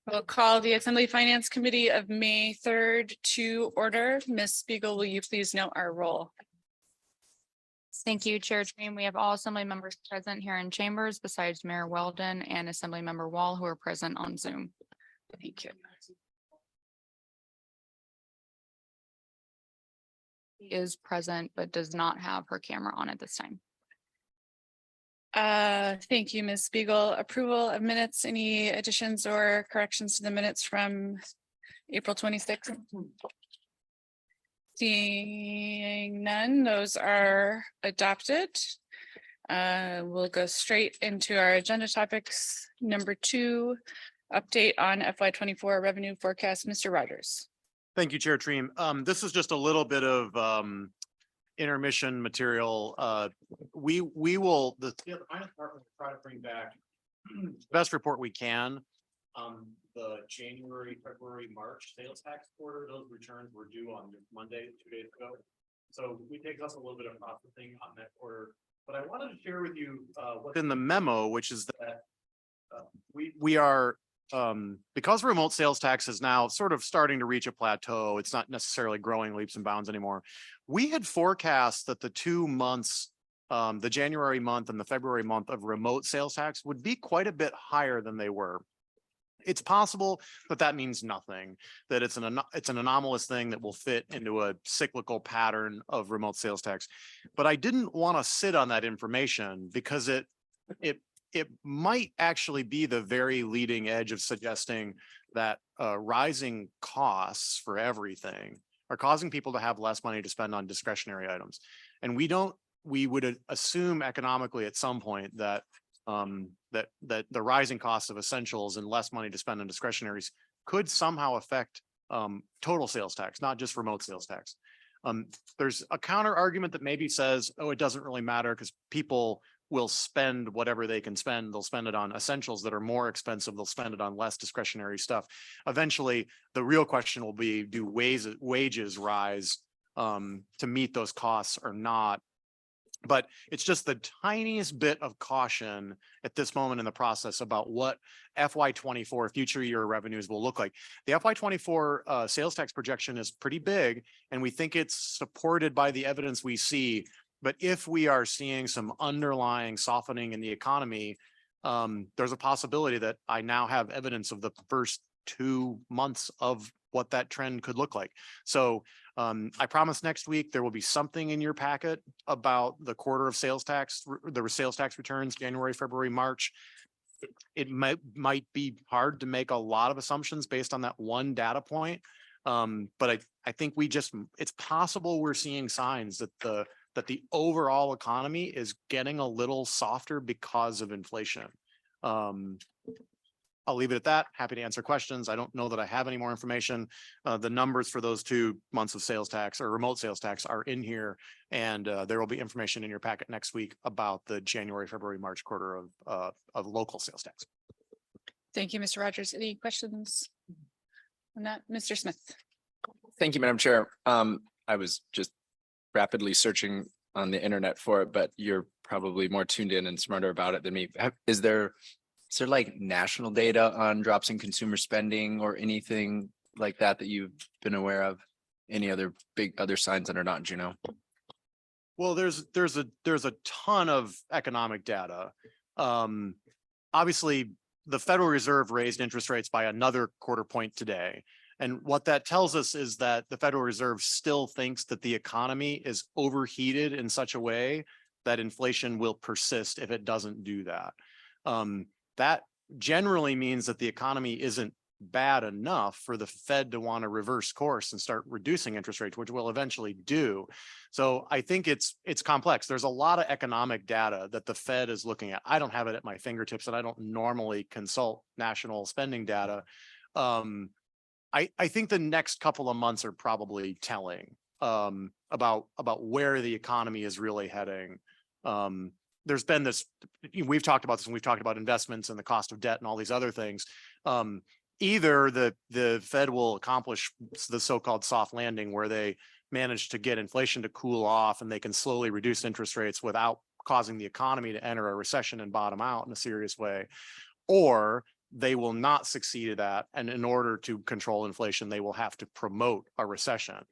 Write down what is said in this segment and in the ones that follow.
We'll call the Assembly Finance Committee of May 3rd to order. Ms. Spiegel, will you please note our roll? Thank you, Chair Green. We have all Assembly members present here in chambers besides Mayor Weldon and Assembly Member Wall, who are present on Zoom. Thank you. She is present but does not have her camera on at this time. Thank you, Ms. Spiegel. Approval of minutes. Any additions or corrections to the minutes from April 26th? Seeing none, those are adopted. We'll go straight into our agenda topics. Number 2, update on FY24 revenue forecast. Mr. Rogers. Thank you, Chair Treem. This is just a little bit of intermission material. We will, the finance department will try to bring back the best report we can. The January, February, March sales tax quarter, those returns were due on Monday, 2 days ago. So we take us a little bit of processing on that quarter. But I wanted to share with you what's in the memo, which is that we are because remote sales tax is now sort of starting to reach a plateau. It's not necessarily growing leaps and bounds anymore. We had forecast that the 2 months, the January month and the February month of remote sales tax would be quite a bit higher than they were. It's possible that that means nothing, that it's an anomalous thing that will fit into a cyclical pattern of remote sales tax. But I didn't want to sit on that information because it might actually be the very leading edge of suggesting that rising costs for everything are causing people to have less money to spend on discretionary items. And we would assume economically at some point that that the rising costs of essentials and less money to spend on discretionaries could somehow affect total sales tax, not just remote sales tax. There's a counter argument that maybe says, oh, it doesn't really matter because people will spend whatever they can spend. They'll spend it on essentials that are more expensive. They'll spend it on less discretionary stuff. Eventually, the real question will be, do wages rise to meet those costs or not? But it's just the tiniest bit of caution at this moment in the process about what FY24 future year revenues will look like. The FY24 sales tax projection is pretty big, and we think it's supported by the evidence we see. But if we are seeing some underlying softening in the economy, there's a possibility that I now have evidence of the first 2 months of what that trend could look like. So I promise next week there will be something in your packet about the quarter of sales tax, the sales tax returns, January, February, March. It might be hard to make a lot of assumptions based on that one data point. But I think it's possible we're seeing signs that the overall economy is getting a little softer because of inflation. I'll leave it at that. Happy to answer questions. I don't know that I have any more information. The numbers for those 2 months of sales tax or remote sales tax are in here, and there will be information in your packet next week about the January, February, March quarter of local sales tax. Thank you, Mr. Rogers. Any questions on that? Mr. Smith. Thank you, Madam Chair. I was just rapidly searching on the internet for it, but you're probably more tuned in and smarter about it than me. Is there like national data on drops in consumer spending or anything like that you've been aware of? Any other big signs that are not Juneau? Well, there's a ton of economic data. Obviously, the Federal Reserve raised interest rates by another quarter point today. And what that tells us is that the Federal Reserve still thinks that the economy is overheated in such a way that inflation will persist if it doesn't do that. That generally means that the economy isn't bad enough for the Fed to want to reverse course and start reducing interest rates, which will eventually do. So I think it's complex. There's a lot of economic data that the Fed is looking at. I don't have it at my fingertips, and I don't normally consult national spending data. I think the next couple of months are probably telling about where the economy is really heading. There's been this, we've talked about this, and we've talked about investments and the cost of debt and all these other things. Either the Fed will accomplish the so-called soft landing, where they manage to get inflation to cool off and they can slowly reduce interest rates without causing the economy to enter a recession and bottom out in a serious way, or they will not succeed at that. And in order to control inflation, they will have to promote a recession,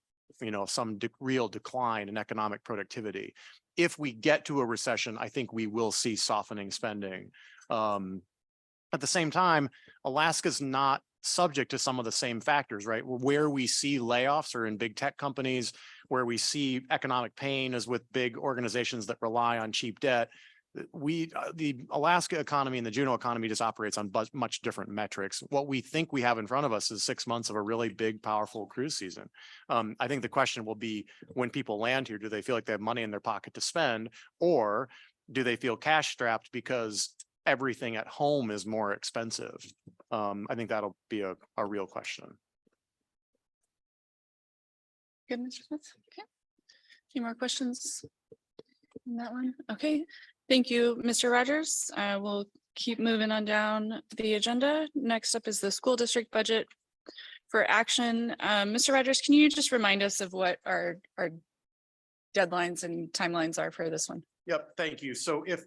some real decline in economic productivity. If we get to a recession, I think we will see softening spending. At the same time, Alaska's not subject to some of the same factors, right? Where we see layoffs are in big tech companies, where we see economic pain is with big organizations that rely on cheap debt. The Alaska economy and the Juneau economy just operates on much different metrics. What we think we have in front of us is 6 months of a really big, powerful cruise season. I think the question will be, when people land here, do they feel like they have money in their pocket to spend, or do they feel cash strapped because everything at home is more expensive? I think that'll be a real question. Good, Mr. Smith. Okay. Any more questions on that one? Okay, thank you, Mr. Rogers. We'll keep moving on down the agenda. Next up is the school district budget for action. Mr. Rogers, can you just remind us of what our deadlines and timelines are for this one? Yep, thank you. So if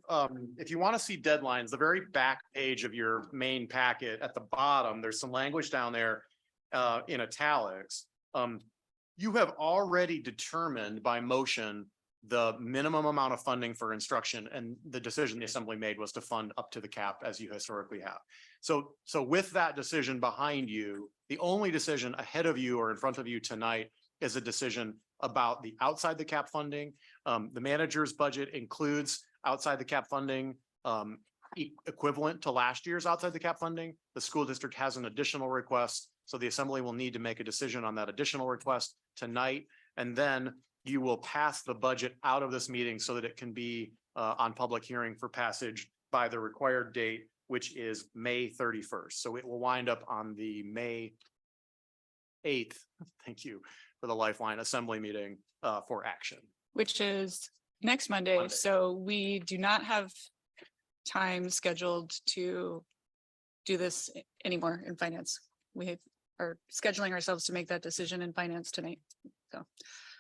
you want to see deadlines, the very back page of your main packet at the bottom, there's some language down there in italics. You have already determined by motion the minimum amount of funding for instruction, and the decision the assembly made was to fund up to the cap as you historically have. So with that decision behind you, the only decision ahead of you or in front of you tonight is a decision about the outside the cap funding. The manager's budget includes outside the cap funding equivalent to last year's outside the cap funding. The school district has an additional request, so the assembly will need to make a decision on that additional request tonight, and then you will pass the budget out of this meeting so that it can be on public hearing for passage by the required date, which is May 31st. So it will wind up on the May 8th. Thank you for the Lifeline Assembly meeting for action. Which is next Monday. Monday. So we do not have time scheduled to do this anymore in finance. We are scheduling ourselves to make that decision in finance tonight. So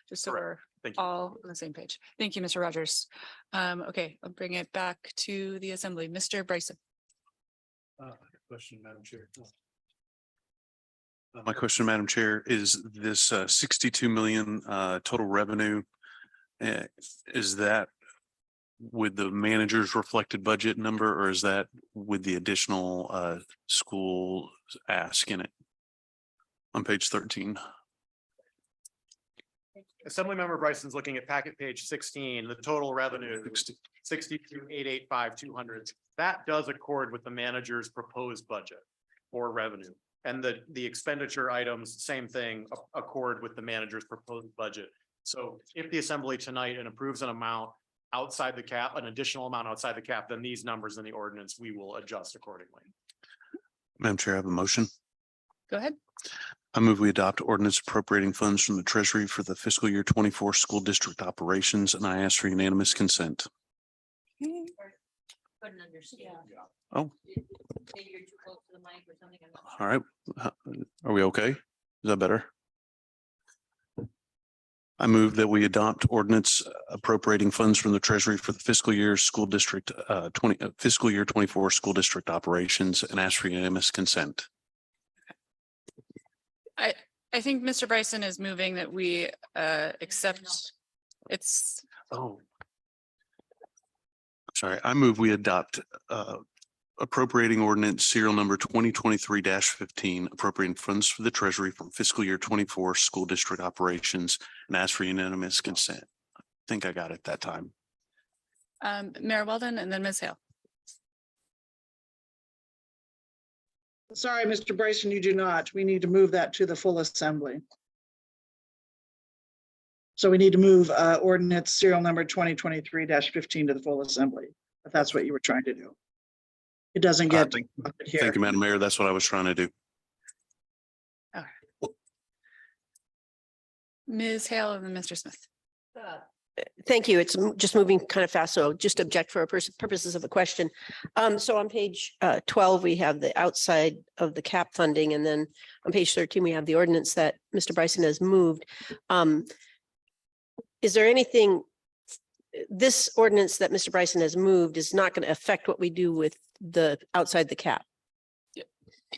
just so Correct. we're Thank you. all on the same page. Thank you, Mr. Rogers. Okay, I'll bring it back to the assembly. Mr. Bryson. Question, Madam Chair. My question, Madam Chair, is this 62 million total revenue? Is that with the manager's reflected budget number, or is that with the additional school ask in it? On page 13. Assemblymember Bryson's looking at packet page 16, the total revenue 62,885,200. That does accord with the manager's proposed budget for revenue. And the expenditure items, same thing, accord with the manager's proposed budget. So if the assembly tonight and approves an amount outside the cap, an additional amount outside the cap, then these numbers in the ordinance, we will adjust accordingly. Madam Chair, I have a motion. Go ahead. I move we adopt ordinance appropriating funds from the Treasury for the fiscal year 24 school district operations, and I ask for unanimous consent. Okay. Couldn't understand. Oh. Maybe you're too close to the mic or something. I'm not sure. All right. Are we okay? Is that better? I move that we adopt ordinance appropriating funds from the Treasury for the fiscal year school district fiscal year 24 school district operations, and ask for unanimous consent. I think Mr. Bryson is moving that we accept it's Oh. Sorry, I move we adopt appropriating ordinance serial number 2023-15, appropriating funds for the Treasury from fiscal year 24 school district operations, and ask for unanimous consent. I think I got it that time. Mayor Weldon and then Ms. Hale. Sorry, Mr. Bryson, you do not. We need to move that to the full assembly. So we need to move ordinance serial number 2023-15 to the full assembly, if that's what you were trying to do. It doesn't get Thank here. you, Madam Mayor. That's what I was trying to do. Ms. Hale and then Mr. Smith. Thank you. It's just moving kind of fast, so just object for purposes of a question. So on page 12, we have the outside of the cap funding, and then on page 13, we have the ordinance that Mr. Bryson has moved. Is there anything, this ordinance that Mr. Bryson has moved is not going to affect what we do with the outside the cap?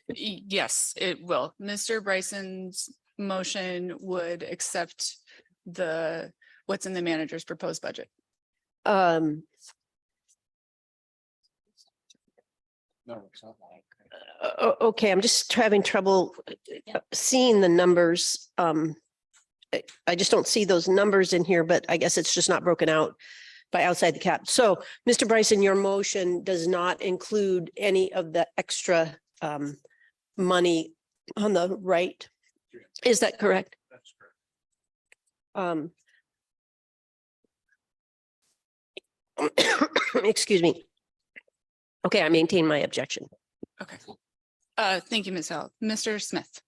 Yes, it will. Mr. Bryson's motion would accept what's in the manager's proposed budget. Um, okay, I'm just having trouble seeing the numbers. I just don't see those numbers in here, but I guess it's just not broken out by outside the cap. So, Mr. Bryson, your motion does not include any of the extra money on the right. Is that correct? That's correct. Excuse me. Okay, I maintain my objection. Okay. Thank you, Ms. Hill. Mr. Smith,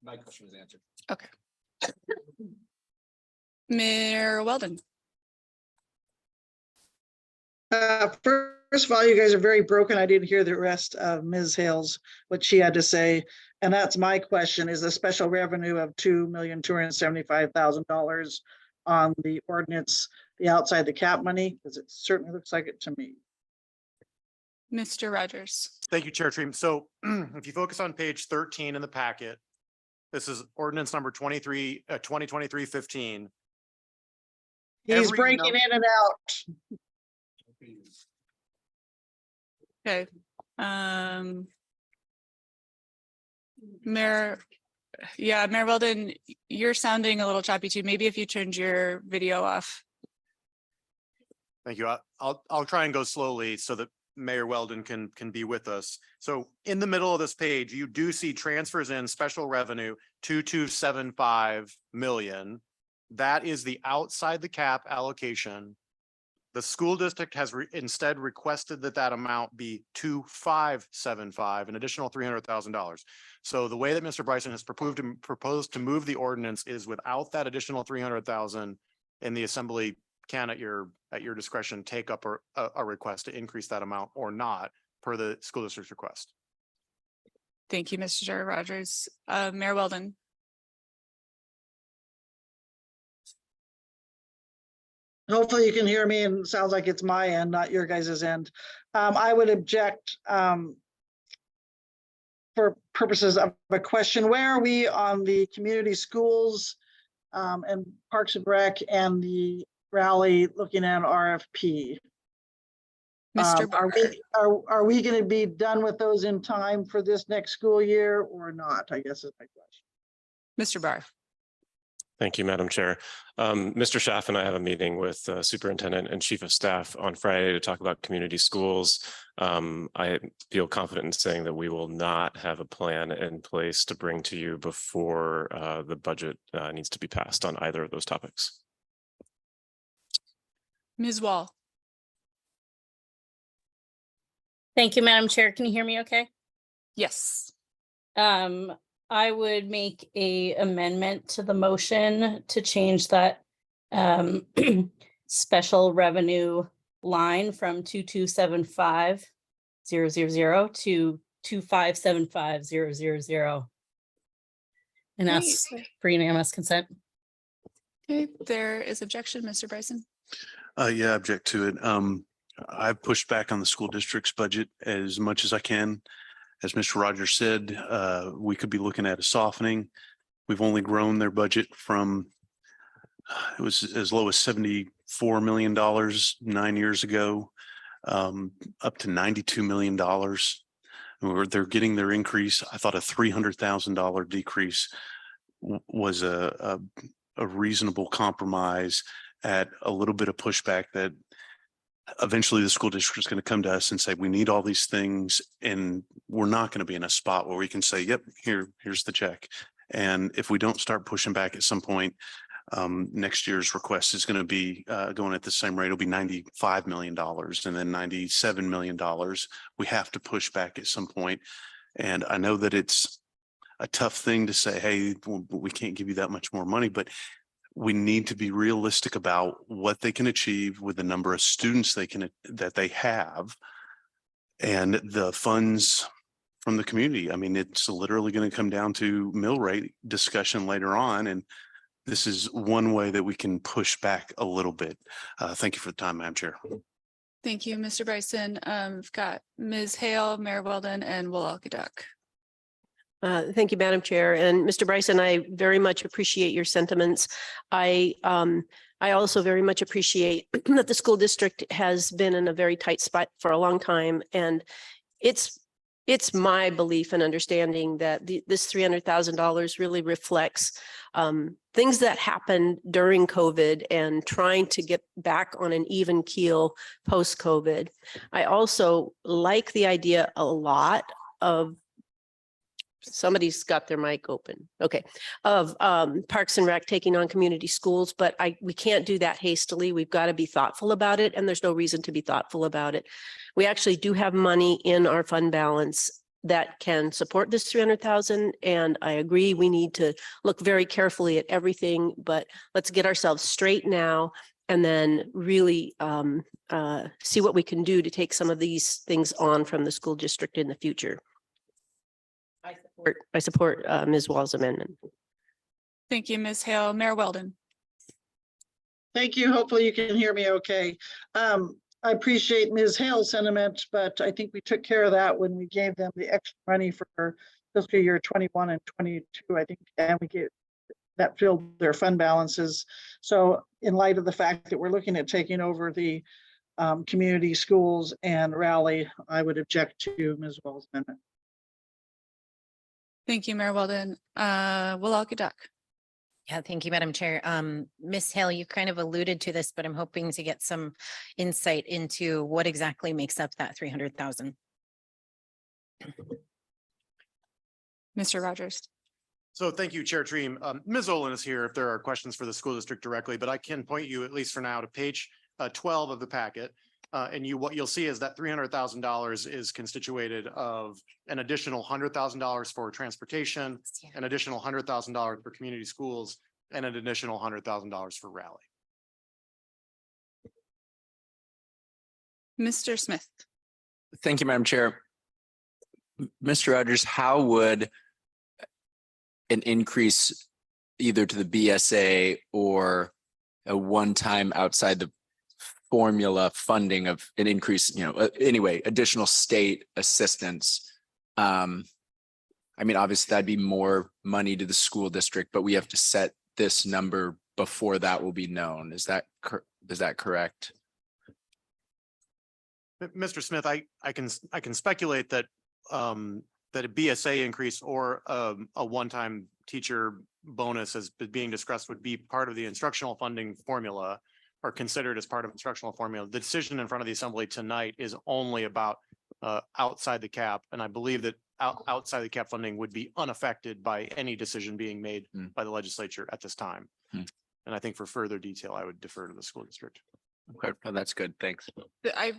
My question was answered. Mayor Weldon. First of all, you guys are very broken. I didn't hear the rest of Ms. Hales, what she had to say. And that's my question, is the special revenue of $2,275,000 on the ordinance, the outside the cap money? Because it certainly looks like it to me. Mr. Rogers. Thank you, Chair Treem. So if you focus on page 13 in the packet, this is ordinance number 2023-15. He's Every breaking in and out. Okay. Mayor Weldon, you're sounding a little choppy too. Maybe if you turned your video off. Thank you. I'll try and go slowly so that Mayor Weldon can be with us. So in the middle of this page, you do see transfers in special revenue 2275 million. That is the outside the cap allocation. The school district has instead requested that amount be 2575, an additional $300,000. So the way that Mr. Bryson has proposed to move the ordinance is without that additional 300,000, and the assembly can at your discretion take up a request to increase that amount or not per the school district's request. Thank you, Mr. Rogers. Mayor Weldon. Hopefully you can hear me, and it sounds like it's my end, not your guys' end. I would object for purposes of a question. Where are we on the community schools and Parks and Rec and the rally looking at RFP? Mr. Are we going to be done with those in time for this next school year or not? I guess is my question. Mr. Barr. Thank you, Madam Chair. Mr. Schaff and I have a meeting with Superintendent and Chief of Staff on Friday to talk about community schools. I feel confident in saying that we will not have a plan in place to bring to you before the budget needs to be passed on either of those topics. Ms. Wall. Thank you, Madam Chair. Can you hear me okay? Yes. I would make a amendment to the motion to change that special revenue line from 2275,000 to 2575,000. And ask for unanimous consent. Okay, there is objection, Mr. Bryson. Yeah, I object to it. I've pushed back on the school district's budget as much as I can. As Mr. Rogers said, we could be looking at a softening. We've only grown their budget from, it was as low as $74 million 9 years ago, up to $92 million. They're getting their increase. I thought a $300,000 decrease was a reasonable compromise at a little bit of pushback that eventually the school district is going to come to us and say, we need all these things. And we're not going to be in a spot where we can say, yep, here's the check. And if we don't start pushing back at some point, next year's request is going to be going at the same rate. It'll be $95 million and then $97 million. We have to push back at some point. And I know that it's a tough thing to say, hey, we can't give you that much more money, but we need to be realistic about what they can achieve with the number of students that they have and the funds from the community. I mean, it's literally going to come down to mill rate discussion later on. And this is one way that we can push back a little bit. Thank you for the time, Madam Chair. Thank you, Mr. Bryson. We've got Ms. Hale, Mayor Weldon, and Will Alkaduck. Thank you, Madam Chair. And Mr. Bryson, I very much appreciate your sentiments. I also very much appreciate that the school district has been in a very tight spot for a long time. And it's my belief and understanding that this $300,000 really reflects things that happened during COVID and trying to get back on an even keel post-COVID. I also like the idea a lot of somebody's got their mic open. Okay. Of Parks and Rec taking on community schools, but we can't do that hastily. We've got to be thoughtful about it, and there's no reason to be thoughtful about it. We actually do have money in our fund balance that can support this 300,000. And I agree, we need to look very carefully at everything, but let's get ourselves straight now and then really see what we can do to take some of these things on from the school district in the future. I support Ms. Wall's amendment. Thank you, Ms. Hale. Mayor Weldon. Thank you. Hopefully you can hear me okay. I appreciate Ms. Hale's sentiment, but I think we took care of that when we gave them the extra money for fiscal year 21 and 22, I think, and we gave that filled their fund balances. So in light of the fact that we're looking at taking over the community schools and Raleigh, I would object to Ms. Wall's amendment. Thank you, Mayor Weldon. Walal Duck. Yeah, thank you, Madam Chair. Ms. Hale, you kind of alluded to this, but I'm hoping to get some insight into what exactly makes up that 300,000. Mr. Rogers. So thank you, Chair Treem. Ms. Olin is here if there are questions for the school district directly, but I can point you, at least for now, to page 12 of the packet. And what you'll see is that $300,000 is constituted of an additional $100,000 for transportation, an additional $100,000 for community schools, and an additional $100,000 for Raleigh. Mr. Smith. Thank you, Madam Chair. Mr. Rogers, how would an increase either to the BSA or a one-time outside the formula funding of an increase, anyway, additional state assistance? I mean, obviously that'd be more money to the school district, but we have to set this number before that will be known. Is that correct? Mr. Smith, I can speculate that that a BSA increase or a one-time teacher bonus as being discussed would be part of the instructional funding formula, or considered as part of instructional formula. The decision in front of the assembly tonight is only about outside the cap. And I believe that outside the cap funding would be unaffected by any decision being made by the legislature at this time. And I think for further detail, I would defer to the school district. Okay, well, that's good. Thanks. I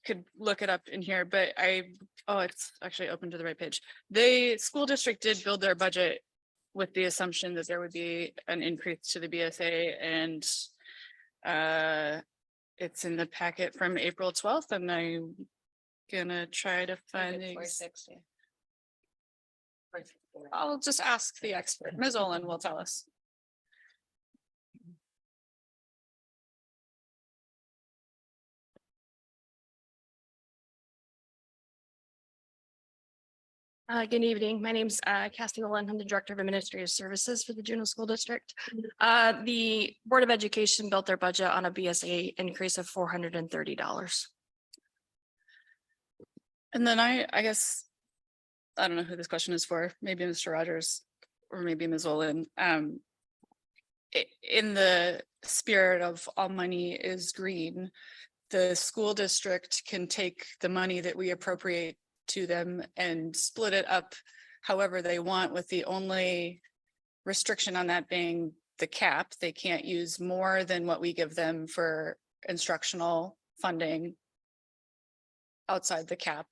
could look it up in here, but it's actually open to the right page. The school district did build their budget with the assumption that there would be an increase to the BSA, and it's in the packet from April 12th, and I'm gonna try to find I'll just ask the expert. Ms. Olin will tell us. Good evening. My name's Cassie Olin. I'm the Director of Administrative Services for the Juneau School District. The Board of Education built their budget on a BSA increase of $430. And then I guess, I don't know who this question is for, maybe Mr. Rogers or maybe Ms. Olin. In the spirit of all money is green, the school district can take the money that we appropriate to them and split it up however they want, with the only restriction on that being the cap. They can't use more than what we give them for instructional funding outside the cap,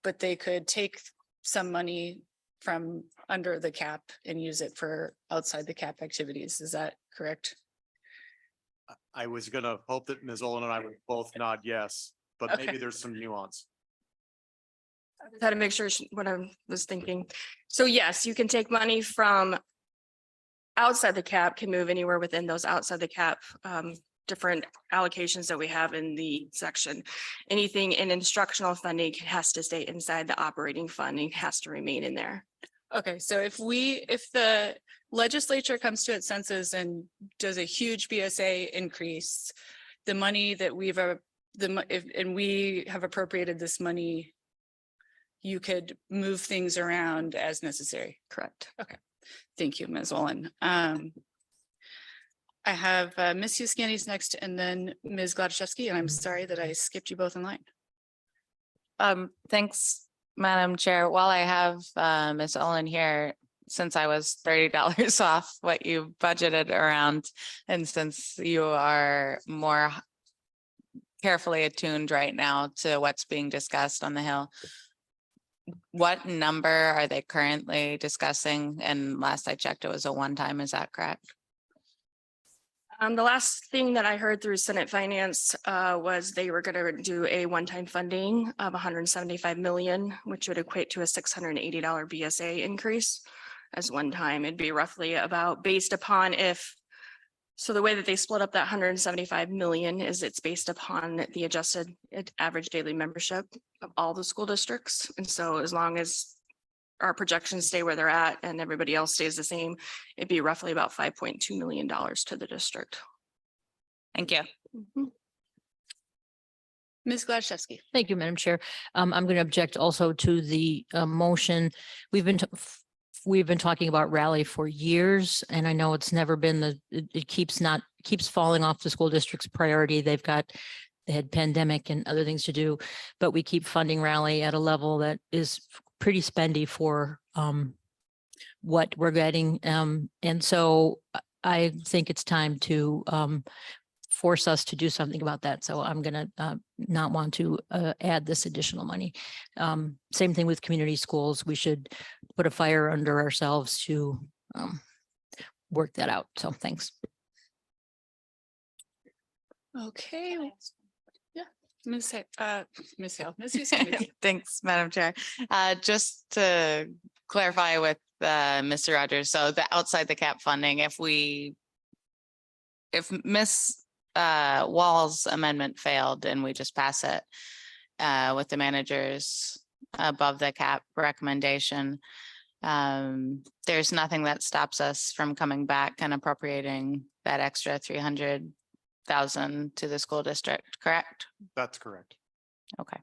but they could take some money from under the cap and use it for outside the cap activities. Is that correct? I was gonna hope that Ms. Olin and I would both nod yes, but Okay. maybe there's some nuance. I just had to make sure what I was thinking. So yes, you can take money from outside the cap, can move anywhere within those outside the cap different allocations that we have in the section. Anything in instructional funding has to stay inside the operating funding, has to remain in there. Okay, so if the legislature comes to its senses and does a huge BSA increase, the money that and we have appropriated this money, you could move things around as necessary. Correct. Thank you, Ms. Olin. I have Ms. Huskani's next and then Ms. Gladysevsky, and I'm sorry that I skipped you both in line. Thanks, Madam Chair. While I have Ms. Olin here, since I was $30 off what you budgeted around, and since you are more carefully attuned right now to what's being discussed on the Hill, what number are they currently discussing? And last I checked, it was a one-time, is that correct? The last thing that I heard through Senate Finance was they were gonna do a one-time funding of 175 million, which would equate to a $680 BSA increase as one time. It'd be roughly about based upon so the way that they split up that 175 million is it's based upon the adjusted average daily membership of all the school districts. And so as long as our projections stay where they're at and everybody else stays the same, it'd be roughly about $5.2 million to the district. Thank you. Ms. Gladysevsky. Thank you, Madam Chair. I'm going to object also to the motion. We've been talking about Rally for years, and I know it's never been it keeps falling off the school district's priority. They had pandemic and other things to do, but we keep funding Rally at a level that is pretty spendy for what we're getting. And so I think it's time to force us to do something about that. So I'm going to not want to add this additional money. Same thing with community schools. We should put a fire under ourselves to work that out. So thanks. Okay. Yeah, Ms. Hale, Ms. Huskini. Thanks, Madam Chair. Just to clarify with Mr. Rogers, so the outside the cap funding, if Ms. Wall's amendment failed and we just pass it with the manager's above the cap recommendation, there's nothing that stops us from coming back and appropriating that extra 300,000 to the school district, correct? That's correct. Okay.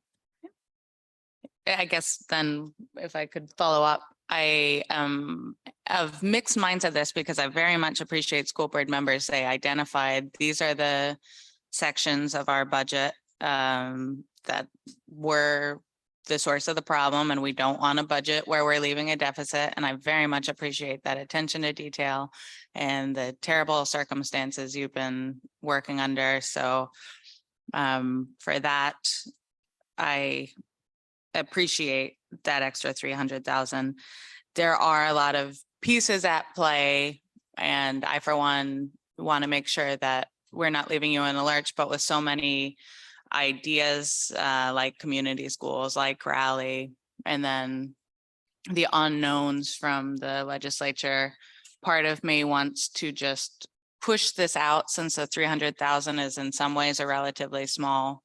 I guess then if I could follow up, I am of mixed minds of this because I very much appreciate school board members. They identified these are the sections of our budget that were the source of the problem, and we don't want a budget where we're leaving a deficit. And I very much appreciate that attention to detail and the terrible circumstances you've been working under. So for that, I appreciate that extra 300,000. There are a lot of pieces at play, and I, for one, want to make sure that we're not leaving you in the lurch, but with so many ideas like community schools, like Rally, and then the unknowns from the legislature, part of me wants to just push this out since the 300,000 is in some ways a relatively small,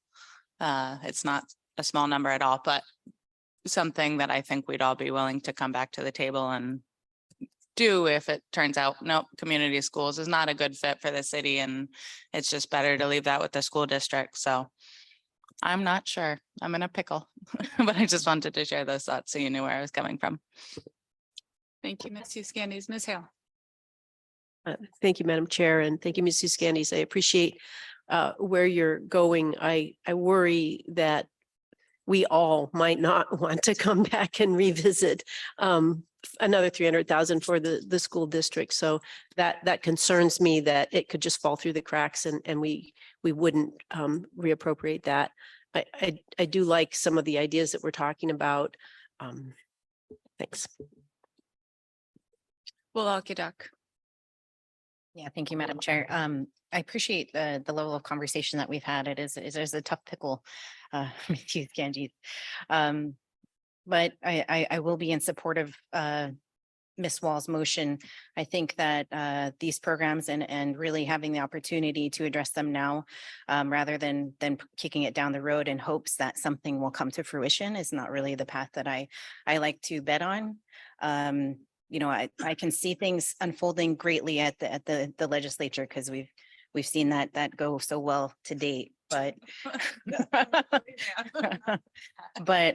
it's not a small number at all, but something that I think we'd all be willing to come back to the table and do if it turns out, nope, community schools is not a good fit for the city and it's just better to leave that with the school district. So I'm not sure. I'm in a pickle, but I just wanted to share those thoughts so you knew where I was coming from. Thank you, Ms. Huskini. Ms. Hale. Thank you, Madam Chair, and thank you, Ms. Huskini. I appreciate where you're going. I worry that we all might not want to come back and revisit another 300,000 for the school district. So that concerns me that it could just fall through the cracks and we wouldn't reappropriate that. I do like some of the ideas that we're talking about. Thanks. Well, Alkidak. Yeah, thank you, Madam Chair. I appreciate the level of conversation that we've had. It is a tough pickle, Ms. Ganji. But I will be in support of Ms. Wall's motion. I think that these programs and really having the opportunity to address them now rather than kicking it down the road in hopes that something will come to fruition is not really the path that I like to bet on. You know, I can see things unfolding greatly at the legislature because we've seen that go so well to date, but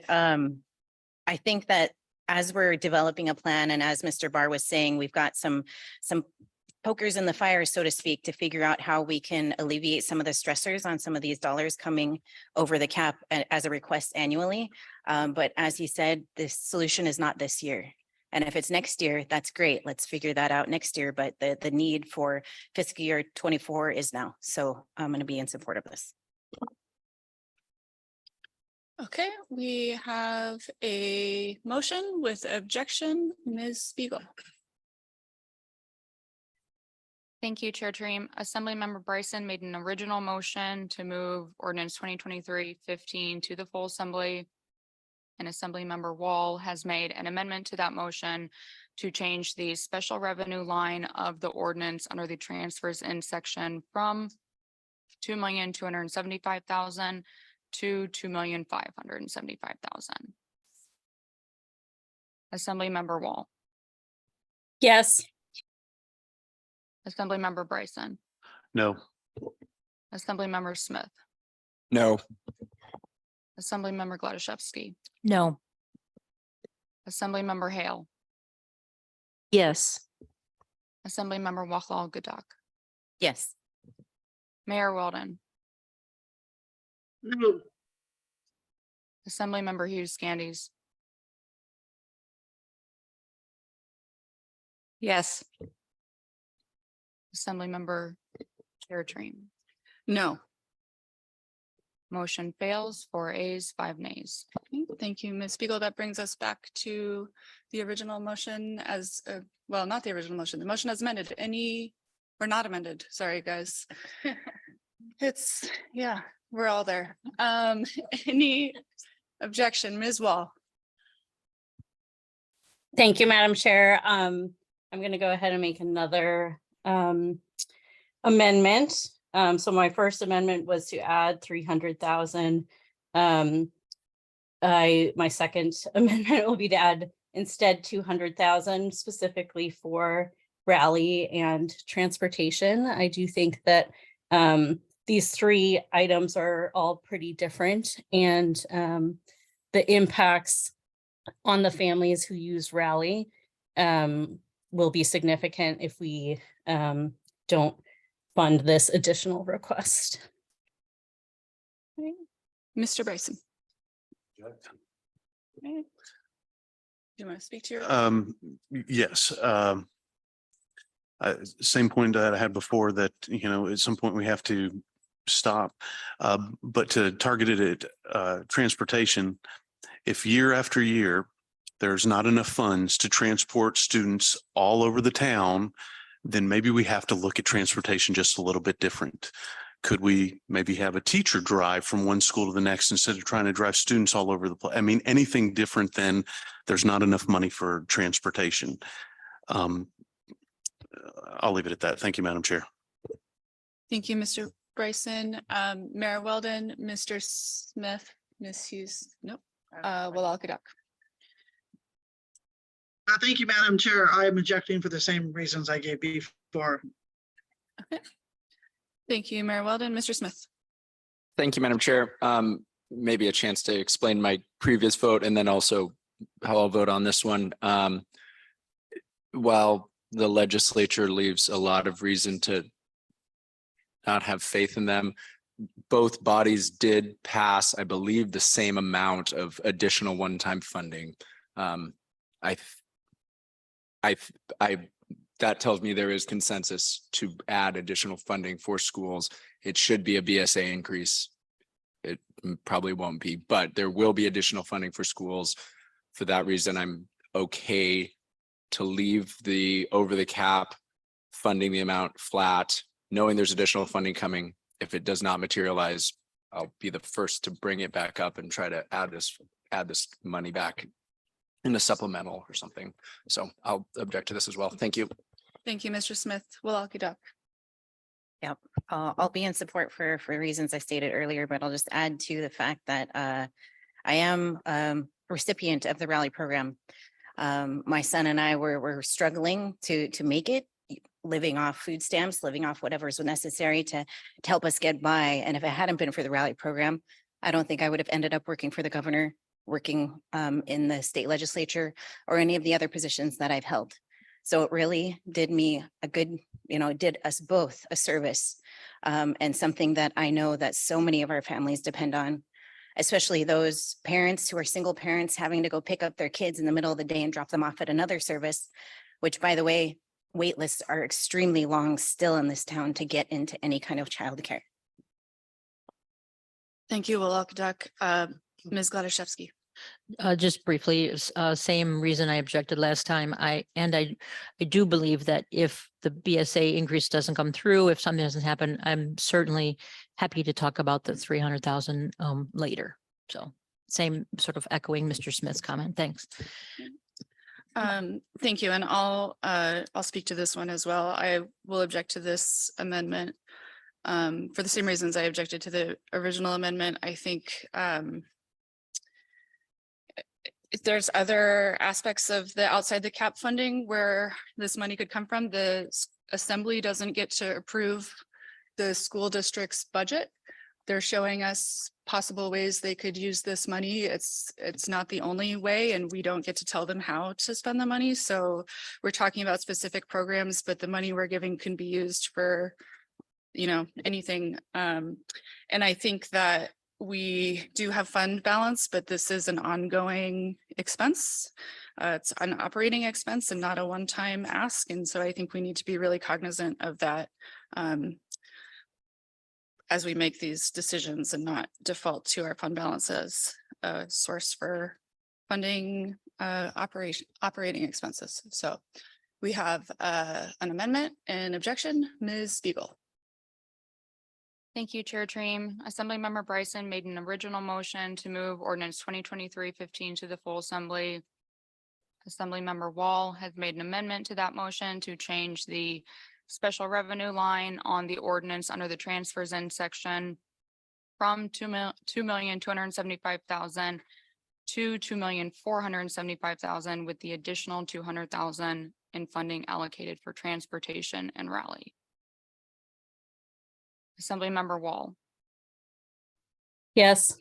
I think that as we're developing a plan and as Mr. Barr was saying, we've got some pokers in the fire, so to speak, to figure out how we can alleviate some of the stressors on some of these dollars coming over the cap as a request annually. But as he said, the solution is not this year. And if it's next year, that's great. Let's figure that out next year. But the need for fiscal year 24 is now. So I'm going to be in support of this. Okay, we have a motion with objection. Ms. Spiegel. Thank you, Chair Tareem. Assemblymember Bryson made an original motion to move ordinance 2023-15 to the full assembly. And Assemblymember Wall has made an amendment to that motion to change the special revenue line of the ordinance under the transfers in section from $2,275,000 to $2,575,000. Assemblymember Wall, Yes. Assemblymember Bryson, No. Assemblymember Smith, No. Assemblymember Gladysevsky, No. Assemblymember Hale, Yes. Assemblymember Wachlaw Gooddock, Yes. Mayor Weldon, No. Assemblymember Hughes Candies, Yes. Assemblymember Chair Tareem. No. Motion fails, 4 ayes, 5 nays. Okay, thank you, Ms. Spiegel. That brings us back to the original motion as, well, not the original motion, the motion as amended. Any, or not amended, sorry, guys. It's, yeah, we're all there. Any objection, Ms. Wall? Thank you, Madam Chair. I'm going to go ahead and make another amendment. So my first amendment was to add 300,000. My second amendment will be to add instead 200,000 specifically for rally and transportation. I do think that these three items are all pretty different, and the impacts on the families who use rally will be significant if we don't fund this additional request. Mr. Bryson. Okay. Do you want to speak to your? Yes. Same point that I had before, that, you know, at some point we have to stop. But to target it at transportation, if year after year, there's not enough funds to transport students all over the town, then maybe we have to look at transportation just a little bit different. Could we maybe have a teacher drive from one school to the next instead of trying to drive students all over the place? I mean, anything different than there's not enough money for transportation. I'll leave it at that. Thank you, Madam Chair. Thank you, Mr. Bryson. Mayor Weldon, Mr. Smith, Ms. Hughes, nope. Wallach Gooddock. Thank you, Madam Chair. I am objecting for the same reasons I gave before. Okay. Thank you, Mayor Weldon. Mr. Smith. Thank you, Madam Chair. Maybe a chance to explain my previous vote and then also how I'll vote on this one. While the legislature leaves a lot of reason to not have faith in them, both bodies did pass, I believe, the same amount of additional one-time funding. That tells me there is consensus to add additional funding for schools. It should be a BSA increase. It probably won't be, but there will be additional funding for schools. For that reason, I'm okay to leave the over the cap funding the amount flat, knowing there's additional funding coming. If it does not materialize, I'll be the first to bring it back up and try to add this money back in a supplemental or something. So I'll object to this as well. Thank you. Thank you, Mr. Smith. Walkie-Doc. Yep, I'll be in support for reasons I stated earlier, but I'll just add to the fact that I am recipient of the Rally program. My son and I were struggling to make it, living off food stamps, living off whatever's necessary to help us get by. And if it hadn't been for the Rally program, I don't think I would have ended up working for the governor, working in the state legislature, or any of the other positions that I've held. So it really did me a good, it did us both a service, and something that I know that so many of our families depend on, especially those parents who are single parents having to go pick up their kids in the middle of the day and drop them off at another service, which, by the way, wait lists are extremely long still in this town to get into any kind of childcare. Thank you, Walkie-Doc. Ms. Gladys. Just briefly, same reason I objected last time. I do believe that if the BSA increase doesn't come through, if something doesn't happen, I'm certainly happy to talk about the 300,000 later. So same sort of echoing Mr. Smith's comment. Thanks. Thank you. And I'll speak to this one as well. I will object to this amendment for the same reasons I objected to the original amendment. I think if there's other aspects of the outside the cap funding where this money could come from, the assembly doesn't get to approve the school district's budget. They're showing us possible ways they could use this money. It's not the only way, and we don't get to tell them how to spend the money. So we're talking about specific programs, but the money we're giving can be used for, anything. And I think that we do have fund balance, but this is an ongoing expense. It's an operating expense and not a one-time ask. And so I think we need to be really cognizant of that as we make these decisions and not default to our fund balance as a source for funding operating expenses. So we have an amendment and objection. Ms. Spiegel. Thank you, Chair Dream. Assemblymember Bryson made an original motion to move ordinance 2023-15 to the full assembly. Assemblymember Wall has made an amendment to that motion to change the special revenue line on the ordinance under the transfers in section from 2,275,000 to 2,475,000 with the additional 200,000 in funding allocated for transportation and rally. Assemblymember Wall, Yes.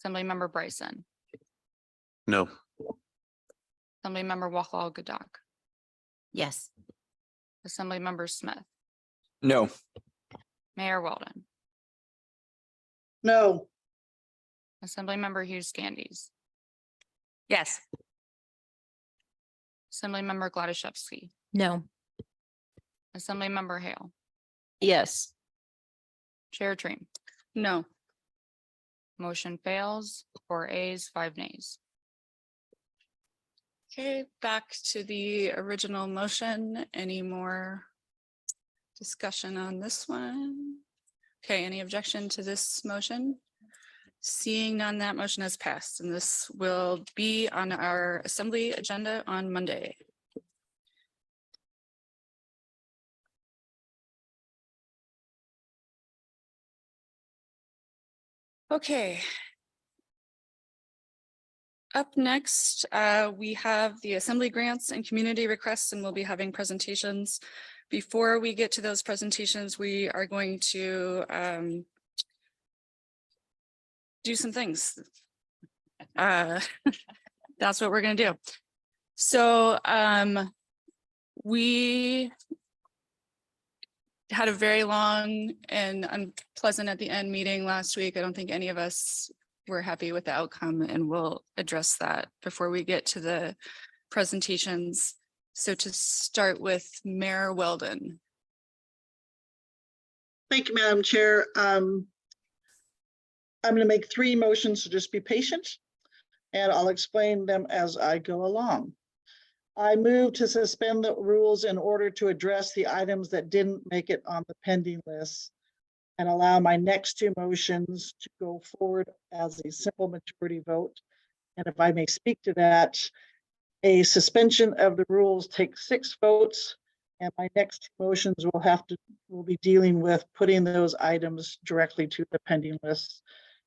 Assemblymember Bryson, No. Assemblymember Walkie-Doc, Yes. Assemblymember Smith, No. Mayor Weldon, No. Assemblymember Hughes Candies, Yes. Assemblymember Gladys. No. Assemblymember Hale, Yes. Chair Dream. No. Motion fails, 4 ayes, 5 nays. Okay, back to the original motion. Any more discussion on this one? Okay, any objection to this motion? Seeing none, that motion has passed, and this will be on our assembly agenda on Monday. Okay. Up next, we have the assembly grants and community requests, and we'll be having presentations. Before we get to those presentations, we are going to do some things. That's what we're going to do. So we had a very long and unpleasant at the end meeting last week. I don't think any of us were happy with the outcome, and we'll address that before we get to the presentations. So to start with, Mayor Weldon. Thank you, Madam Chair. I'm going to make 3 motions, so just be patient, and I'll explain them as I go along. I move to suspend the rules in order to address the items that didn't make it on the pending list and allow my next 2 motions to go forward as a simple majority vote. And if I may speak to that, a suspension of the rules takes 6 votes. And my next motions will be dealing with putting those items directly to the pending list,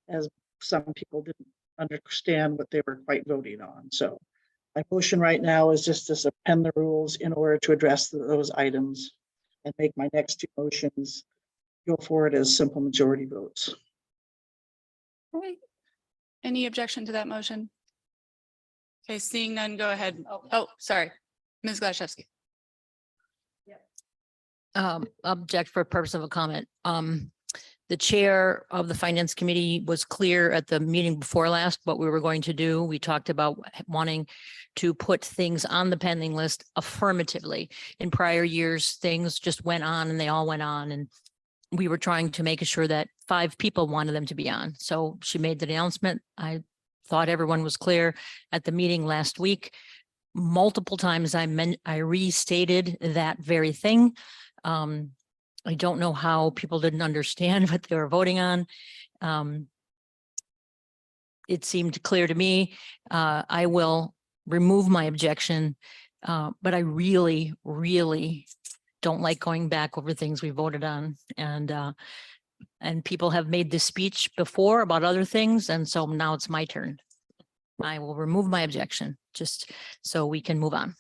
as some people didn't understand what they were quite voting on. So my motion right now is just to suspend the rules in order to address those items and make my next 2 motions go forward as simple majority votes. Okay. Any objection to that motion? Okay, seeing none, go ahead. Oh, sorry. Ms. Glaszewski. Object for purpose of a comment. The chair of the finance committee was clear at the meeting before last what we were going to do. We talked about wanting to put things on the pending list affirmatively. In prior years, things just went on and they all went on, and we were trying to make sure that 5 people wanted them to be on. So she made the announcement. I thought everyone was clear at the meeting last week. Multiple times I restated that very thing. I don't know how people didn't understand what they were voting on. It seemed clear to me. I will remove my objection, but I really, really don't like going back over things we voted on. And people have made this speech before about other things, and so now it's my turn. I will remove my objection just so we can move on.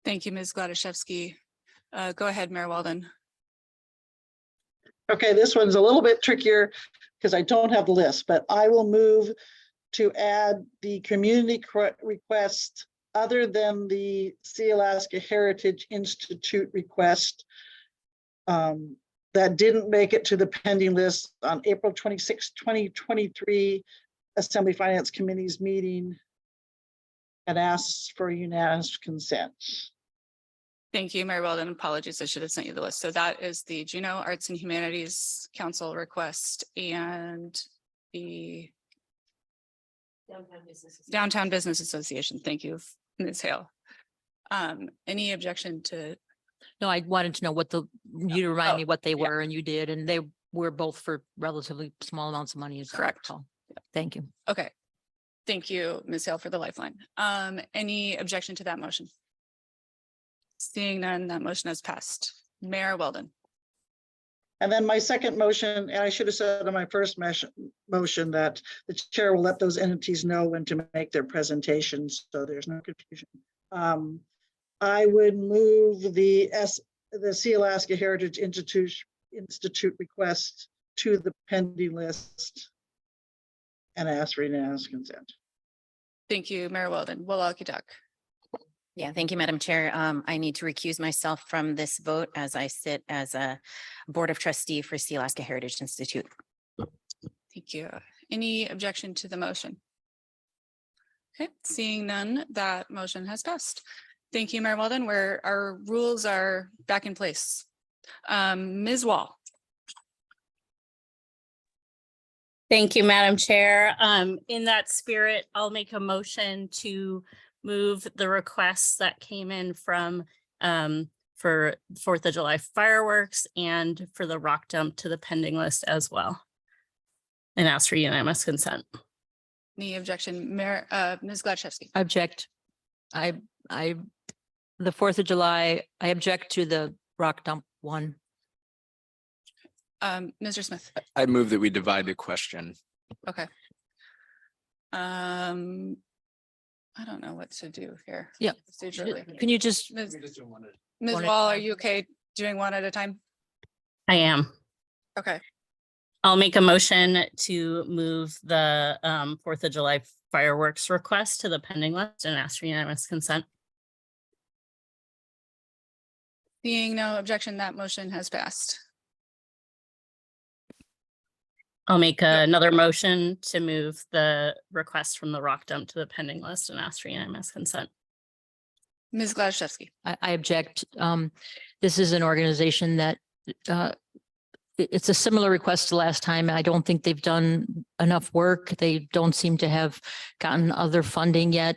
Thank you, Ms. Gladaszewski. Go ahead, Mayor Weldon. Okay, this one's a little bit trickier because I don't have the list, but I will move to add the community request other than the Sealaska Heritage Institute request that didn't make it to the pending list on April 26, 2023 Assembly Finance Committee's meeting, and asks for unanimous consent. Thank you, Mayor Weldon. Apologies, I should have sent you the list. So that is the Juneau Arts and Humanities Council request and the Downtown Business Association. Thank you, Ms. Hale. Any objection to? No, I wanted to know what you to remind me what they were, and you did, and they were both for relatively small amounts of money. As I Correct. recall. Thank you. Okay. Thank you, Ms. Hale, for the lifeline. Any objection to that motion? Seeing none, that motion has passed. Mayor Weldon. And then my second motion, and I should have said in my first motion that the chair will let those entities know when to make their presentations, so there's no confusion. I would move the Sealaska Heritage Institute request to the pending list and ask for unanimous consent. Thank you, Mayor Weldon. Walkie-talkie. Yeah, thank you, Madam Chair. I need to recuse myself from this vote as I sit as a Board of Trustee for Sealaska Heritage Institute. Thank you. Any objection to the motion? Okay, seeing none, that motion has passed. Thank you, Mayor Weldon, where our rules are back in place. Ms. Wall. Thank you, Madam Chair. In that spirit, I'll make a motion to move the requests that came in from for 4th of July fireworks and for the rock dump to the pending list as well, and ask for unanimous consent. Any objection? Mayor, Ms. Gladszewski. Object. The 4th of July, I object to the rock dump one. Mr. Smith. I move that we divide the question. Okay. I don't know what to do here. Yeah. Procedurally. Can you just, Ms. One Wall, at- are you okay doing one at a time? I am. Okay. I'll make a motion to move the 4th of July fireworks request to the pending list and ask for unanimous consent. Seeing no objection, that motion has passed. I'll make another motion to move the request from the rock dump to the pending list and ask for unanimous consent. Ms. Gladszewski. I object. This is an organization that it's a similar request to last time. I don't think they've done enough work. They don't seem to have gotten other funding yet.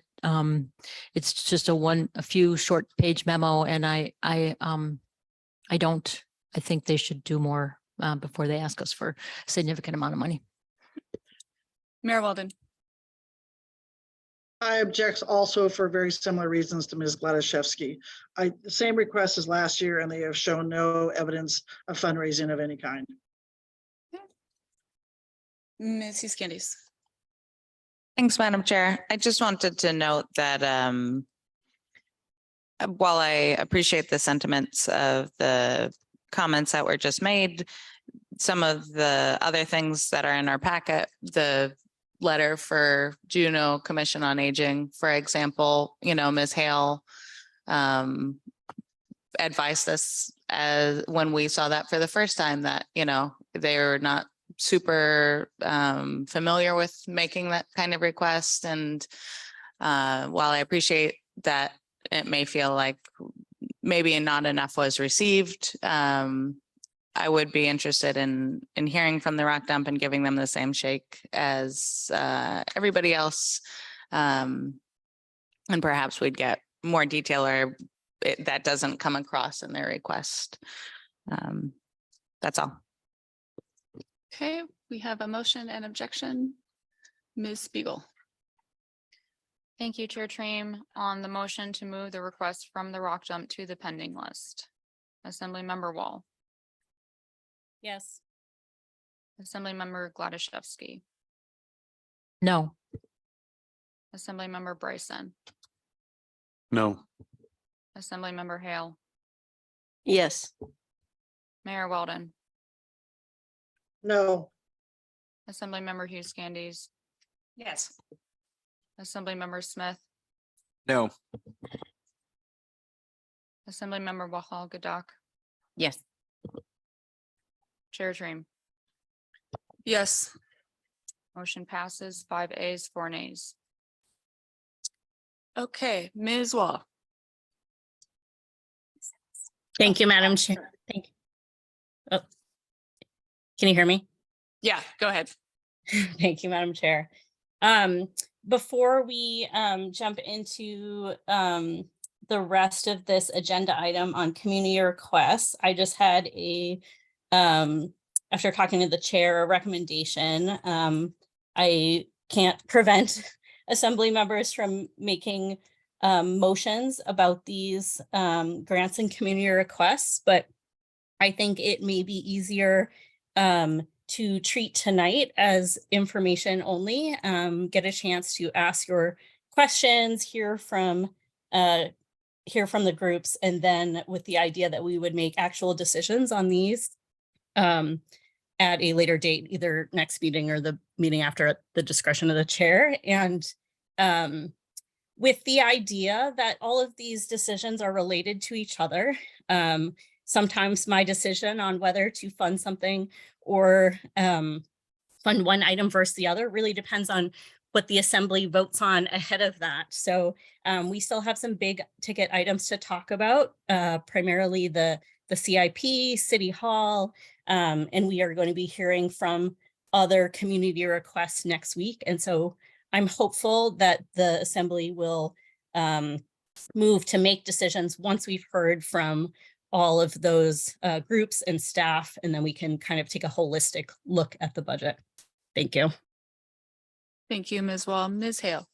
It's just a few short page memo, and I think they should do more before they ask us for a significant amount of money. Mayor Weldon. I object also for very similar reasons to Ms. Gladaszewski. The same request as last year, and they have shown no evidence of fundraising of any kind. Ms. Candies. Thanks, Madam Chair. I just wanted to note that while I appreciate the sentiments of the comments that were just made, some of the other things that are in our packet, the letter for Juneau Commission on Aging, for example, you know, Ms. Hale advised us as when we saw that for the first time that, you know, they're not super familiar with making that kind of request. And while I appreciate that it may feel like maybe not enough was received, I would be interested in hearing from the Rock Dump and giving them the same shake as everybody else. And perhaps we'd get more detail or that doesn't come across in their request. That's all. Okay, we have a motion and objection. Ms. Spiegel. Thank you, Chair Treem. On the motion to move the request from the Rock Dump to the pending list. Assemblymember Wall, Yes. Assemblymember Gladaszewski, No. Assemblymember Bryson, No. Assemblymember Hale, Yes. Mayor Weldon, No, Assemblymember Hughes Candies, Yes. Assemblymember Smith, No. Assemblymember Wahal Gadak, Yes. Chair Treem. Yes. Motion passes 5 ayes, 4 nays. Okay, Ms. Wall. Thank you, Madam Chair. Thank you. Oh. Can you hear me? Yeah, go ahead. Thank you, Madam Chair. Before we jump into the rest of this agenda item on community requests, I just had a after talking to the chair, a recommendation. I can't prevent assembly members from making motions about these grants and community requests, but I think it may be easier to treat tonight as information only, get a chance to ask your questions, hear from the groups, and then with the idea that we would make actual decisions on these at a later date, either next meeting or the meeting after at the discretion of the chair. And with the idea that all of these decisions are related to each other. Sometimes my decision on whether to fund something or fund one item versus the other really depends on what the assembly votes on ahead of that. So we still have some big ticket items to talk about, primarily the CIP, City Hall, and we are going to be hearing from other community requests next week. And so I'm hopeful that the assembly will move to make decisions once we've heard from all of those groups and staff, and then we can kind of take a holistic look at the budget. Thank you. Thank you, Ms. Wall. Ms. Hale.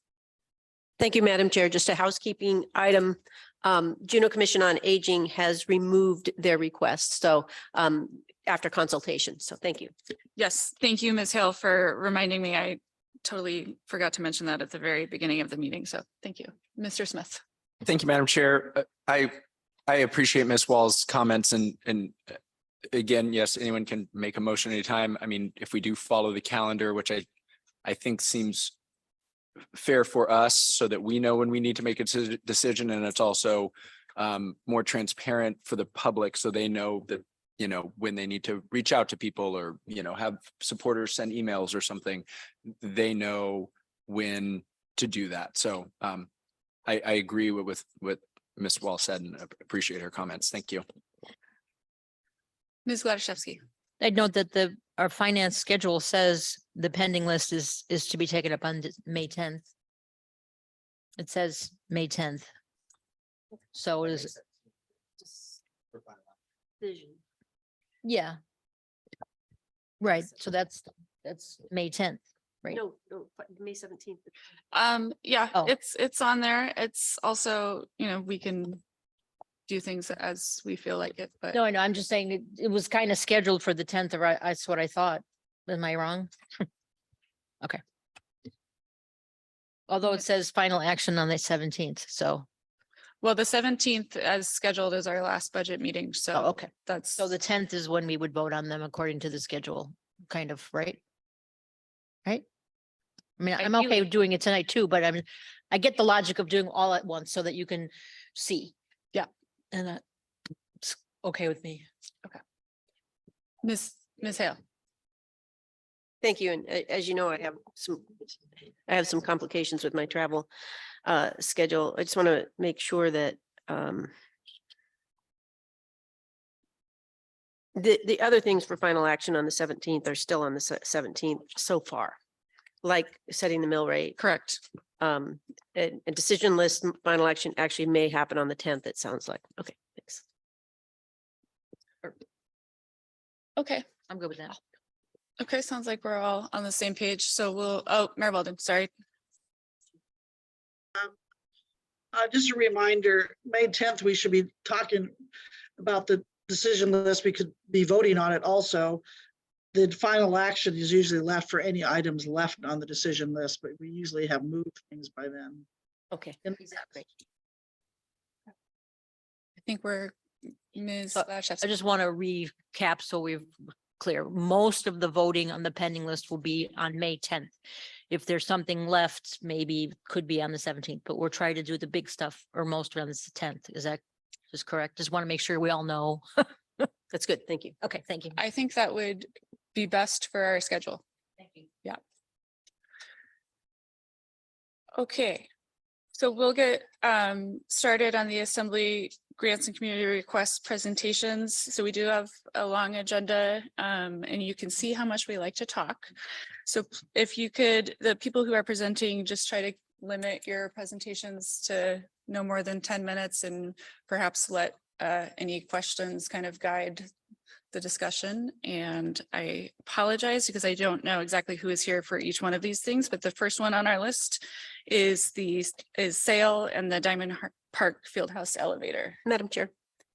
Thank you, Madam Chair. Just a housekeeping item. Juneau Commission on Aging has removed their request. So after consultation. So thank you. Yes, thank you, Ms. Hale, for reminding me. I totally forgot to mention that at the very beginning of the meeting. So thank you. Mr. Smith. Thank you, Madam Chair. I appreciate Ms. Wall's comments and again, yes, anyone can make a motion anytime. I mean, if we do follow the calendar, which I think seems fair for us so that we know when we need to make a decision, and it's also more transparent for the public so they know that, you know, when they need to reach out to people or, you know, have supporters send emails or something, they know when to do that. So I agree with what Ms. Wall said and appreciate her comments. Thank you. Ms. Gladaszewski. I'd note that our finance schedule says the pending list is to be taken up on May 10th. It says May 10th. So it is. Yeah. Right, so that's May 10th. right? No, May 17th. Yeah, Oh. it's on there. It's also, you know, we can do things as we feel like it, but No, I know, I'm just saying it was kind of scheduled for the 10th, or that's what I thought. Am I wrong? Okay. Although it says final action on the 17th, so, well, the 17th as scheduled is our last budget meeting, oh, so okay. that's. So the 10th is when we would vote on them according to the schedule, kind of, right? Right? I mean, I'm okay Ideally. with doing it tonight too, but I get the logic of doing all at once so that you can see. Yeah. And that's okay with me. Ms. Hale. Thank you. And as you know, I have some complications with my travel schedule. I just want to make sure that the other things for final action on the 17th are still on the 17th so far, like setting the mill rate. Correct. And decision list, final action actually may happen on the 10th, it sounds like. Okay, thanks. Okay. I'm good with that. Okay, sounds like we're all on the same page. So Mayor Weldon, sorry. Just a reminder, May 10th, we should be talking about the decision list. We could be voting on it also. The final action is usually left for any items left on the decision list, but we usually have moved things by then. Okay. And Great. I think we're Ms. I just want to recap so we're clear. Most of the voting on the pending list will be on May 10th. If there's something left, maybe could be on the 17th, but we're trying to do the big stuff or most around the 10th. Is that just correct? Just want to make sure we all know. That's good. Thank you. Okay, thank you. I think that would be best for our schedule. Thank you. Yeah. Okay, so we'll get started on the assembly grants and community request presentations. So we do have a long agenda and you can see how much we like to talk. So if you could, the people who are presenting, just try to limit your presentations to no more than 10 minutes and perhaps let any questions kind of guide the discussion. And I apologize because I don't know exactly who is here for each one of these things, but the first one on our list is sale and the Diamond Park Fieldhouse elevator. Madam Chair,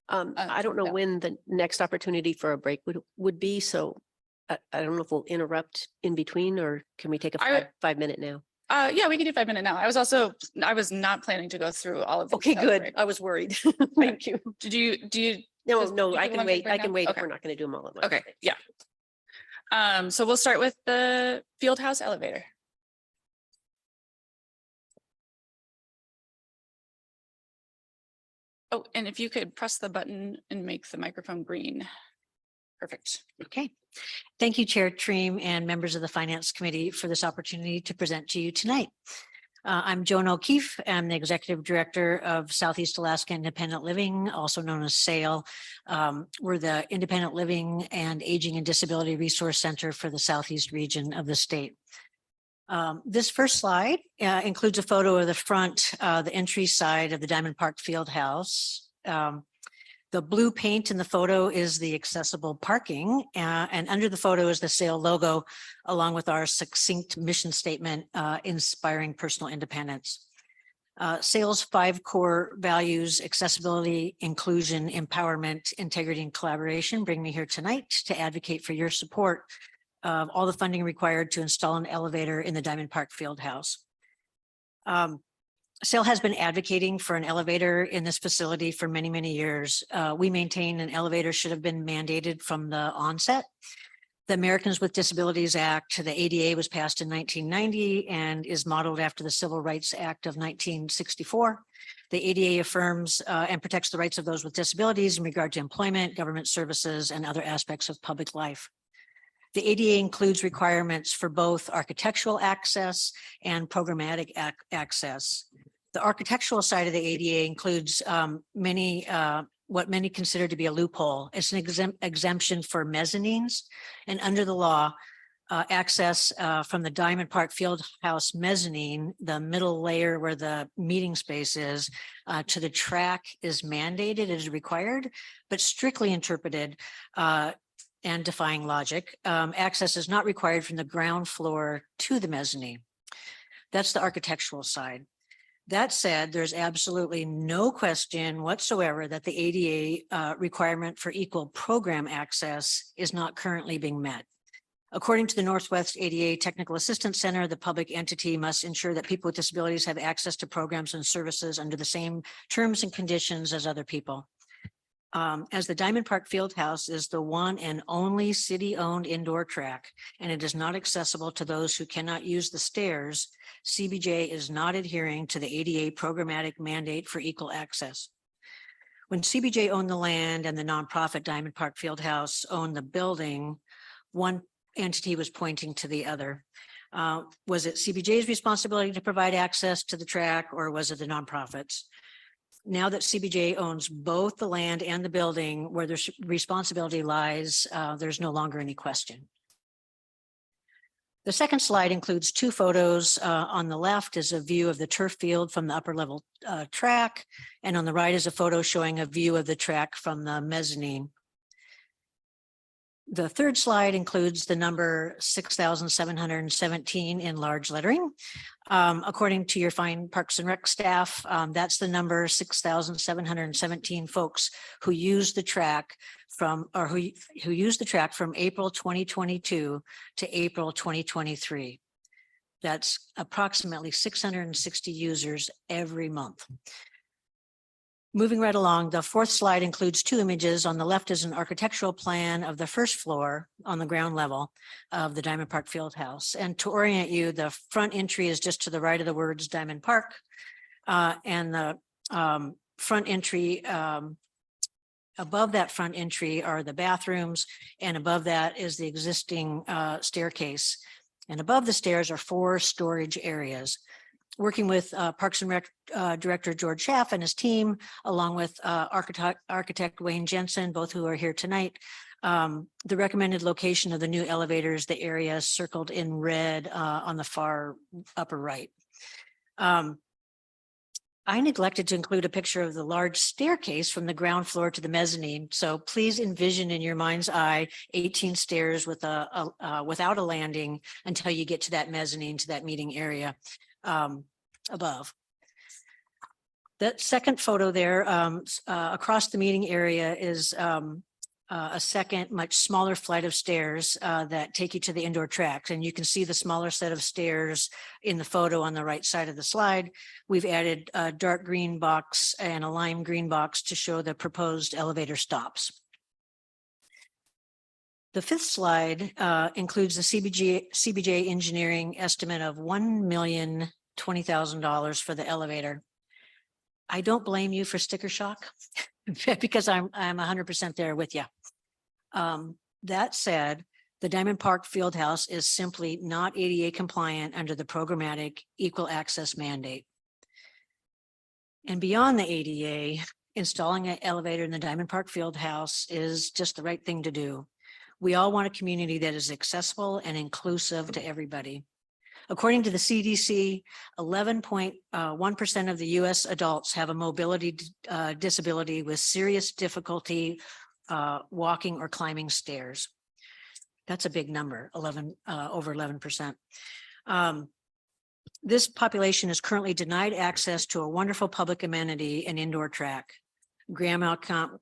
I don't know yeah. when the next opportunity for a break would be, so I don't know if we'll interrupt in between or can we take a I would- 5 minute now? Yeah, we can do 5 minutes now. I was not planning to go through all of. these Okay, without good. break. I was worried. Thank you. Do you? No, Just- no, you I can can want wait. break I now? can wait if Okay. we're not going to do them all at once. Okay, yeah. So we'll start with the Fieldhouse elevator. Oh, and if you could press the button and make the microphone green. Perfect. Okay. Thank you, Chair Treem and members of the Finance Committee for this opportunity to present to you tonight. I'm Joan O'Keefe. I'm the Executive Director of Southeast Alaska Independent Living, also known as SAIL. We're the Independent Living and Aging and Disability Resource Center for the Southeast region of the state. This first slide includes a photo of the front, the entry side of the Diamond Park Fieldhouse. The blue paint in the photo is the accessible parking, and under the photo is the SAIL logo, along with our succinct mission statement, inspiring personal independence. SAIL's 5 core values, accessibility, inclusion, empowerment, integrity, and collaboration, bring me here tonight to advocate for your support of all the funding required to install an elevator in the Diamond Park Fieldhouse. SAIL has been advocating for an elevator in this facility for many, many years. We maintain an elevator should have been mandated from the onset. The Americans with Disabilities Act, the ADA, was passed in 1990 and is modeled after the Civil Rights Act of 1964. The ADA affirms and protects the rights of those with disabilities in regard to employment, government services, and other aspects of public life. The ADA includes requirements for both architectural access and programmatic access. The architectural side of the ADA includes what many consider to be a loophole. It's an exemption for mezzanines, and under the law, access from the Diamond Park Fieldhouse mezzanine, the middle layer where the meeting space is, to the track is mandated, it is required, but strictly interpreted, and defying logic, access is not required from the ground floor to the mezzanine. That's the architectural side. That said, there's absolutely no question whatsoever that the ADA requirement for equal program access is not currently being met. According to the Northwest ADA Technical Assistance Center, the public entity must ensure that people with disabilities have access to programs and services under the same terms and conditions as other people. As the Diamond Park Fieldhouse is the one and only city-owned indoor track, and it is not accessible to those who cannot use the stairs, CBJ is not adhering to the ADA programmatic mandate for equal access. When CBJ owned the land and the nonprofit Diamond Park Fieldhouse owned the building, one entity was pointing to the other. Was it CBJ's responsibility to provide access to the track, or was it the nonprofits? Now that CBJ owns both the land and the building where the responsibility lies, there's no longer any question. The second slide includes two photos. On the left is a view of the turf field from the upper level track, and on the right is a photo showing a view of the track from the mezzanine. The third slide includes the number 6,717 in large lettering. According to your fine Parks and Rec staff, that's the number 6,717 folks who use the track from, or who use the track from April 2022 to April 2023. That's approximately 660 users every month. Moving right along, the fourth slide includes two images. On the left is an architectural plan of the first floor on the ground level of the Diamond Park Fieldhouse. And to orient you, the front entry is just to the right of the words Diamond Park. And the front entry, above that front entry are the bathrooms, and above that is the existing staircase. And above the stairs are 4 storage areas. Working with Parks and Rec Director George Schaff and his team, along with architect Wayne Jensen, both who are here tonight. The recommended location of the new elevators, the area circled in red on the far upper right. I neglected to include a picture of the large staircase from the ground floor to the mezzanine. So please envision in your mind's eye 18 stairs with without a landing until you get to that mezzanine, to that meeting area above. That second photo there across the meeting area is a second, much smaller flight of stairs that take you to the indoor track. And you can see the smaller set of stairs in the photo on the right side of the slide. We've added a dark green box and a lime green box to show the proposed elevator stops. The fifth slide includes the CBJ engineering estimate of $1,020,000 for the elevator. I don't blame you for sticker shock because I'm 100% there with you. That said, the Diamond Park Fieldhouse is simply not ADA compliant under the programmatic equal access mandate. And beyond the ADA, installing an elevator in the Diamond Park Fieldhouse is just the right thing to do. We all want a community that is accessible and inclusive to everybody. According to the CDC, 11.1% of the US adults have a mobility disability with serious difficulty walking or climbing stairs. That's a big number, over 11%. This population is currently denied access to a wonderful public amenity, an indoor track. Grandma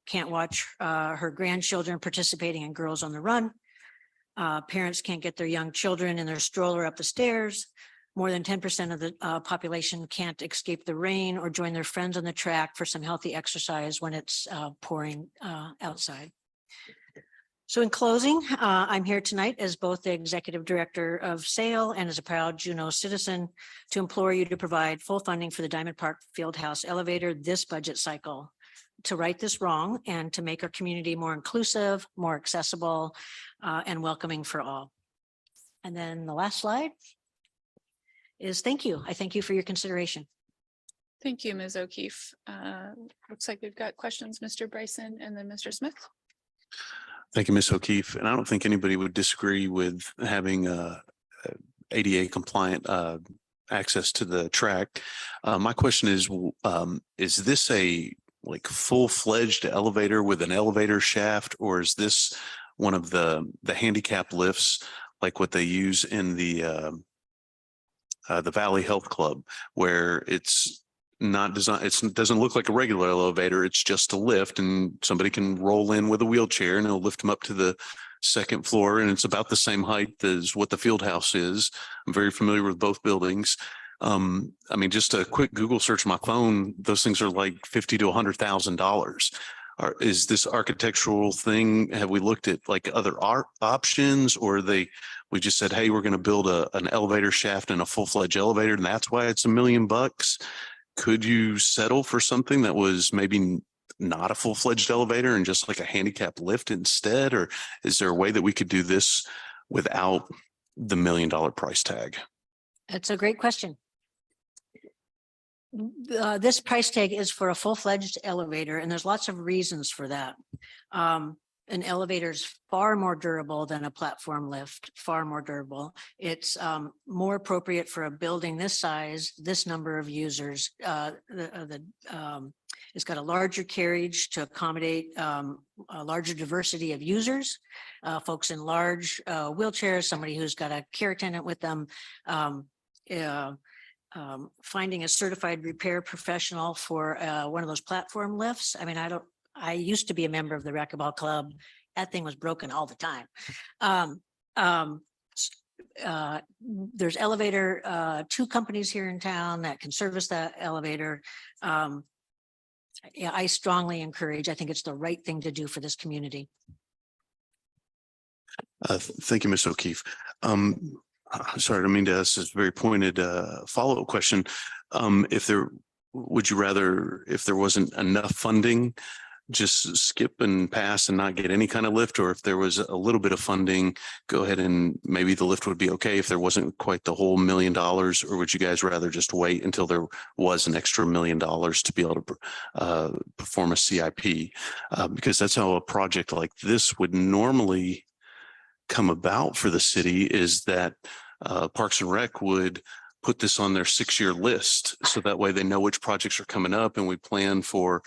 can't watch her grandchildren participating in Girls on the Run. Parents can't get their young children in their stroller up the stairs. More than 10% of the population can't escape the rain or join their friends on the track for some healthy exercise when it's pouring outside. So in closing, I'm here tonight as both the executive director of SAIL and as a proud Juneau citizen to implore you to provide full funding for the Diamond Park Fieldhouse elevator this budget cycle, to right this wrong and to make our community more inclusive, more accessible, and welcoming for all. And then the last slide is thank you. I thank you for your consideration. Thank you, Ms. O'Keefe. Looks like we've got questions, Mr. Bryson and then Mr. Smith. Thank you, Ms. O'Keefe. And I don't think anybody would disagree with having ADA compliant access to the track. My question is this a like full-fledged elevator with an elevator shaft, or is this one of the handicap lifts, like what they use in the Valley Health Club, where it's not designed, it doesn't look like a regular elevator. It's just a lift and somebody can roll in with a wheelchair and it'll lift them up to the second floor. And it's about the same height as what the field house is. I'm very familiar with both buildings. I mean, just a quick Google search on my phone, those things are like $50,000 to $100,000. Is this architectural thing, have we looked at like other options, or we just said, hey, we're going to build an elevator shaft and a full-fledged elevator, and that's why it's $1 million? Could you settle for something that was maybe not a full-fledged elevator and just like a handicap lift instead? Or is there a way that we could do this without the $1 million price tag? That's a great question. This price tag is for a full-fledged elevator, and there's lots of reasons for that. An elevator is far more durable than a platform lift, far more durable. It's more appropriate for a building this size, this number of users. It's got a larger carriage to accommodate a larger diversity of users, folks in large wheelchairs, somebody who's got a care attendant with them. Finding a certified repair professional for one of those platform lifts. I mean, I used to be a member of the Racquetball Club. That thing was broken all the time. There's elevator, 2 companies here in town that can service that elevator. Yeah, I strongly encourage, I think it's the right thing to do for this community. Thank you, Ms. O'Keefe. Sorry, I don't mean to ask this very pointed follow-up question. Would you rather, if there wasn't enough funding, just skip and pass and not get any kind of lift? Or if there was a little bit of funding, go ahead and maybe the lift would be okay if there wasn't quite the whole $1 million? Or would you guys rather just wait until there was an extra $1 million to be able to perform a CIP? Because that's how a project like this would normally come about for the city, is that Parks and Rec would put this on their 6-year list. So that way they know which projects are coming up and we plan for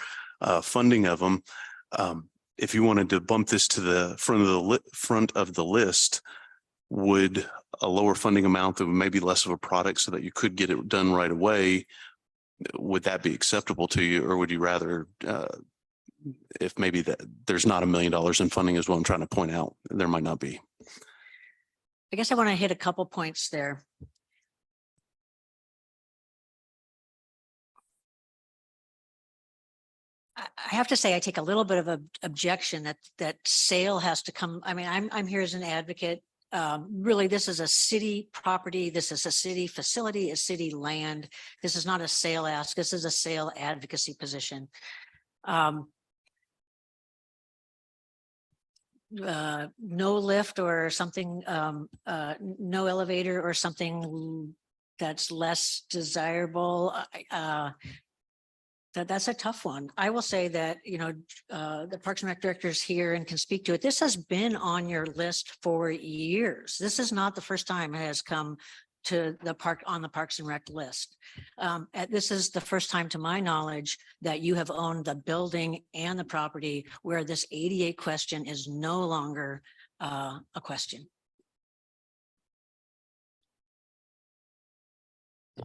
funding of them. If you wanted to bump this to the front of the list, would a lower funding amount that maybe less of a product so that you could get it done right away, would that be acceptable to you? Or would you rather, if maybe that there's not $1 million in funding is what I'm trying to point out, there might not be. I guess I want to hit a couple points there. I have to say, I take a little bit of a objection that sale has to come. I mean, I'm here as an advocate. Really, this is a city property. This is a city facility, a city land. This is not a sale ask. This is a sale advocacy position. No lift or something, no elevator or something that's less desirable. That's a tough one. I will say that, you know, the Parks and Rec director is here and can speak to it. This has been on your list for years. This is not the first time it has come to the Parks and Rec list. This is the first time, to my knowledge, that you have owned the building and the property where this ADA question is no longer a question.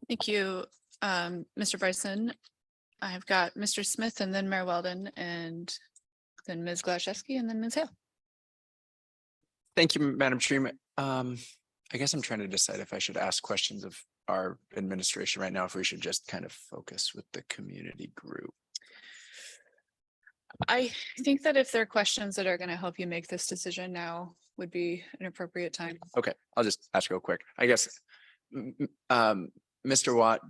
Thank you, Mr. Bryson. I've got Mr. Smith and then Mayor Weldon and then Ms. Glaszewski and then Ms. Hale. Thank you, Madam Chair. I guess I'm trying to decide if I should ask questions of our administration right now, if we should just kind of focus with the community group. I think that if there are questions that are going to help you make this decision, now would be an appropriate time. Okay, I'll just ask real quick. I guess, Mr. Watt,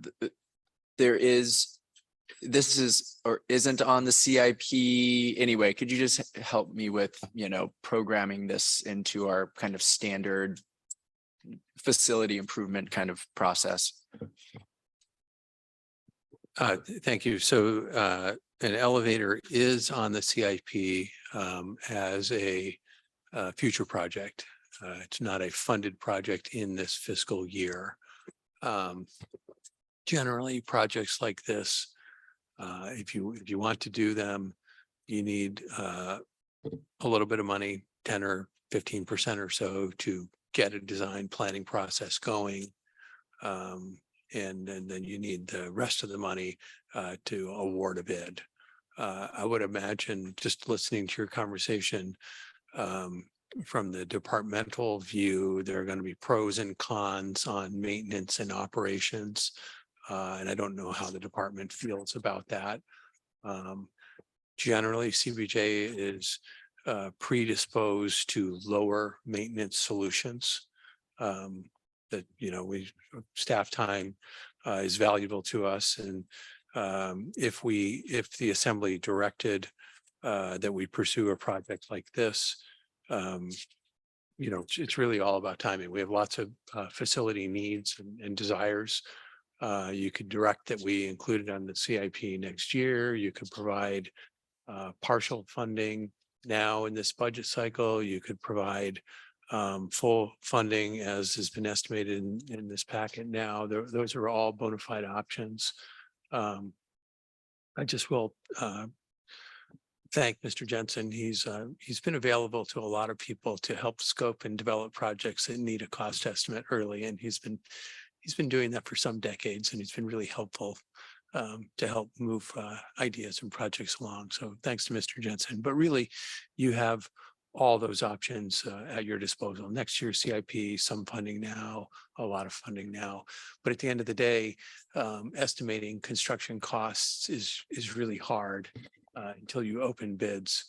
this is or isn't on the CIP anyway. Could you just help me with, you know, programming this into our kind of standard facility improvement kind of process? Thank you. So an elevator is on the CIP as a future project. It's not a funded project in this fiscal year. Generally, projects like this, if you want to do them, you need a little bit of money 10 or 15% or so to get a design planning process going. And then you need the rest of the money to award a bid. I would imagine, just listening to your conversation, from the departmental view, there are going to be pros and cons on maintenance and operations. And I don't know how the department feels about that. Generally, CBJ is predisposed to lower maintenance solutions. That, you know, staff time is valuable to us. And if the assembly directed that we pursue a project like this, you know, it's really all about timing. We have lots of facility needs and desires. You could direct that we include it on the CIP next year. You could provide partial funding now in this budget cycle. You could provide full funding as has been estimated in this packet now. Those are all bona fide options. I just will thank Mr. Jensen. He's been available to a lot of people to help scope and develop projects that need a cost estimate early, and he's been doing that for some decades, and he's been really helpful to help move ideas and projects along. So thanks to Mr. Jensen. But really, you have all those options at your disposal. Next year's CIP, some funding now, a lot of funding now. But at the end of the day, estimating construction costs is really hard until you open bids.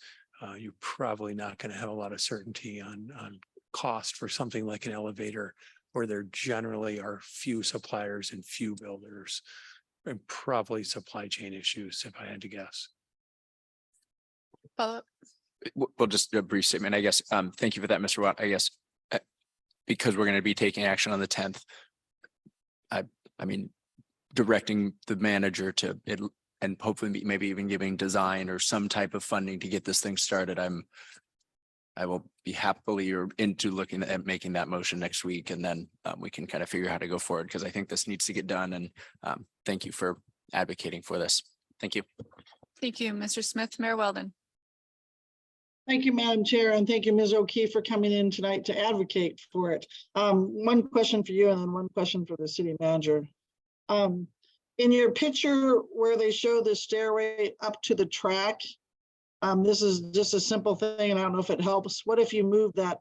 You're probably not going to have a lot of certainty on cost for something like an elevator, where there generally are few suppliers and few builders, and probably supply chain issues, if I had to guess. Follow-up. Well, just a brief statement, I guess. Thank you for that, Mr. Watt. I guess because we're going to be taking action on the 10th, I mean, directing the manager to it and hopefully maybe even giving design or some type of funding to get this thing started. I will be happily or into looking at making that motion next week, and then we can kind of figure out how to go forward, because I think this needs to get done. And thank you for advocating for this. Thank you. Thank you, Mr. Smith. Mayor Weldon. Thank you, Madam Chair, and thank you, Ms. O'Keefe, for coming in tonight to advocate for it. One question for you and then one question for the city manager. In your picture where they show the stairway up to the track, this is just a simple thing, and I don't know if it helps. What if you move that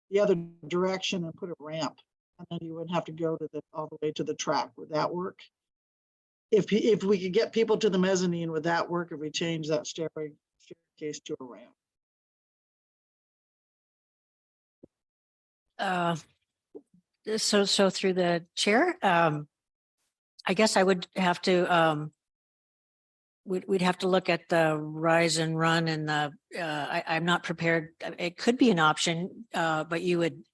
the other direction and put a ramp, and then you wouldn't have to go to all the way to the track? Would that work? If we could get people to the mezzanine, would that work if we change that staircase to a ramp? So through the chair, I guess I would have to, we'd have to look at the rise and run and I'm not prepared. It could be an option, but you'd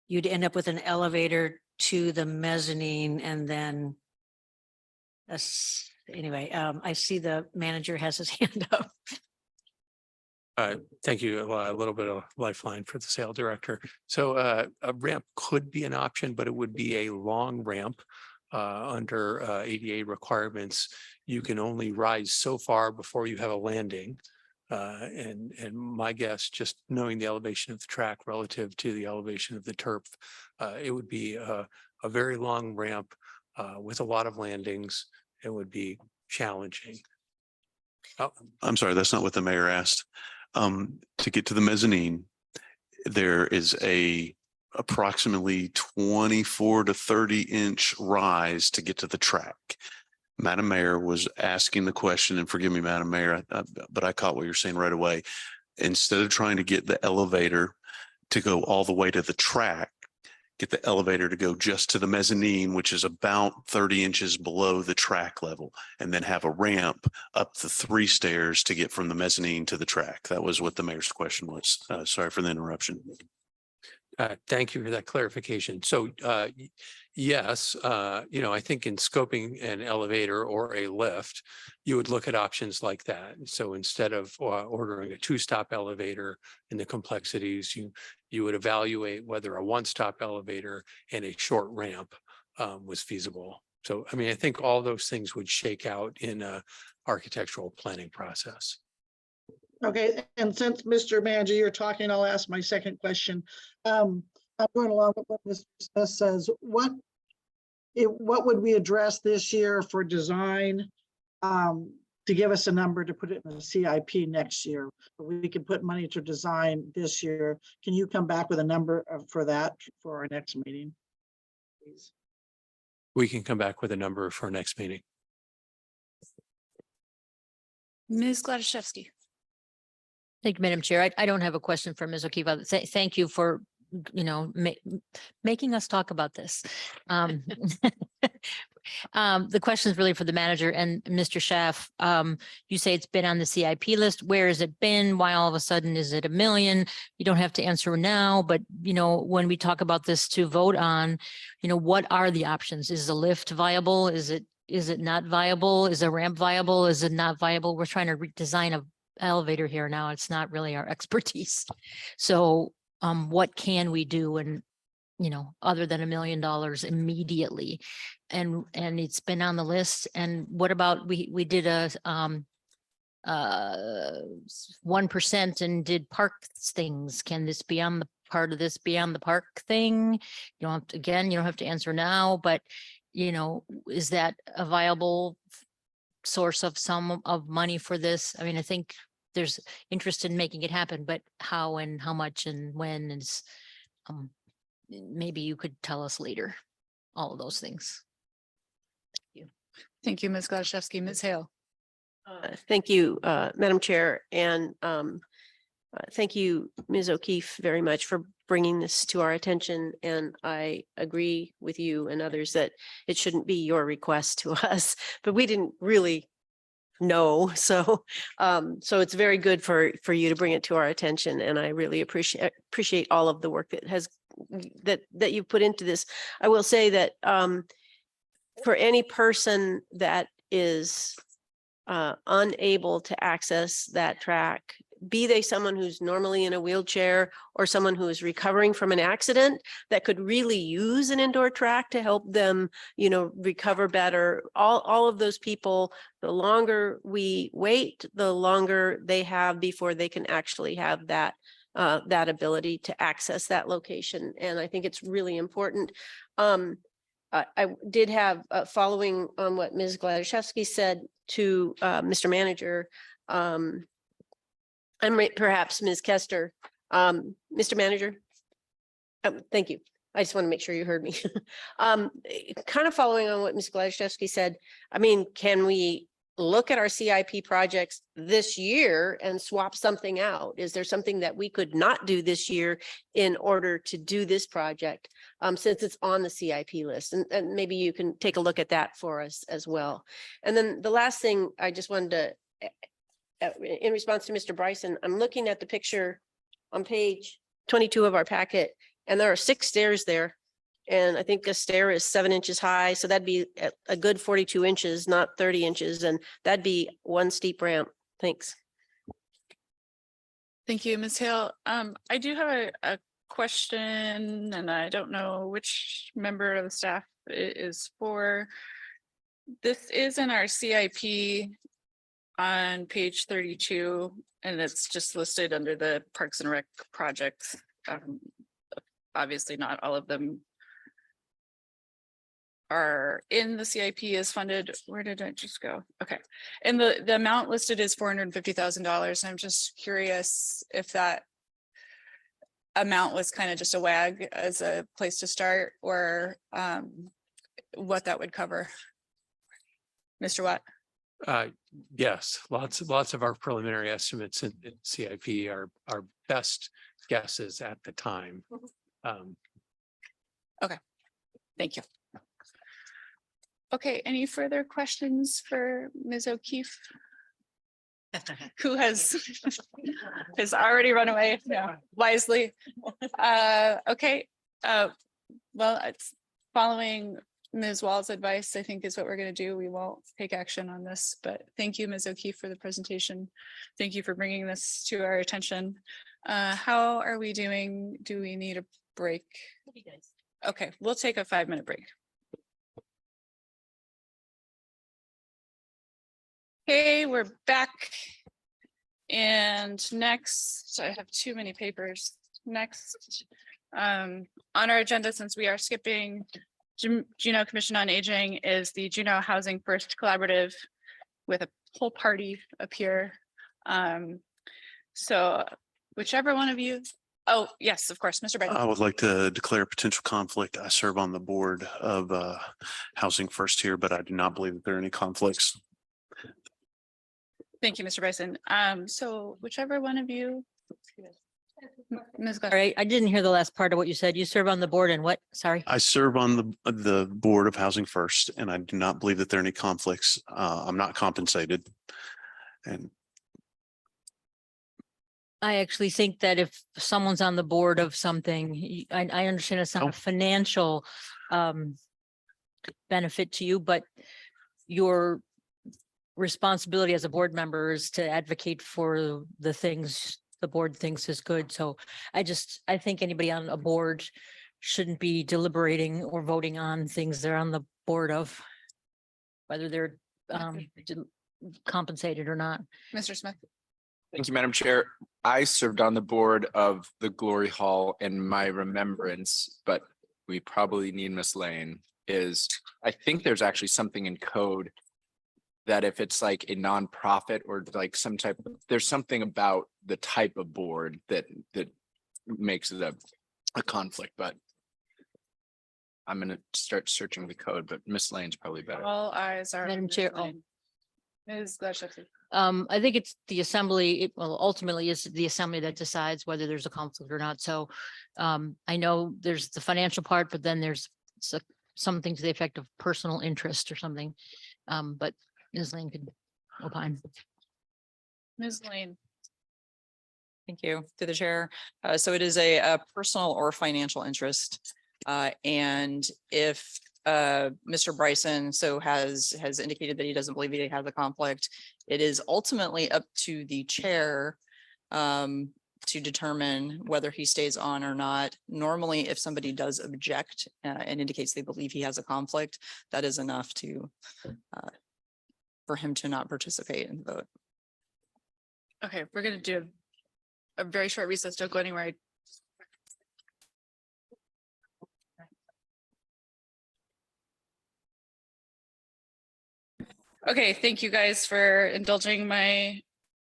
end up with an elevator to the mezzanine, and then anyway, I see the manager has his hand up. Thank you. A little bit of lifeline for the sale director. So a ramp could be an option, but it would be a long ramp under ADA requirements. You can only rise so far before you have a landing. And my guess, just knowing the elevation of the track relative to the elevation of the turf, it would be a very long ramp with a lot of landings. It would be challenging. Oh, I'm sorry, that's not what the mayor asked. To get to the mezzanine, there is approximately 24 to 30 inch rise to get to the track. Madam Mayor was asking the question, and forgive me, Madam Mayor, but I caught what you're saying right away. Instead of trying to get the elevator to go all the way to the track, get the elevator to go just to the mezzanine, which is about 30 inches below the track level, and then have a ramp up the 3 stairs to get from the mezzanine to the track. That was what the mayor's question was. Sorry for the interruption. Thank you for that clarification. So yes, I think in scoping an elevator or a lift, you would look at options like that. So instead of ordering a 2-stop elevator and the complexities, you would evaluate whether a 1-stop elevator and a short ramp was feasible. So, I mean, I think all those things would shake out in a architectural planning process. Okay, and since Mr. Manager, you're talking, I'll ask my second question. I'm going along with what Mr. Smith says. What would we address this year for design? To give us a number to put it in the CIP next year. We can put money to design this year. Can you come back with a number for that for our next meeting? Please. We can come back with a number for next meeting. Ms. Gladys. Thank you, Madam Chair. I don't have a question for Ms. O'Keefe. Thank you for, making us talk about this. The question is really for the manager and Mr. Schaff. You say it's been on the CIP list. Where has it been? Why all of a sudden is it $1 million? You don't have to answer now, but when we talk about this to vote on, what are the options? Is the lift viable? Is it not viable? Is a ramp viable? Is it not viable? We're trying to redesign a elevator here now. It's not really our expertise. So what can we do? And other than $1 million immediately, and it's been on the list. And what about we did a 1% and did park things? Can this be on the part of this be on the park thing? You don't have to, again, you don't have to answer now, but is that a viable source of money for this? I mean, I think there's interest in making it happen, but how and how much and when is maybe you could tell us later, all of those things. Thank you, Ms. Gladys. Ms. Hale. Thank you, Madam Chair, and thank you, Ms. O'Keefe, very much for bringing this to our attention. And I agree with you and others that it shouldn't be your request to us, but we didn't really know. So it's very good for you to bring it to our attention. And I really appreciate all of the work that you put into this. I will say that for any person that is unable to access that track, be they someone who's normally in a wheelchair or someone who is recovering from an accident that could really use an indoor track to help them, recover better. All of those people, the longer we wait, the longer they have before they can actually have that ability to access that location. And I think it's really important. I did have, following on what Ms. Gladys said to Mr. Manager, perhaps Ms. Kester, Mr. Manager. Thank you. I just want to make sure you heard me. Kind of following on what Ms. Gladys said, I mean, can we look at our CIP projects this year and swap something out? Is there something that we could not do this year in order to do this project, since it's on the CIP list? And maybe you can take a look at that for us as well. And then the last thing I just wanted to, in response to Mr. Bryson, I'm looking at the picture on page 22 of our packet, and there are 6 stairs there. And I think a stair is 7 inches high. So that'd be a good 42 inches, not 30 inches. And that'd be one steep ramp. Thanks. Thank you, Ms. Hale. I do have a question, and I don't know which member of the staff it is for. This is in our CIP on page 32, and it's just listed under the Parks and Rec projects. Obviously not all of them are in the CIP as funded. Where did it just go? Okay. And the amount listed is $450,000. I'm just curious if that amount was kind of just a WAG as a place to start, or what that would cover. Mr. Watt? Yes, lots of our preliminary estimates in CIP are our best guesses at the time. Okay, thank you. Okay, any further questions for Ms. O'Keefe? Who has already run away wisely. Okay, well, it's following Ms. Wall's advice, I think, is what we're going to do. We won't take action on this, but thank you, Ms. O'Keefe, for the presentation. Thank you for bringing this to our attention. How are we doing? Do we need a break? Okay, we'll take a 5-minute break. Okay, we're back And next, I have too many papers. Next, on our agenda, since we are skipping Juneau Commission on Aging, is the Juneau Housing First Collaborative with a whole party up here. So whichever one of you, oh, yes, of course, Mr. Biden. I would like to declare a potential conflict. I serve on the board of Housing First here, but I do not believe that there are any conflicts. Thank you, Mr. Bryson. So whichever one of you. Ms. All right, I didn't hear the last part of what you said. You serve on the board and what? Sorry. I serve on the board of Housing First, and I do not believe that there are any conflicts. I'm not compensated. And I actually think that if someone's on the board of something, I understand it's not Oh. a financial benefit to you, but your responsibility as a board member is to advocate for the things the board thinks is good. So I think anybody on a board shouldn't be deliberating or voting on things they're on the board of, whether they're compensated or not. Mr. Smith. Thank you, Madam Chair. I served on the board of the Glory Hall, and my remembrance, but we probably need Miss Lane, is I think there's actually something in code that if it's like a nonprofit or like some type of, there's something about the type of board that makes it a conflict, but I'm gonna start searching the code, but Miss Lane's probably better. All eyes are. on Madam Ms. Chair, Lane. Ms. Glashow. I think it's the assembly, well, ultimately is the assembly that decides whether there's a conflict or not. So I know there's the financial part, but then there's something to the effect of personal interest or something. But Ms. Lane could opine. Ms. Lane. Thank you to the chair. So it is a personal or financial interest. And if Mr. Bryson has indicated that he doesn't believe he has a conflict, it is ultimately up to the chair to determine whether he stays on or not. Normally, if somebody does object and indicates they believe he has a conflict, that is enough to for him to not participate in the vote. Okay, we're gonna do a very short recess. Don't go anywhere. Okay, thank you guys for indulging my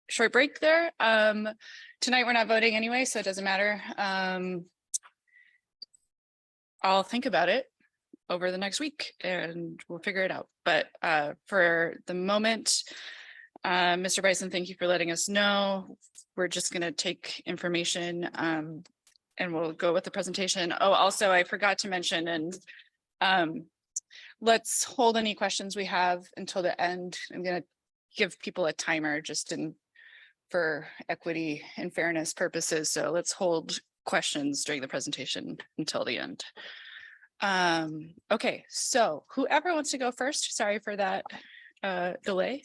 short break there. Tonight we're not voting anyway, so it doesn't matter. I'll think about it over the next week and we'll figure it out. But for the moment, Mr. Bryson, thank you for letting us know. We're just gonna take information and we'll go with the presentation. Oh, also, I forgot to mention, and let's hold any questions we have until the end. I'm gonna give people a timer just for equity and fairness purposes. So let's hold questions during the presentation until the end. Okay, so whoever wants to go first, sorry for that delay.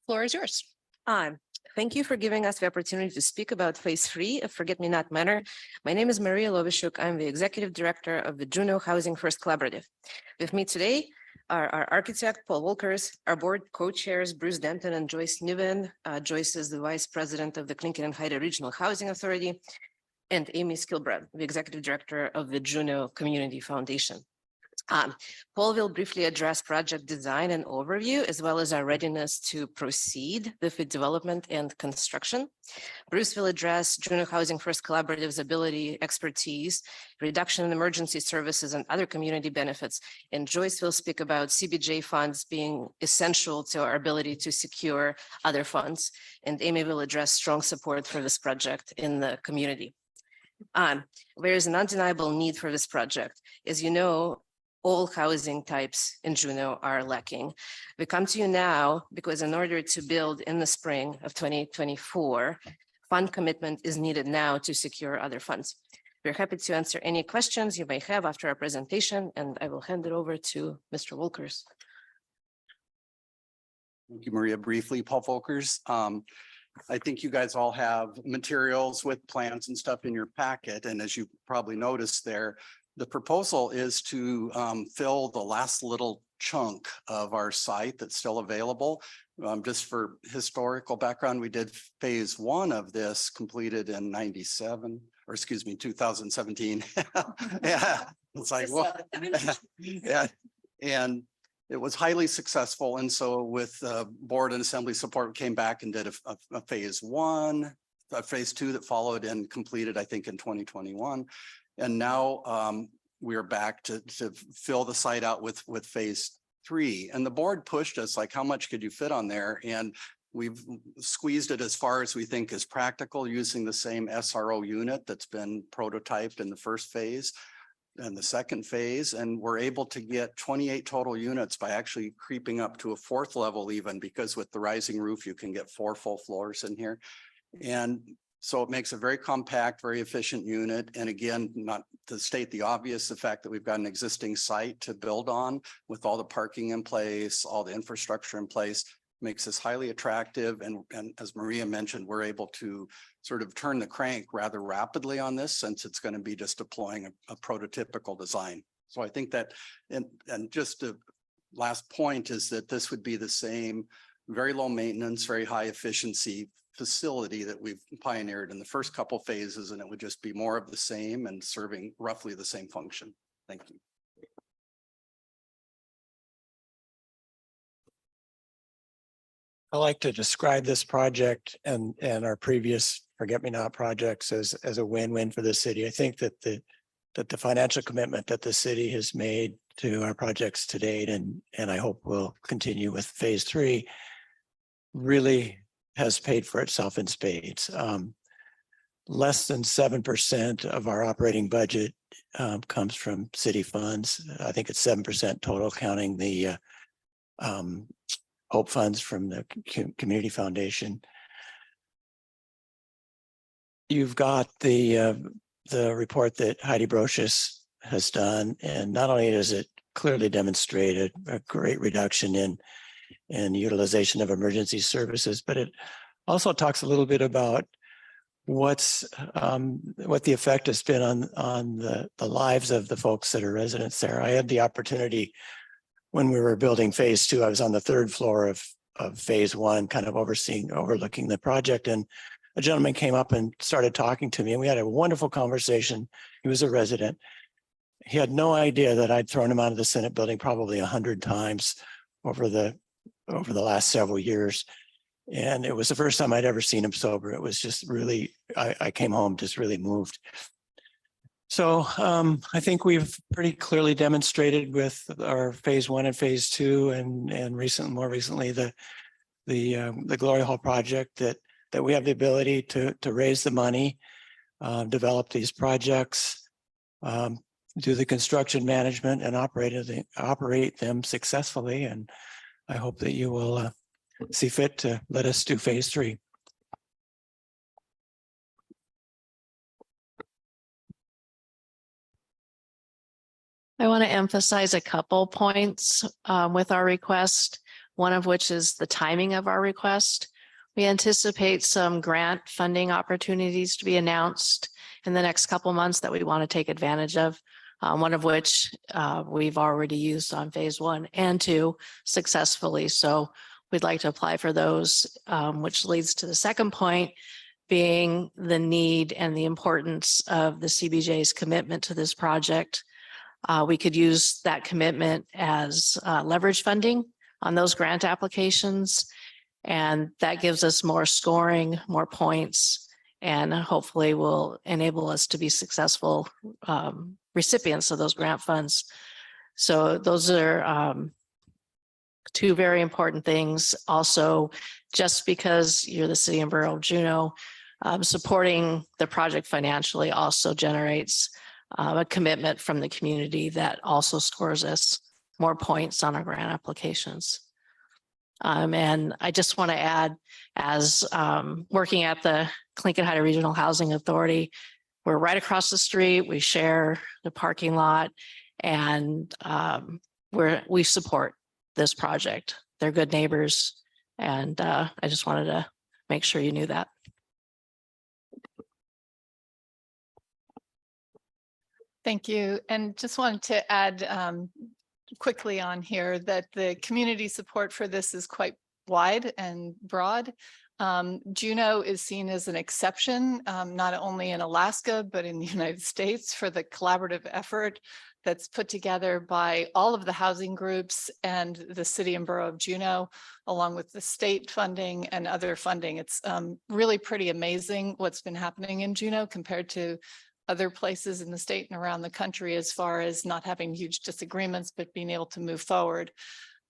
Floor is yours. Thank you for giving us the opportunity to speak about Phase 3 of Forget Me Not Manor. My name is Maria Lovishuk. I'm the Executive Director of the Juneau Housing First Collaborative. With me today are our architect, Paul Wolkers, our board co-chairs, Bruce Denton and Joyce Niven. Joyce is the Vice President of the Clinton and Haida Regional Housing Authority, and Amy Skilbrad, the Executive Director of the Juneau Community Foundation. Paul will briefly address project design and overview, as well as our readiness to proceed with the development and construction. Bruce will address Juneau Housing First Collaborative's ability, expertise, reduction in emergency services and other community benefits. And Joyce will speak about CBJ funds being essential to our ability to secure other funds. And Amy will address strong support for this project in the community. There is an undeniable need for this project. As you know, all housing types in Juneau are lacking. We come to you now because in order to build in the spring of 2024, fund commitment is needed now to secure other funds. We're happy to answer any questions you may have after our presentation, and I will hand it over to Mr. Wolkers. Thank you, Maria. Briefly, Paul Volkers. I think you guys all have materials with plans and stuff in your packet. And as you probably noticed there, the proposal is to fill the last little chunk of our site that's still available. Just for historical background, we did phase one of this completed in 97, or excuse me, 2017. Yeah, it's like, what? Yeah, and it was highly successful. And so with board and assembly support, we came back and did a phase one, a phase two that followed and completed, I think, in 2021. And now we are back to fill the site out with phase three. And the board pushed us like, how much could you fit on there? And we've squeezed it as far as we think is practical, using the same SRO unit that's been prototyped in the first phase and the second phase. And we're able to get 28 total units by actually creeping up to a fourth level even, because with the rising roof, you can get 4 full floors in here. And so it makes a very compact, very efficient unit. And again, not to state the obvious, the fact that we've got an existing site to build on with all the parking in place, all the infrastructure in place, makes this highly attractive. And as Maria mentioned, we're able to sort of turn the crank rather rapidly on this, since it's going to be just deploying a prototypical design. So I think that, and just a last point is that this would be the same very low maintenance, very high efficiency facility that we've pioneered in the first couple phases, and it would just be more of the same and serving roughly the same function. Thank you. I like to describe this project and our previous Forget-Me-Not projects as a win-win for the city. I think that the financial commitment that the city has made to our projects to date, and I hope will continue with phase three, really has paid for itself in spades. Less than 7% of our operating budget comes from city funds. I think it's 7% total, counting the Hope funds from the Community Foundation. You've got the report that Heidi Brocious has done, and not only does it clearly demonstrate a great reduction in utilization of emergency services, but it also talks a little bit about what the effect has been on the lives of the folks that are residents there. I had the opportunity when we were building phase two. I was on the 3rd floor of phase one, kind of overlooking the project, and a gentleman came up and started talking to me, and we had a wonderful conversation. He was a resident. He had no idea that I'd thrown him out of the Senate building probably 100 times over the last several years. And it was the first time I'd ever seen him sober. It was just really, I came home just really moved. So I think we've pretty clearly demonstrated with our phase one and phase two, and more recently the Glory Hall project, that we have the ability to raise the money, develop these projects, do the construction management, and operate them successfully. And I hope that you will see fit to let us do phase three. I want to emphasize a couple points with our request, one of which is the timing of our request. We anticipate some grant funding opportunities to be announced in the next couple months that we want to take advantage of, one of which we've already used on phase one and two successfully. So we'd like to apply for those, which leads to the second point, being the need and the importance of the CBJ's commitment to this project. We could use that commitment as leverage funding on those grant applications. And that gives us more scoring, more points, and hopefully will enable us to be successful recipients of those grant funds. So those are two very important things. Also, just because you're the city and borough of Juneau, supporting the project financially also generates a commitment from the community that also scores us more points on our grant applications. And I just want to add, as working at the Clinton-Hyde Regional Housing Authority, we're right across the street. We share the parking lot, and we support this project. They're good neighbors, and I just wanted to make sure you knew that. Thank you. And just wanted to add quickly on here that the community support for this is quite wide and broad. Juneau is seen as an exception, not only in Alaska, but in the United States for the collaborative effort that's put together by all of the housing groups and the city and borough of Juneau, along with the state funding and other funding. It's really pretty amazing what's been happening in Juneau compared to other places in the state and around the country as far as not having huge disagreements, but being able to move forward.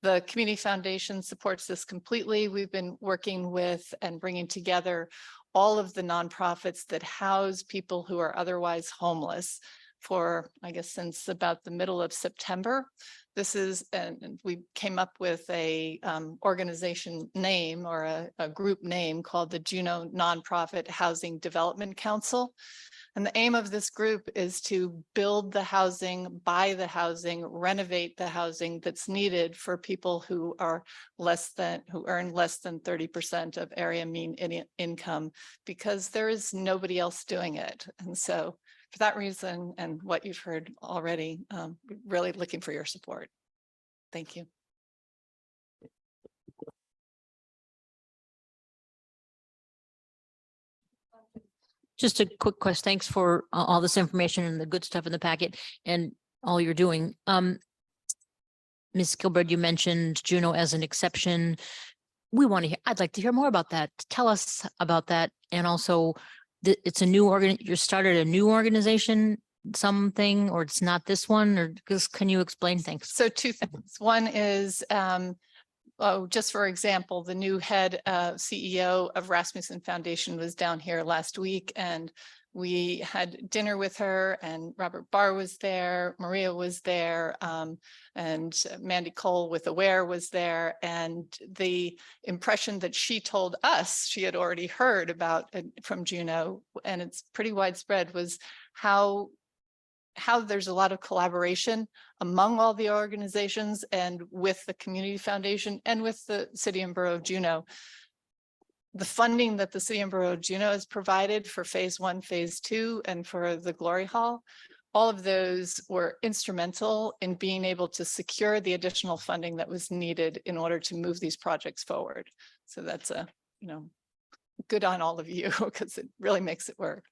The Community Foundation supports this completely. We've been working with and bringing together all of the nonprofits that house people who are otherwise homeless for, I guess, since about the middle of September. This is, and we came up with a organization name or a group name called the Juneau Nonprofit Housing Development Council. And the aim of this group is to build the housing, buy the housing, renovate the housing that's needed for people who are who earn less than 30% of area mean income, because there is nobody else doing it. And so for that reason, and what you've heard already, really looking for your support. Thank you. Just a quick question. Thanks for all this information and the good stuff in the packet and all you're doing. Ms. Gilbert, you mentioned Juneau as an exception. I'd like to hear more about that. Tell us about that. And also it's a new you started a new organization, something, or it's not this one, or just can you explain things? So two things. One is, just for example, the new head CEO of Rasmussen Foundation was down here last week, and we had dinner with her, and Robert Barr was there, Maria was there, and Mandy Cole with Aware was there. And the impression that she told us she had already heard about from Juneau, and it's pretty widespread, was how there's a lot of collaboration among all the organizations and with the Community Foundation and with the City and Borough of Juneau. The funding that the City and Borough of Juneau has provided for phase 1, phase 2, and for the Glory Hall, all of those were instrumental in being able to secure the additional funding that was needed in order to move these projects forward. So that's good on all of you, because it really makes it work.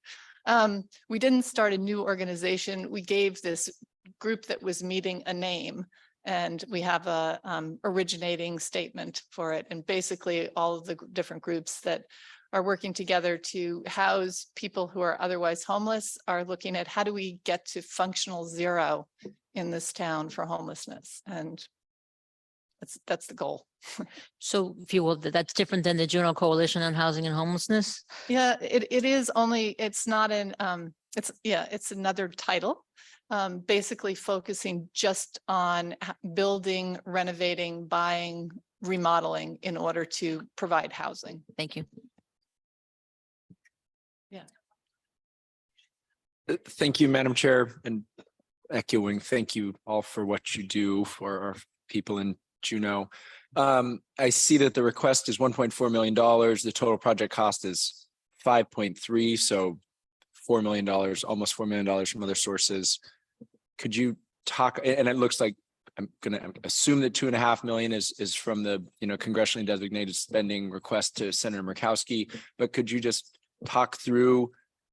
We didn't start a new organization. We gave this group that was meeting a name, and we have a originating statement for it. And basically all of the different groups that are working together to house people who are otherwise homeless are looking at how do we get to functional zero in this town for homelessness. And that's the goal. So if you will, that's different than the Juneau Coalition on Housing and Homelessness? Yeah, it is, only it's not in, it's another title. Basically focusing just on building, renovating, buying, remodeling in order to provide housing. Thank you. Yeah. Thank you, Madam Chair, and echoing, thank you all for what you do for our people in Juneau. I see that the request is $1.4 million. The total project cost is 5.3, so $4 million, almost $4 million from other sources. Could you talk, and it looks like I'm going to assume that $2.5 million is from the congressionally designated spending request to Senator Murkowski, but could you just talk through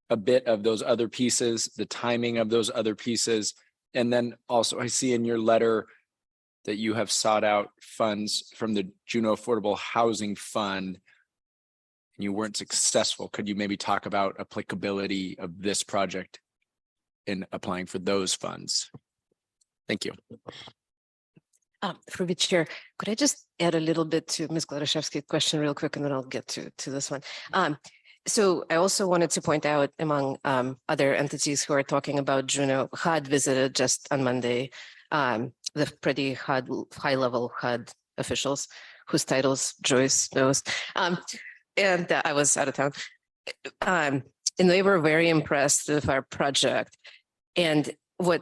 a bit of those other pieces, the timing of those other pieces? And then also I see in your letter that you have sought out funds from the Juneau Affordable Housing Fund and you weren't successful. Could you maybe talk about applicability of this project in applying for those funds? Thank you. Through the chair, could I just add a little bit to Ms. Gladaszewski's question real quick, and then I'll get to this one. So I also wanted to point out, among other entities who are talking about Juneau, HUD visited just on Monday, the pretty high-level HUD officials whose titles Joyce knows. And I was out of town. And they were very impressed with our project. And what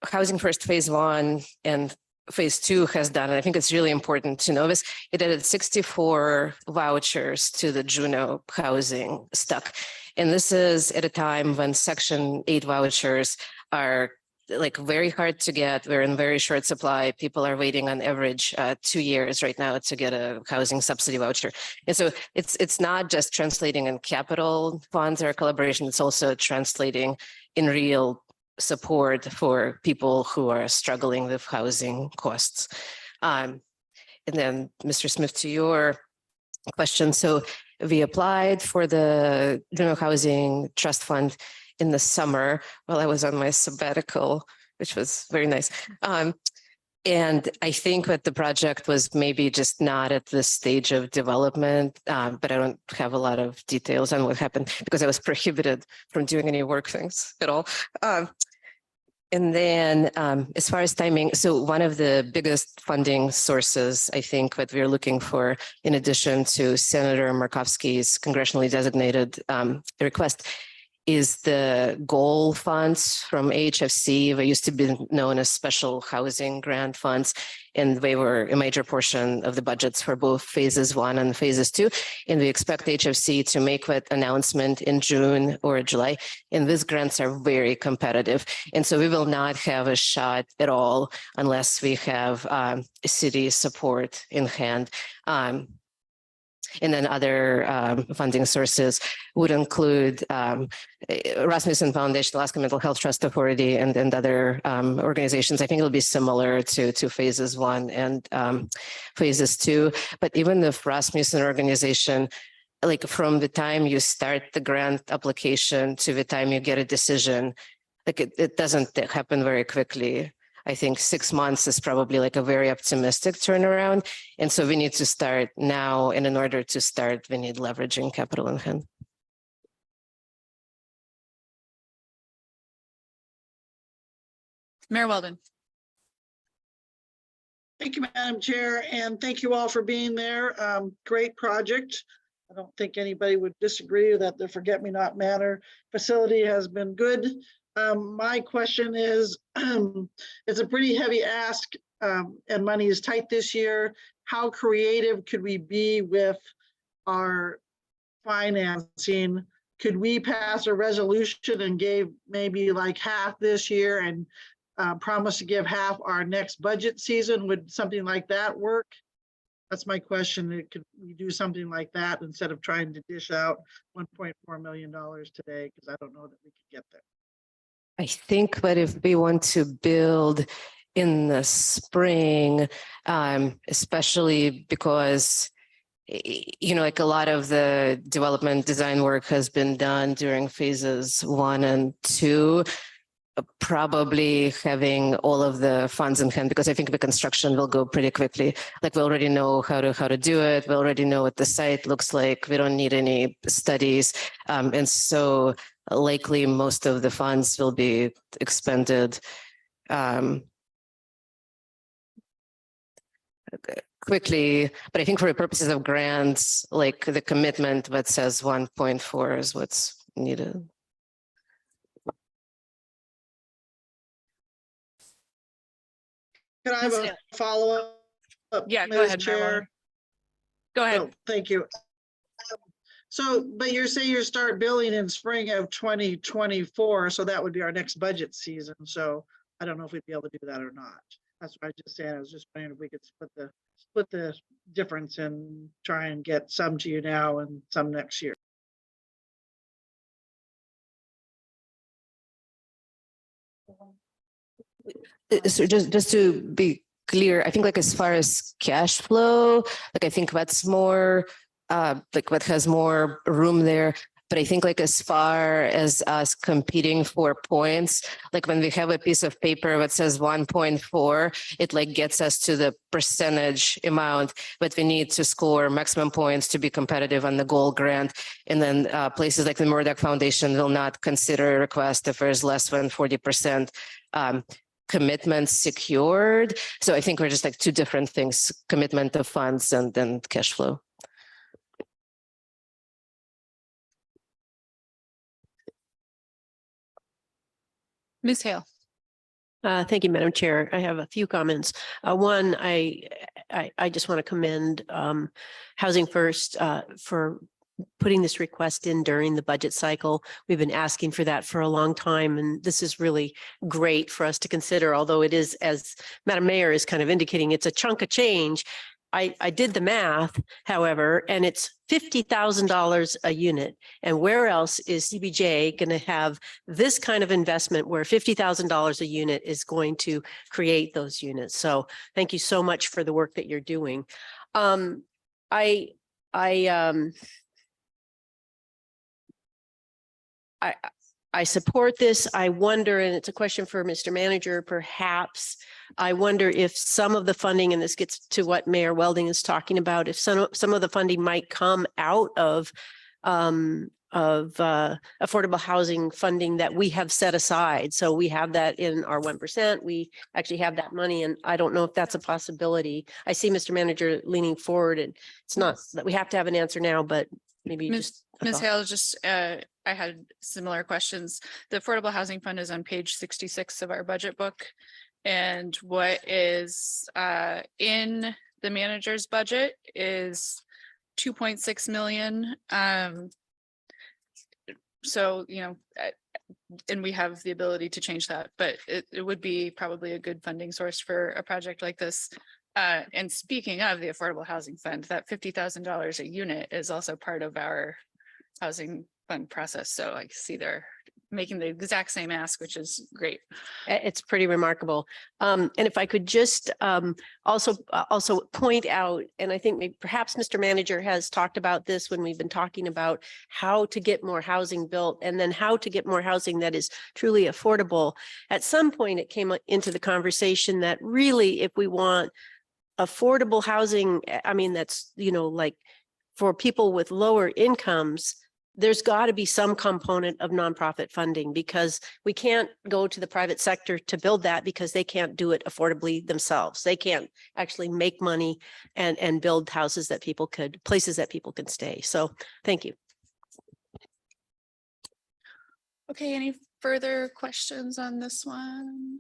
Housing First Phase 1 and Phase 2 has done, and I think it's really important to know this, it added 64 vouchers to the Juneau housing stock. And this is at a time when Section 8 vouchers are like very hard to get. We're in very short supply. People are waiting on average 2 years right now to get a housing subsidy voucher. And so it's not just translating in capital funds or collaboration, it's also translating in real support for people who are struggling with housing costs. And then Mr. Smith, to your question. So we applied for the Juneau Housing Trust Fund in the summer while I was on my sabbatical, which was very nice. And I think that the project was maybe just not at this stage of development, but I don't have a lot of details on what happened because I was prohibited from doing any work things at all. And then as far as timing, so one of the biggest funding sources, I think, that we're looking for, in addition to Senator Murkowski's congressionally designated request, is the goal funds from AHFC. They used to be known as special housing grant funds, and they were a major portion of the budgets for both phases 1 and phases 2. And we expect HFC to make that announcement in June or July. And these grants are very competitive. And so we will not have a shot at all unless we have city support in hand. And then other funding sources would include Rasmussen Foundation, Alaska Mental Health Trust Authority, and other organizations. I think it'll be similar to phases 1 and phases 2. But even the Rasmussen organization, like from the time you start the grant application to the time you get a decision, like it doesn't happen very quickly. I think 6 months is probably like a very optimistic turnaround. And so we need to start now. And in order to start, we need leveraging capital in hand. Mayor Weldon. Thank you, Madam Chair, and thank you all for being there. Great project. I don't think anybody would disagree that the Forget-Me-Not Manor facility has been good. My question is, it's a pretty heavy ask and money is tight this year. How creative could we be with our financing? Could we pass a resolution and give maybe like half this year and promise to give half our next budget season? Would something like that work? That's my question. Could we do something like that instead of trying to dish out $1.4 million today? Because I don't know that we could get there. I think that if we want to build in the spring, especially because, you know, like a lot of the development design work has been done during phases 1 and 2, probably having all of the funds in hand, because I think the construction will go pretty quickly. Like we already know how to do it. We already know what the site looks like. We don't need any studies. And so likely most of the funds will be expended quickly. But I think for the purposes of grants, like the commitment that says 1.4 is what's needed. Can I have a follow-up? Yeah, go Ms. ahead, Chair? Mayor. Go ahead. Oh, thank you. So, but you're saying you start billing in spring of 2024, so that would be our next budget season. So I don't know if we'd be able to do that or not. That's what I just said. I was just wondering if we could split the difference and try and get some to you now and some next year. So just to be clear, I think like as far as cash flow, like I think that's more like what has more room there. But I think like as far as us competing for points, like when we have a piece of paper that says 1.4, it like gets us to the percentage amount that we need to score maximum points to be competitive on the goal grant. And then places like the Murdoch Foundation will not consider a request if there's less than 40% commitments secured. So I think we're just like two different things, commitment of funds and then cash flow. Ms. Hale. Thank you, Madam Chair. I have a few comments. One, I just want to commend Housing First for putting this request in during the budget cycle. We've been asking for that for a long time, and this is really great for us to consider, although it is, as Madam Mayor is kind of indicating, it's a chunk of change. I did the math, however, and it's $50,000 a unit. And where else is CBJ going to have this kind of investment where $50,000 a unit is going to create those units? So thank you so much for the work that you're doing. I support this. I wonder, and it's a question for Mr. Manager, perhaps, I wonder if some of the funding, and this gets to what Mayor Welding is talking about, if some of the funding might come out of affordable housing funding that we have set aside. So we have that in our 1%. We actually have that money, and I don't know if that's a possibility. I see Mr. Manager leaning forward, and it's not that we have to have an answer now, but maybe just a Ms. thought. Hale, just, I had similar questions. The Affordable Housing Fund is on page 66 of our budget book. And what is in the manager's budget is 2.6 million. So, you know, and we have the ability to change that, but it would be probably a good funding source for a project like this. And speaking of the Affordable Housing Fund, that $50,000 a unit is also part of our housing fund process. So I see they're making the exact same ask, which is great. It's pretty remarkable. And if I could just also point out, and I think maybe perhaps Mr. Manager has talked about this when we've been talking about how to get more housing built and then how to get more housing that is truly affordable. At some point, it came into the conversation that really, if we want affordable housing, I mean, that's, you know, like for people with lower incomes, there's got to be some component of nonprofit funding, because we can't go to the private sector to build that because they can't do it affordably themselves. They can't actually make money and build houses that people could, places that people can stay. So thank you. Okay, any further questions on this one?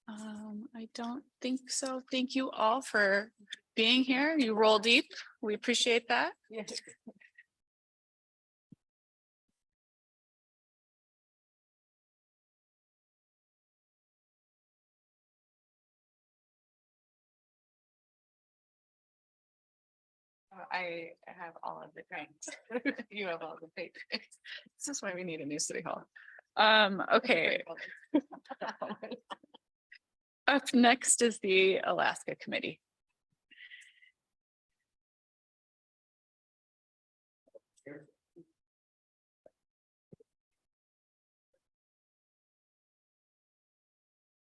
I don't think so. Thank you all for being here. You roll deep. We appreciate that. I have all of the grants. You have all the papers. This is why we need a new city hall. Okay. Up next is the Alaska Committee.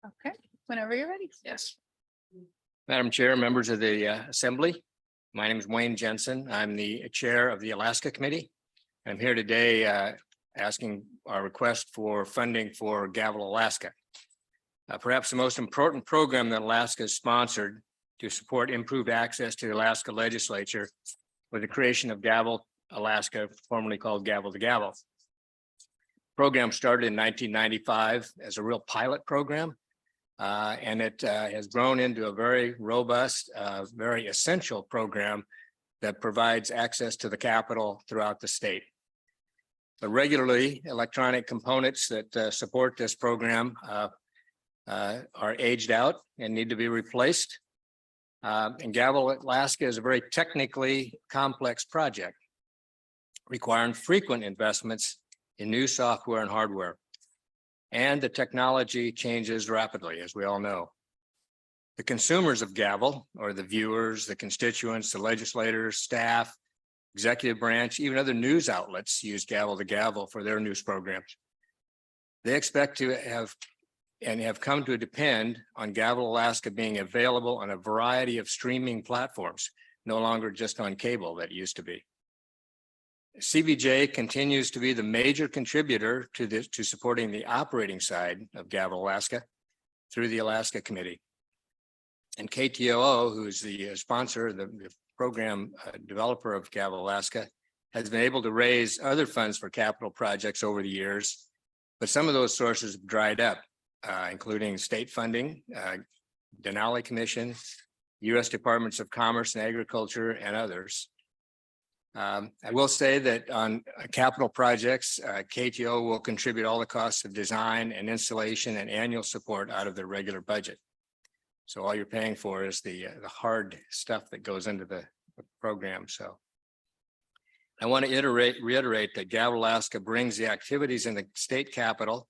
Okay, whenever you're ready. Yes. Madam Chair, members of the Assembly, my name is Wayne Jensen. I'm the Chair of the Alaska Committee. I'm here today asking our request for funding for Gavel, Alaska. Perhaps the most important program that Alaska has sponsored to support improved access to the Alaska legislature was the creation of Gavel, Alaska, formerly called Gavel to Gavel. The program started in 1995 as a real pilot program. And it has grown into a very robust, very essential program that provides access to the Capitol throughout the state. The regularly electronic components that support this program are aged out and need to be replaced. And Gavel, Alaska is a very technically complex project requiring frequent investments in new software and hardware. And the technology changes rapidly, as we all know. The consumers of Gavel, or the viewers, the constituents, the legislators, staff, executive branch, even other news outlets use Gavel to Gavel for their news programs. They expect to have and have come to depend on Gavel, Alaska being available on a variety of streaming platforms, no longer just on cable that used to be. CBJ continues to be the major contributor to supporting the operating side of Gavel, Alaska through the Alaska Committee. And KTOO, who is the sponsor, the program developer of Gavel, Alaska, has been able to raise other funds for capital projects over the years, but some of those sources have dried up, including state funding, Denali Commission, U.S. Departments of Commerce and Agriculture, and others. I will say that on capital projects, KTO will contribute all the costs of design and installation and annual support out of their regular budget. So all you're paying for is the hard stuff that goes into the program. So I want to reiterate that Gavel, Alaska brings the activities in the state capital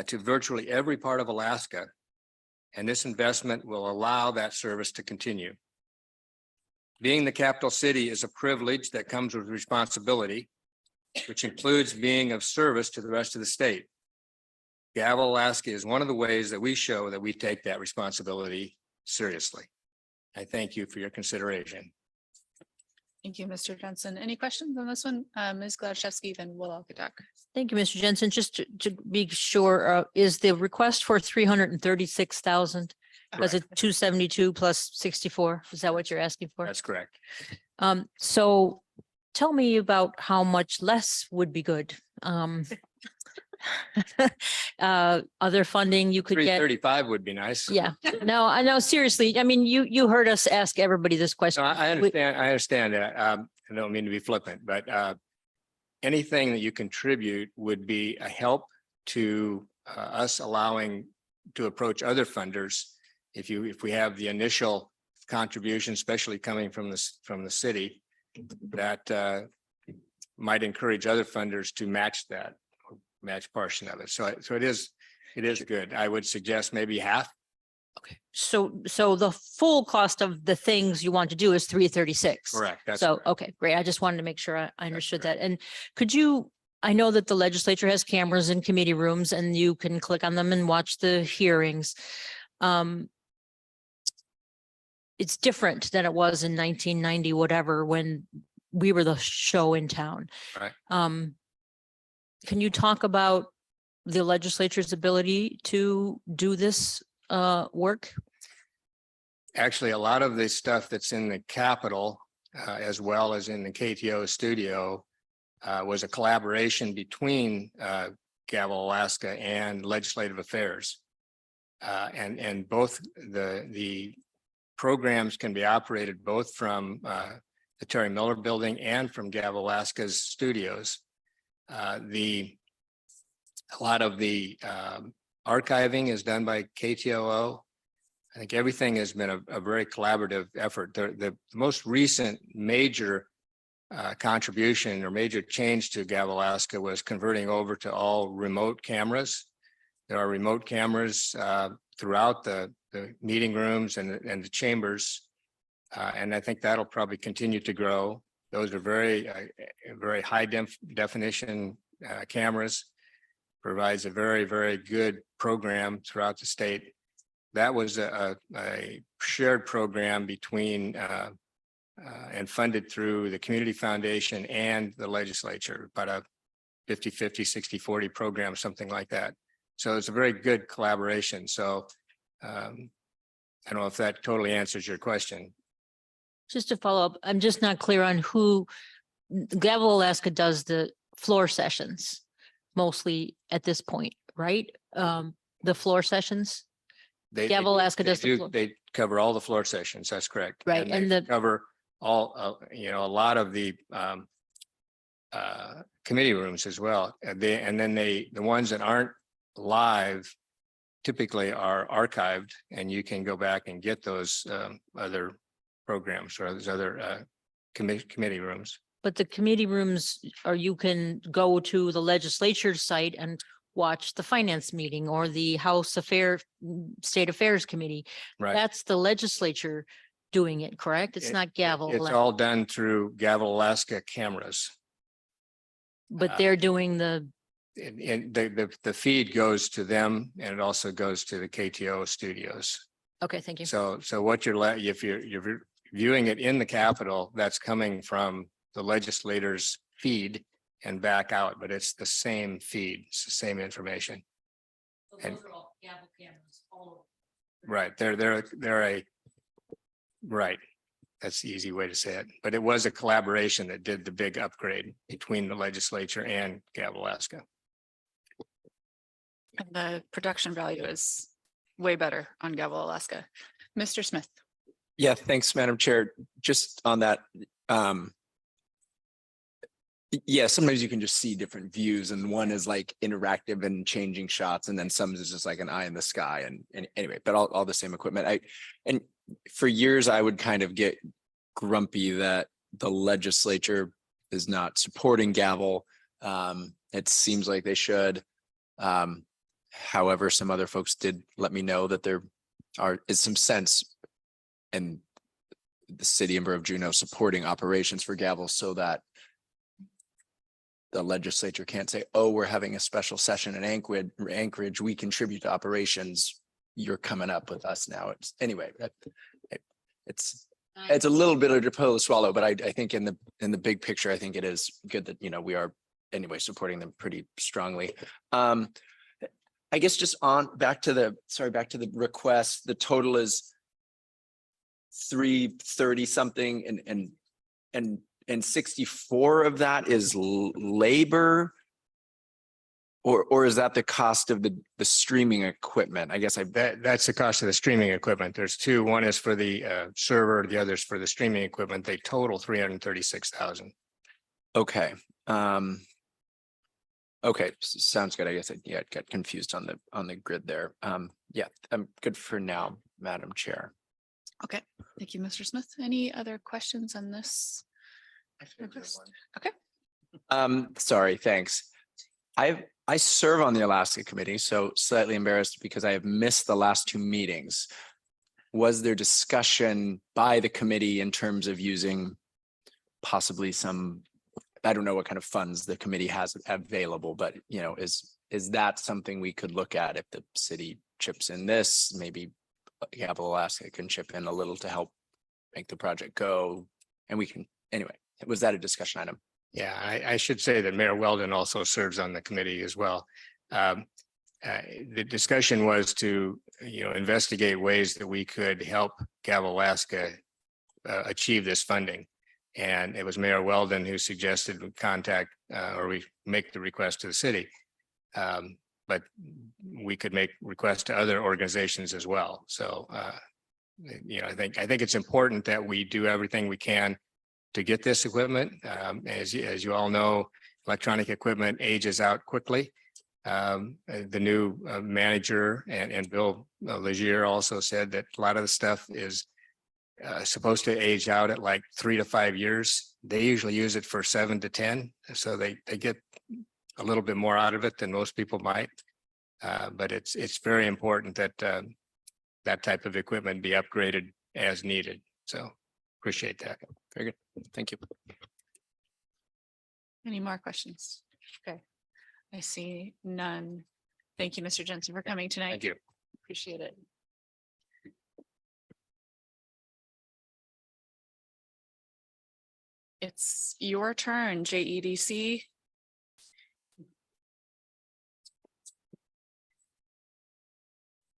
to virtually every part of Alaska. And this investment will allow that service to continue. Being the capital city is a privilege that comes with responsibility, which includes being of service to the rest of the state. Gavel, Alaska is one of the ways that we show that we take that responsibility seriously. I thank you for your consideration. Thank you, Mr. Jensen. Any questions on this one? Ms. Gladchevsky, then we'll get Doc. Thank you, Mr. Jensen. Just to be sure, is the request for 336,000? Was it 272 plus 64? Is that what you're asking for? That's correct. So tell me about how much less would be good. Other funding you could get. 335 would be nice. Yeah, no, I know, seriously. I mean, you heard us ask everybody this question. No, I understand that. I don't mean to be flippant, but anything that you contribute would be a help to us allowing to approach other funders. If we have the initial contribution, especially coming from the city, that might encourage other funders to match that, or match portion of it. So it is good. I would suggest maybe half. So the full cost of the things you want to do is 336. Correct. That's So, correct. okay, great. I just wanted to make sure I understood that. And could you, I know that the legislature has cameras in committee rooms and you can click on them and watch the hearings. It's different than it was in 1990, whatever, when we were the show in town. Right. Can you talk about the legislature's ability to do this work? Actually, a lot of the stuff that's in the Capitol, as well as in the KTO studio, was a collaboration between Gavel, Alaska and Legislative Affairs. And both the programs can be operated both from the Terry Miller Building and from Gavel, Alaska's studios. A lot of the archiving is done by KTOO. I think everything has been a very collaborative effort. The most recent major contribution or major change to Gavel, Alaska was converting over to all remote cameras. There are remote cameras throughout the meeting rooms and the chambers. And I think that'll probably continue to grow. Those are very high definition cameras. Provides a very, very good program throughout the state. That was a shared program between and funded through the Community Foundation and the legislature, about a 50-50, 60-40 program, something like that. So it's a very good collaboration. So I don't know if that totally answers your question. Just to follow up, I'm just not clear on who Gavel, Alaska does the floor sessions mostly at this point, right? The floor sessions? Gavel, Alaska does the floor. They cover all the floor sessions. That's correct. Right, and they the- cover all, a lot of the committee rooms as well. And then the ones that aren't live typically are archived, and you can go back and get those other programs or those other committee rooms. But the committee rooms, or you can go to the legislature site and watch the finance meeting or the State Affairs Committee. Right. That's the legislature doing it, correct? It's not Gavel. It's Alaska, all done through Gavel, Alaska cameras. But they're doing the, And the feed goes to them, and it also goes to the KTO studios. okay, thank you. So what if you're viewing it in the Capitol, that's coming from the legislators' feed and back out, but it's the same feed, it's the same information. And right, right. That's the easy way to say it, but it was a collaboration that did the big upgrade between the legislature and Gavel, Alaska. And the production value is way better on Gavel, Alaska. Mr. Smith. Yeah, thanks, Madam Chair. Just on that, Yeah, sometimes you can just see different views and one is like interactive and changing shots and then some is just like an eye in the sky and anyway, but all the same equipment. And for years I would kind of get grumpy that the legislature is not supporting Gavel. It seems like they should. However, some other folks did let me know that there is some sense in the city and borough of Juneau supporting operations for Gavel so that the legislature can't say, oh, we're having a special session in Anchorage, we contribute to operations, you're coming up with us now. It's anyway, it's a little bit of a pill to swallow, but I think in the big picture, I think it is good that, you know, we are anyway supporting them pretty strongly. I guess just back to the request, the total is 330 something and 64 of that is labor, or is that the cost of the streaming equipment? I guess That's the cost of the streaming equipment. There's two. One is for the server, the other's for the streaming equipment. They total 336,000. Okay. Okay, sounds good. I guess I got confused on the grid there. Yeah, I'm good for now, Madam Chair. Okay, thank you, Mr. Smith. Any other questions on this? Okay. Sorry, thanks. I serve on the Alaska Committee, so slightly embarrassed because I have missed the last two meetings. Was there discussion by the committee in terms of using possibly some, I don't know what kind of funds the committee has available, but you know, is that something we could look at if the city chips in this, maybe Gavel Alaska can chip in a little to help make the project go, and we can, anyway, was that a discussion item? Yeah, I should say that Mayor Weldon also serves on the committee as well. The discussion was to, you know, investigate ways that we could help Gavel Alaska achieve this funding. And it was Mayor Weldon who suggested we contact or we make the request to the city. But we could make requests to other organizations as well. So, you know, I think it's important that we do everything we can to get this equipment. As you all know, electronic equipment ages out quickly. The new manager and Bill Legier also said that a lot of the stuff is supposed to age out at like 3 to 5 years. They usually use it for 7 to 10. So they get a little bit more out of it than most people might. But it's very important that that type of equipment be upgraded as needed. So appreciate that. Very good. Thank you. Any more questions? Okay, I see none. Thank you, Mr. Jensen, for coming tonight. Thank you. Appreciate it. It's your turn, JEDC.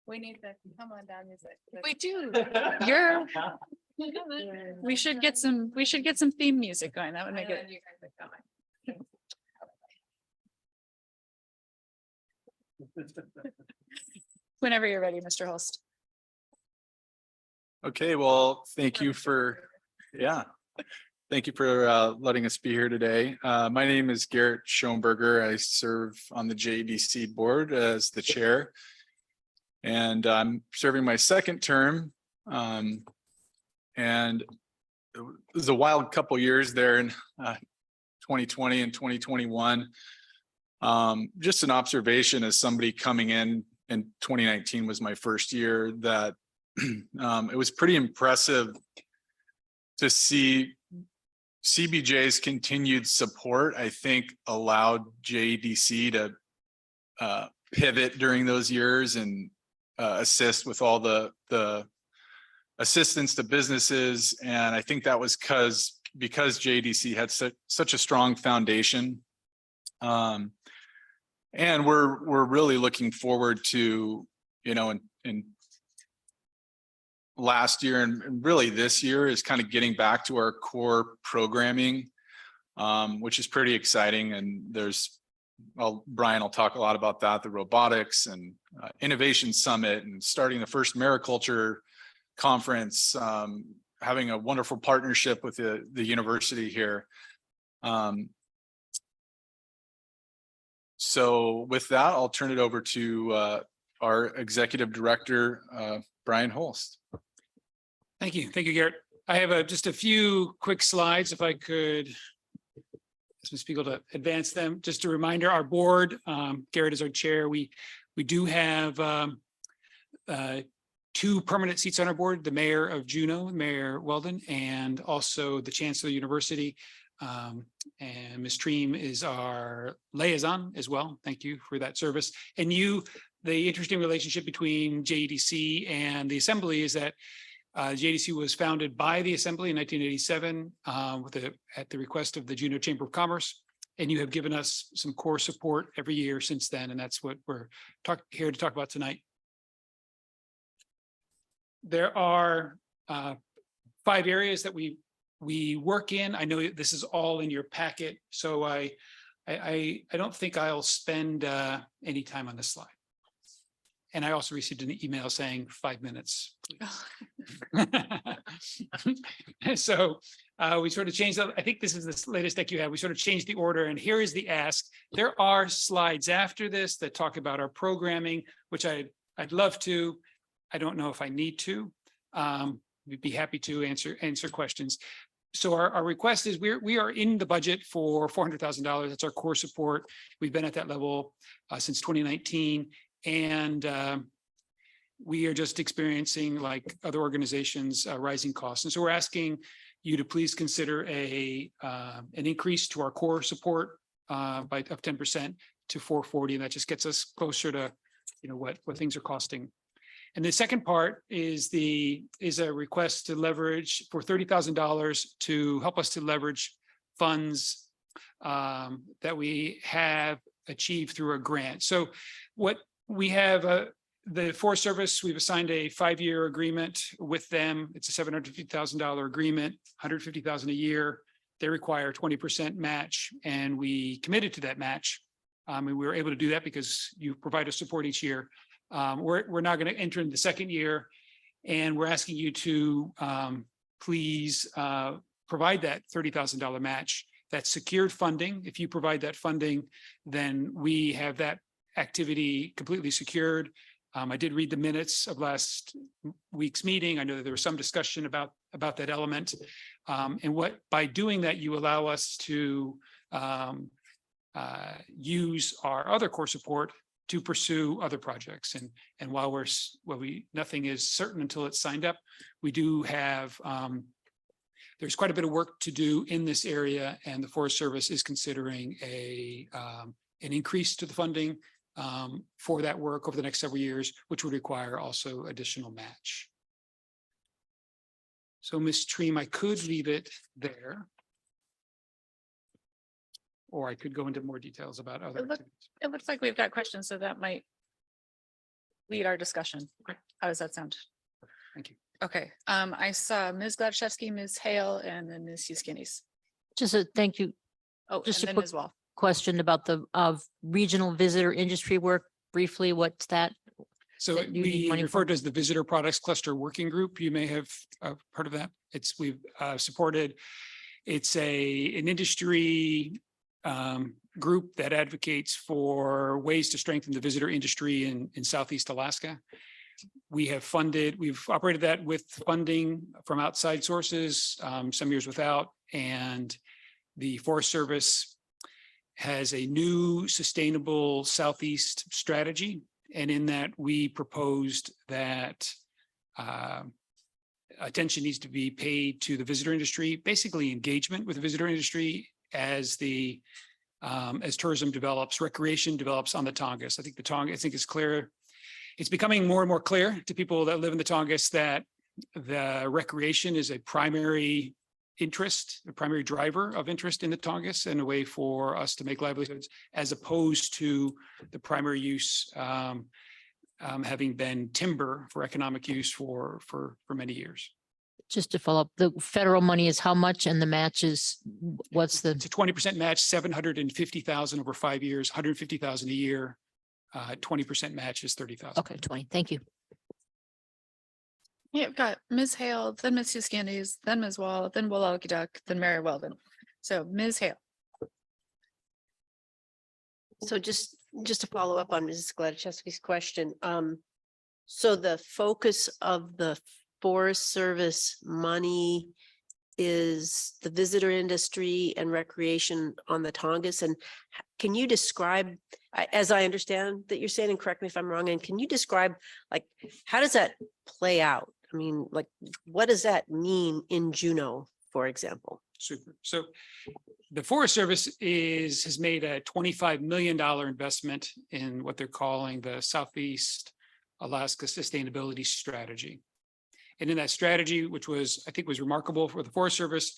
We need the come on down music. We do. We should get some theme music going. That would make it. Whenever you're ready, Mr. Holst. Okay, well, thank you for letting us be here today. My name is Garrett Schoenberger. I serve on the JEDC board as the chair. And I'm serving my second term. And it was a wild couple years there in 2020 and 2021. Just an observation as somebody coming in 2019 was my first year, that it was pretty impressive to see CBJ's continued support. I think allowed JEDC to pivot during those years and assist with all the assistance to businesses. And I think that was because JEDC had such a strong foundation. And we're really looking forward to, you know, in last year and really this year is kind of getting back to our core programming, which is pretty exciting. And Brian will talk a lot about that, the robotics and innovation summit and starting the first Mariculture conference, having a wonderful partnership with the university here. So with that, I'll turn it over to our Executive Director, Brian Holst. Thank you. Thank you, Garrett. I have just a few quick slides, if I could ask Ms. Spiegel to advance them. Just a reminder, our board, Garrett is our chair. We do have 2 permanent seats on our board, the mayor of Juneau, Mayor Weldon, and also the chancellor of the university. And Ms. Treem is our liaison as well. Thank you for that service. And the interesting relationship between JEDC and the assembly is that JDC was founded by the Assembly in 1987 at the request of the Juneau Chamber of Commerce. And you have given us some core support every year since then. And that's what we're here to talk about tonight. There are 5 areas that we work in. I know this is all in your packet, so I don't think I'll spend any time on this slide. And I also received an email saying 5 minutes. So we sort of changed. I think this is the latest deck you have. We sort of changed the order, and here is the ask. There are slides after this that talk about our programming, which I'd love to. I don't know if I need to. We'd be happy to answer questions. So our request is we are in the budget for $400,000. That's our core support. We've been at that level since 2019. And we are just experiencing, like other organizations, rising costs. And so we're asking you to please consider an increase to our core support of 10% to 440. And that just gets us closer to what things are costing. And the second part is a request to leverage for $30,000 to help us to leverage funds that we have achieved through a grant. So what we have, the Forest Service, we've assigned a 5-year agreement with them. It's a $750,000 agreement, $150,000 a year. They require 20% match, and we committed to that match. And we were able to do that because you provide us support each year. We're now going to enter in the 2nd year, and we're asking you to please provide that $30,000 match. That's secured funding. If you provide that funding, then we have that activity completely secured. I did read the minutes of last week's meeting. I know that there was some discussion about that element. And by doing that, you allow us to use our other core support to pursue other projects. And while nothing is certain until it's signed up, we do have there's quite a bit of work to do in this area, and the Forest Service is considering an increase to the funding for that work over the next several years, which would require also additional match. So Ms. Treem, I could leave it there, or I could go into more details about other activities. It looks like we've got questions, so that might lead our discussion. How does that sound? Thank you. Okay, I saw Ms. Gladchevsky, Ms. Hale, and then Ms. Huskini's. Just a thank you. Oh, Just and a then quick Ms. Wall. question about the regional visitor industry work briefly. What's that? So that you need we money refer for? to as the Visitor Products Cluster Working Group. You may have heard of that. We've supported. It's an industry group that advocates for ways to strengthen the visitor industry in Southeast Alaska. We've operated that with funding from outside sources, some years without, and the Forest Service has a new sustainable Southeast strategy. And in that, we proposed that attention needs to be paid to the visitor industry, basically engagement with the visitor industry as tourism develops, recreation develops on the Tongass. I think it's clear. It's becoming more and more clear to people that live in the Tongass that the recreation is a primary interest, a primary driver of interest in the Tongass, and a way for us to make livelihoods, as opposed to the primary use having been timber for economic use for many years. Just to follow up, the federal money is how much, and the match is what's the? It's a 20% match, 750,000 over 5 years, 150,000 a year. 20% match is 30,000. Okay, 20. Thank you. Yeah, I've got Ms. Hale, then Ms. Huskini's, then Ms. Wall, then Duck, then Mary Weldon. So Ms. Hale. So just to follow up on Mrs. Gladachevsky's question, so the focus of the Forest Service money is the visitor industry and recreation on the Tongass. And can you describe, as I understand that you're saying, and correct me if I'm wrong, and can you describe, like, how does that play out? I mean, like, what does that mean in Juneau, for example? Super. So the Forest Service has made a $25 million investment in what they're calling the Southeast Alaska Sustainability Strategy. And in that strategy, which was, I think was remarkable for the Forest Service,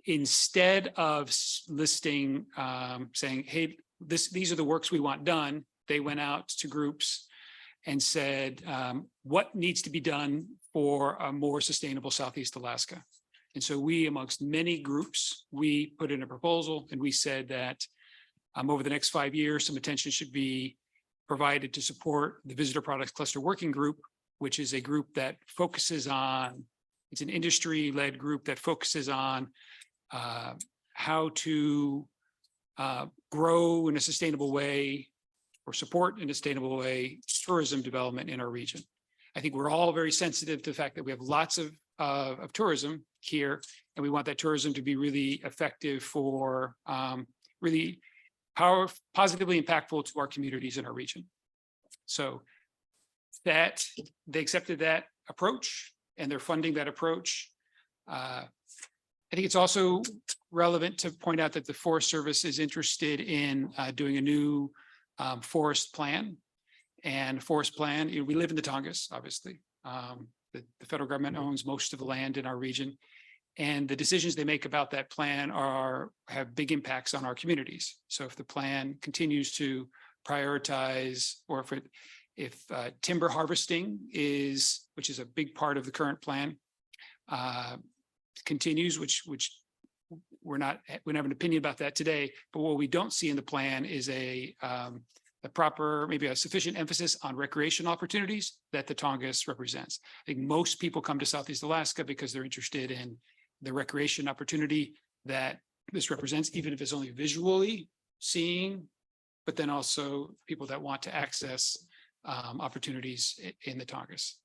instead of listing, saying, hey, these are the works we want done, they went out to groups and said, what needs to be done for a more sustainable Southeast Alaska? And so we, amongst many groups, we put in a proposal and we said that over the next 5 years, some attention should be provided to support the Visitor Products Cluster Working Group, which is a group that focuses on, it's an industry-led group that focuses on how to grow in a sustainable way or support in a sustainable way tourism development in our region. I think we're all very sensitive to the fact that we have lots of tourism here, and we want that tourism to be really effective for really positively impactful to our communities in our region. So that they accepted that approach and they're funding that approach. I think it's also relevant to point out that the Forest Service is interested in doing a new forest plan. And forest plan, we live in the Tongass, obviously. The federal government owns most of the land in our region. And the decisions they make about that plan have big impacts on our communities. So if the plan continues to prioritize, or if timber harvesting which is a big part of the current plan, continues, which we don't have an opinion about that today, but what we don't see in the plan is a proper, maybe a sufficient emphasis on recreation opportunities that the Tongass represents. I think most people come to Southeast Alaska because they're interested in the recreation opportunity that this represents, even if it's only visually seeing, but then also people that want to access opportunities in the Tongass.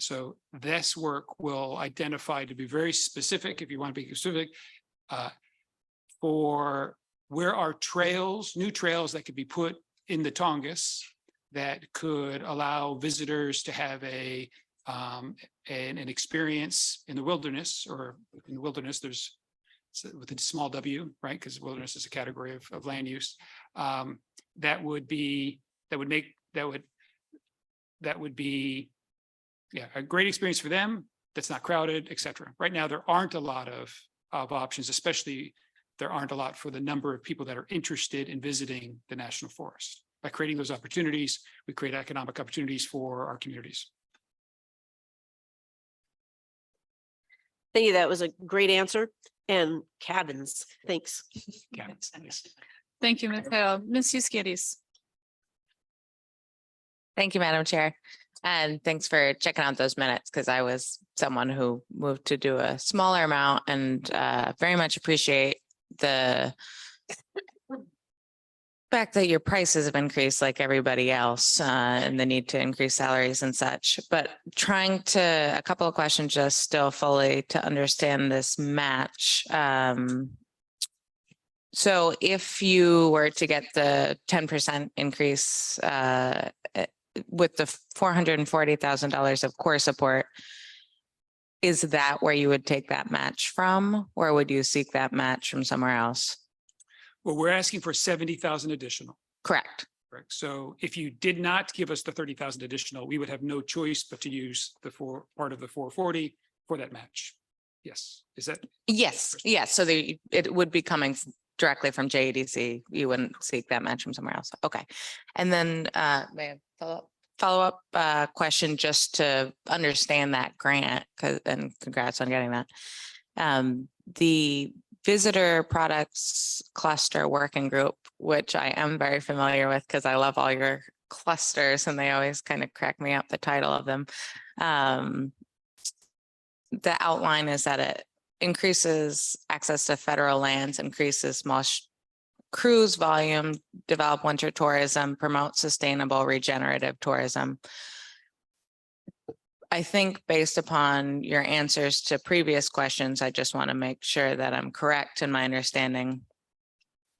So this work will identify, to be very specific, if you want to be specific, for where are trails, new trails that could be put in the Tongass that could allow visitors to have an experience in the wilderness, or in the wilderness, there's with a small w, right? Because wilderness is a category of land use. That would be a great experience for them. That's not crowded, et cetera. Right now, there aren't a lot of options, especially there aren't a lot for the number of people that are interested in visiting the national forest. By creating those opportunities, we create economic opportunities for our communities. Thank you. That was a great answer. And cabins, thanks. Cabins, nice. Thank you, Ms. Hale. Ms. Euskidis. Thank you, Madam Chair. And thanks for checking out those minutes, because I was someone who moved to do a smaller amount, and very much appreciate the fact that your prices have increased like everybody else, and the need to increase salaries and such. But a couple of questions just still fully to understand this match. So if you were to get the 10% increase with the $440,000 of core support, is that where you would take that match from, or would you seek that match from somewhere else? Well, we're asking for 70,000 additional. Correct. Correct. So if you did not give us the 30,000 additional, we would have no choice but to use the part of the 440 for that match. Yes. Is that? Yes. Yes. So it would be coming directly from JEDC. You wouldn't seek that match from somewhere else. Okay. And then may I follow up question just to understand that grant, and congrats on getting that. The Visitor Products Cluster Working Group, which I am very familiar with because I love all your clusters and they always kind of crack me up, the title of them. The outline is that it increases access to federal lands, increases cruise volume, develop winter tourism, promote sustainable regenerative tourism. I think based upon your answers to previous questions, I just want to make sure that I'm correct in my understanding.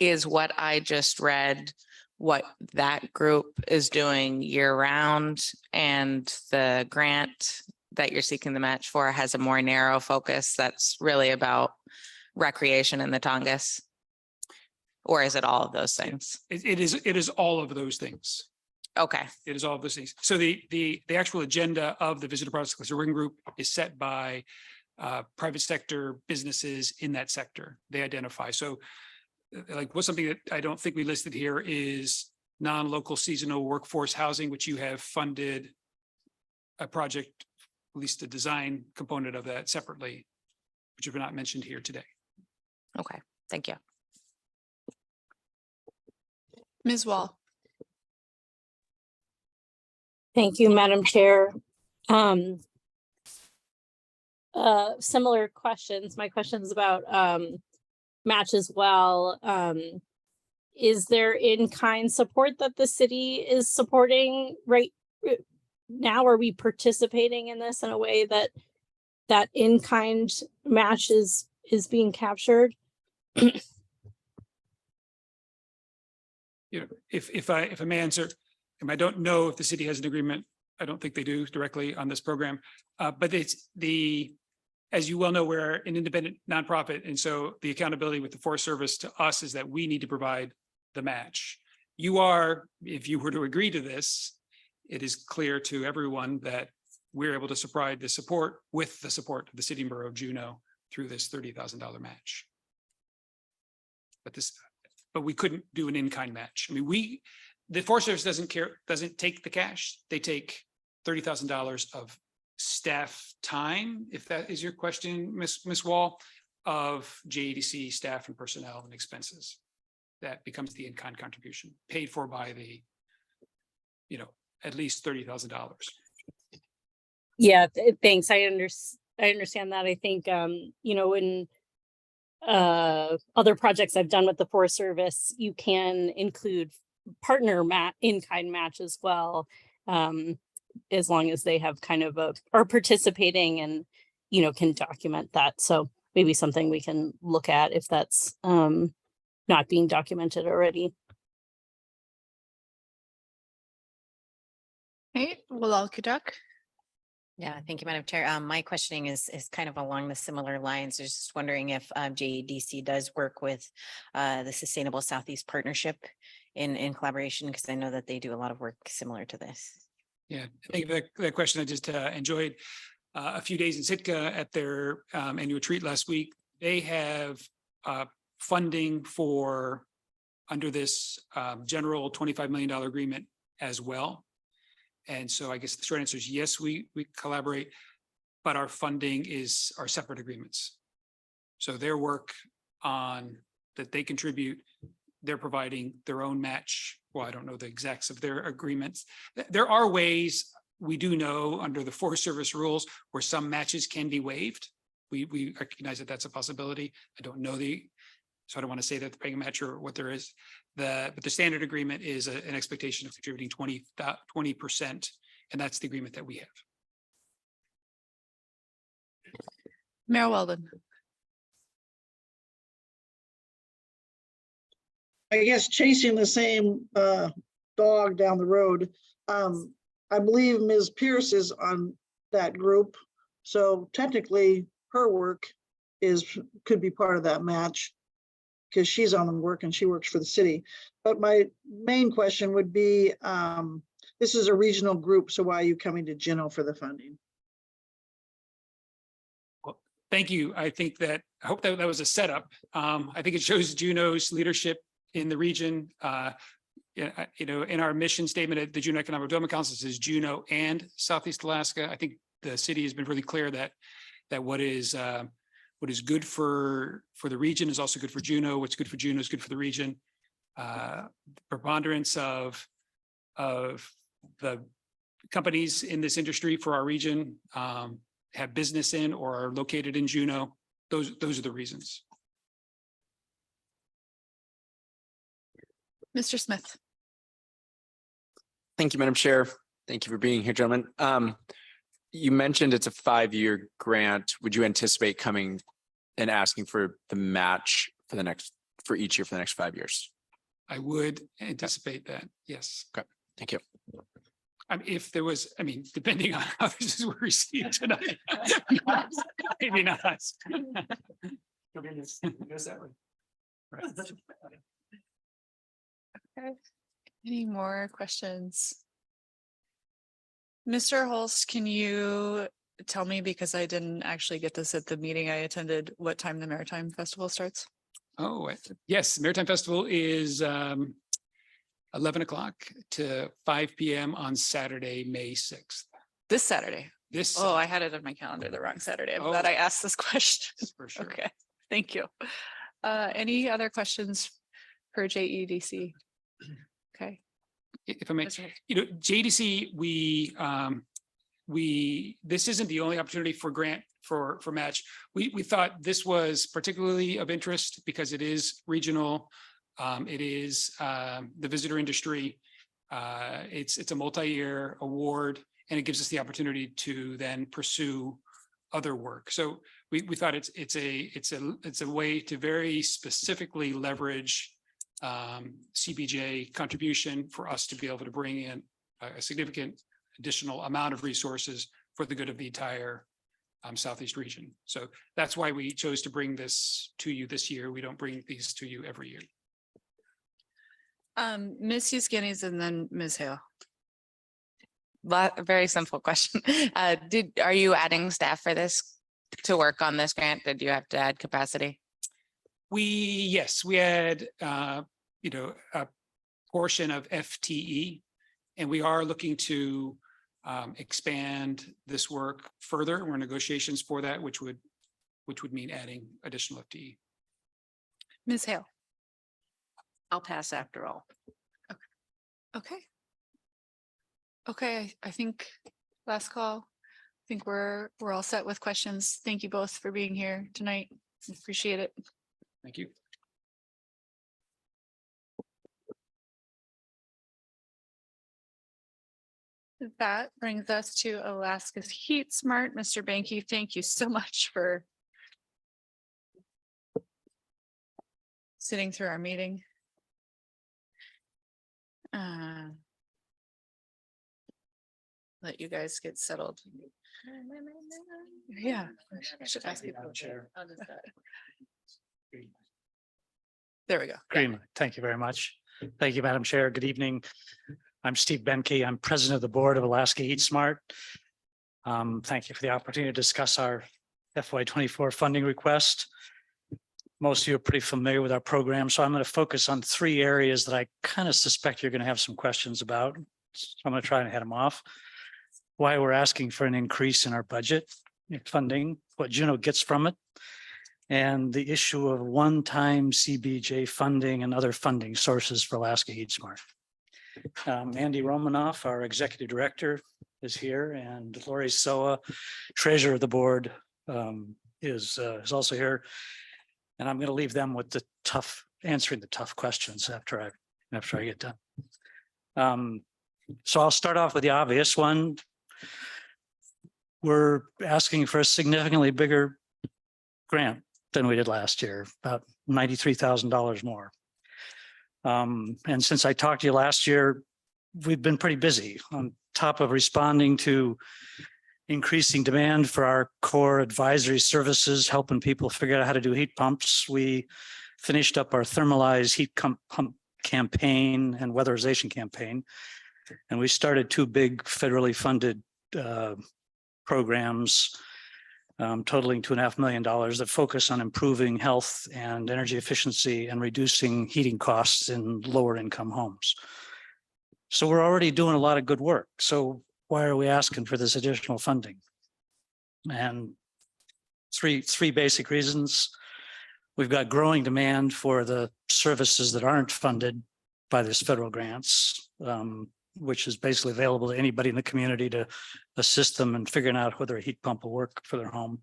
Is what I just read what that group is doing year round, and the grant that you're seeking the match for has a more narrow focus that's really about recreation in the Tongass? Or is it all of those things? It is all of those things. Okay. It is all of those things. So the actual agenda of the Visitor Projects Cluster Working Group is set by private sector businesses in that sector. They identify. So like what's something that I don't think we listed here is non-local seasonal workforce housing, which you have funded a project, at least a design component of that separately, which have not mentioned here today. Okay, thank you. Ms. Wall. Thank you, Madam Chair. Similar questions. My question is about match as well. Is there in-kind support that the city is supporting right now? Are we participating in this in a way that that in-kind match is being captured? You know, if I may answer, and I don't know if the city has an agreement. I don't think they do directly on this program, but it's as you well know, we're an independent nonprofit. And so the accountability with the Forest Service to us is that we need to provide the match. You are, if you were to agree to this, it is clear to everyone that we're able to provide the support with the support of the city and borough of Juneau through this $30,000 match. But we couldn't do an in-kind match. I mean, the Forest Service doesn't take the cash. They take $30,000 of staff time, if that is your question, Ms. Wall, of JEDC staff and personnel and expenses. That becomes the in-kind contribution paid for by the, at least $30,000. Yeah, thanks. I understand that. I think, in other projects I've done with the Forest Service, you can include partner in-kind match as well. As long as they have kind of are participating and, can document that. So maybe something we can look at if that's not being documented already. Hey, Walal Kudak. Yeah, thank you, Madam Chair. My questioning is kind of along the similar lines. I was just wondering if JEDC does work with the Sustainable Southeast Partnership in collaboration, because I know that they do a lot of work similar to this. Yeah, thank you for that question. I just enjoyed a few days in Sitka at their annual retreat last week. They have funding for under this general $25 million agreement as well. And so I guess the short answer is yes, we collaborate, but our funding are separate agreements. So their work on that they contribute, they're providing their own match. Well, I don't know the exacts of their agreements. There are ways we do know under the Forest Service rules where some matches can be waived. We recognize that that's a possibility. I don't know so I don't want to say that they're paying a match or what there is. But the standard agreement is an expectation of contributing 20%, and that's the agreement that we have. Mayor Weldon. I guess chasing the same dog down the road. I believe Ms. Pierce is on that group. So technically her work could be part of that match because she's on the work and she works for the city. But my main question would be, this is a regional group, so why are you coming to Juneau for the funding? Well, thank you. I hope that was a setup. I think it shows Juneau's leadership in the region. In our mission statement at the Juneau Economic Development Council says Juneau and Southeast Alaska. I think the city has been really clear that what is good for the region is also good for Juneau. What's good for Juneau is good for the region. Preponderance of the companies in this industry for our region have business in or are located in Juneau. Those are the reasons. Mr. Smith. Thank you, Madam Chair. Thank you for being here, gentlemen. You mentioned it's a 5-year grant. Would you anticipate coming and asking for the match for each year for the next 5 years? I would anticipate that, yes. Okay, thank you. If there was, depending on how this is received tonight. Maybe not. Right. Okay. Any more questions? Mr. Holst, can you tell me, because I didn't actually get this at the meeting I attended, what time the Maritime Festival starts? Oh, yes, Maritime Festival is 11 o'clock to 5 p.m. on Saturday, May 6th. This Saturday. This. Oh, I had it on my calendar the wrong Saturday. I'm glad I asked this question. For sure. Okay, thank you. Any other questions for JEDC? Okay. If I may, JDC, this isn't the only opportunity for grant for match. We thought this was particularly of interest because it is regional. It is the visitor industry. It's a multi-year award, and it gives us the opportunity to then pursue other work. So we thought it's a way to very specifically leverage CBJ contribution for us to be able to bring in a significant additional amount of resources for the good of the entire Southeast region. So that's why we chose to bring this to you this year. We don't bring these to you every year. Ms. Yuskanis and then Ms. Hale. Very simple question. Are you adding staff for this to work on this grant? Did you have to add capacity? Yes, we had, a portion of FTE, and we are looking to expand this work further. We're in negotiations for that, which would mean adding additional FTE. Ms. Hale. I'll pass after all. Okay. Okay, I think last call. I think we're all set with questions. Thank you both for being here tonight. Appreciate it. Thank you. That brings us to Alaska's Heat Smart. Mr. Banky, thank you so much for sitting through our meeting. Let you guys get settled. Yeah. I should ask people. There we go. Great. Thank you very much. Thank you, Madam Chair. Good evening. I'm Steve Benke. I'm president of the board of Alaska Heat Smart. Thank you for the opportunity to discuss our FY24 funding request. Most of you are pretty familiar with our program, so I'm going to focus on 3 areas that I kind of suspect you're going to have some questions about. So I'm going to try and head them off. Why we're asking for an increase in our budget funding, what Juneau gets from it, and the issue of one-time CBJ funding and other funding sources for Alaska Heat Smart. Andy Romanoff, our executive director, is here, and Lori Soa, treasurer of the board, is also here. And I'm going to leave them with answering the tough questions after I get done. So I'll start off with the obvious one. We're asking for a significantly bigger grant than we did last year, about $93,000 more. And since I talked to you last year, we've been pretty busy on top of responding to increasing demand for our core advisory services, helping people figure out how to do heat pumps. We finished up our thermalized heat pump campaign and weatherization campaign. And we started 2 big federally funded programs totaling $2.5 million that focus on improving health and energy efficiency and reducing heating costs in lower income homes. So we're already doing a lot of good work. So why are we asking for this additional funding? And three basic reasons. We've got growing demand for the services that aren't funded by this federal grants, which is basically available to anybody in the community to assist them in figuring out whether a heat pump will work for their home.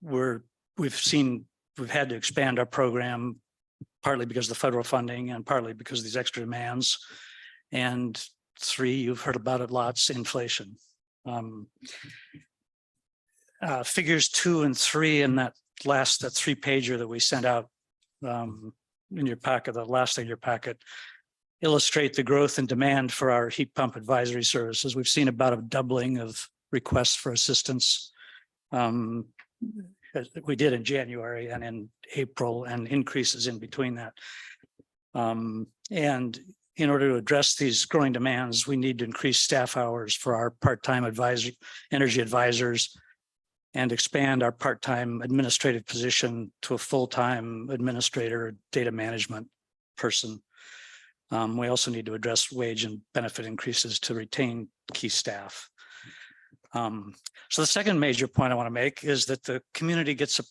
We've had to expand our program partly because of the federal funding and partly because of these extra demands. And 3, you've heard about it lots, inflation. Figures 2 and 3 in that 3-pager that we sent out in your packet, the last thing in your packet, illustrate the growth in demand for our heat pump advisory services. We've seen about a doubling of requests for assistance. As we did in January and in April, and increases in between that. And in order to address these growing demands, we need to increase staff hours for our part-time energy advisors and expand our part-time administrative position to a full-time administrator, data management person. We also need to address wage and benefit increases to retain key staff. So the second major point I want to make is that the community gets a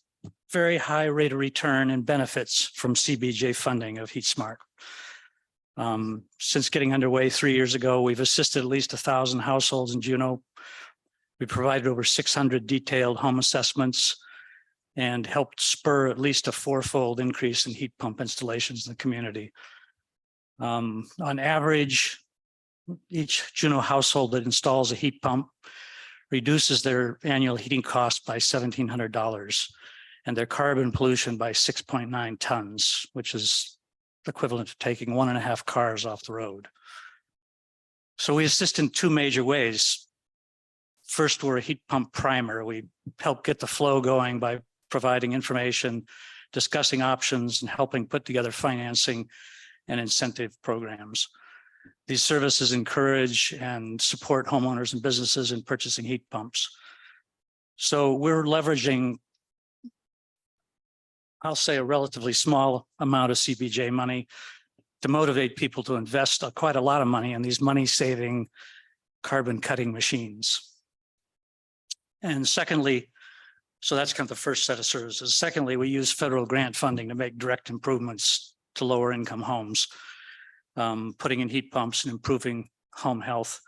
very high rate of return and benefits from CBJ funding of Heat Smart. Since getting underway 3 years ago, we've assisted at least 1,000 households in Juneau. We provided over 600 detailed home assessments and helped spur at least a 4-fold increase in heat pump installations in the community. On average, each Juneau household that installs a heat pump reduces their annual heating cost by $1,700 and their carbon pollution by 6.9 tons, which is equivalent to taking 1.5 cars off the road. So we assist in 2 major ways. First, we're a heat pump primer. We help get the flow going by providing information, discussing options, and helping put together financing and incentive programs. These services encourage and support homeowners and businesses in purchasing heat pumps. So we're leveraging, I'll say, a relatively small amount of CBJ money to motivate people to invest quite a lot of money in these money-saving carbon-cutting machines. And secondly, so that's kind of the first set of services. Secondly, we use federal grant funding to make direct improvements to lower income homes, putting in heat pumps and improving home health.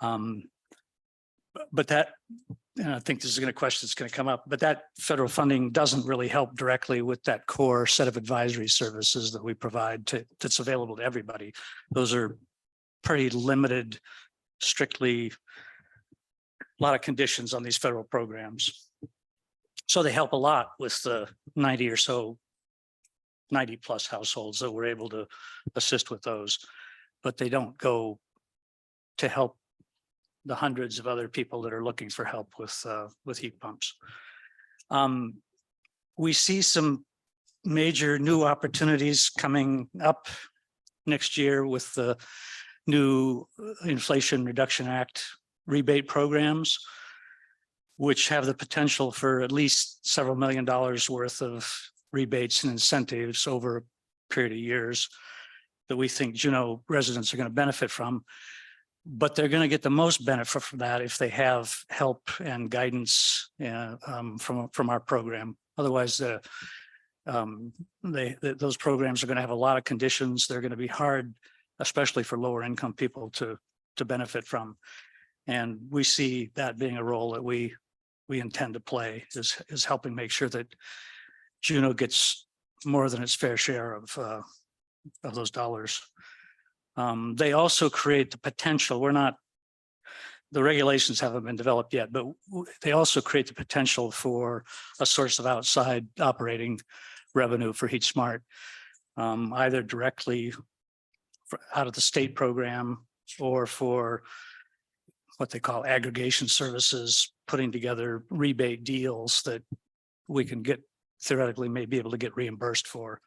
But that, and I think this is a question that's going to come up, but that federal funding doesn't really help directly with that core set of advisory services that we provide that's available to everybody. Those are pretty limited, strictly a lot of conditions on these federal programs. So they help a lot with the 90 or so 90 plus households that we're able to assist with those, but they don't go to help the hundreds of other people that are looking for help with heat pumps. We see some major new opportunities coming up next year with the new Inflation Reduction Act rebate programs, which have the potential for at least several $1 million worth of rebates and incentives over a period of years that we think Juneau residents are going to benefit from. But they're going to get the most benefit from that if they have help and guidance from our program. Otherwise, those programs are going to have a lot of conditions. They're going to be hard, especially for lower income people to benefit from. And we see that being a role that we intend to play, is helping make sure that Juneau gets more than its fair share of those dollars. They also create the potential. The regulations haven't been developed yet, but they also create the potential for a source of outside operating revenue for Heat Smart, either directly out of the state program or for what they call aggregation services, putting together rebate deals that we can get, theoretically may be able to get reimbursed for.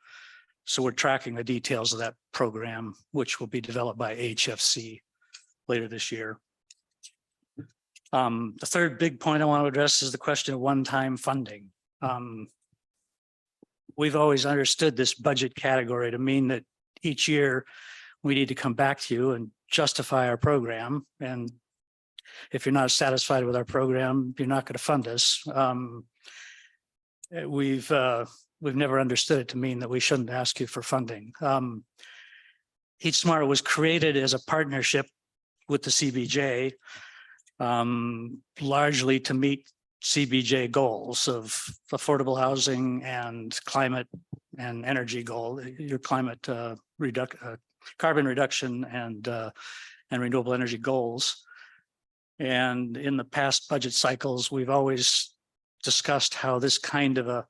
So we're tracking the details of that program, which will be developed by HFC later this year. The third big point I want to address is the question of one-time funding. We've always understood this budget category to mean that each year we need to come back to you and justify our program. And if you're not satisfied with our program, you're not going to fund us. We've never understood it to mean that we shouldn't ask you for funding. Heat Smart was created as a partnership with the CBJ, largely to meet CBJ goals of affordable housing and climate and energy goal, your climate carbon reduction and renewable energy goals. And in the past budget cycles, we've always discussed how this kind of a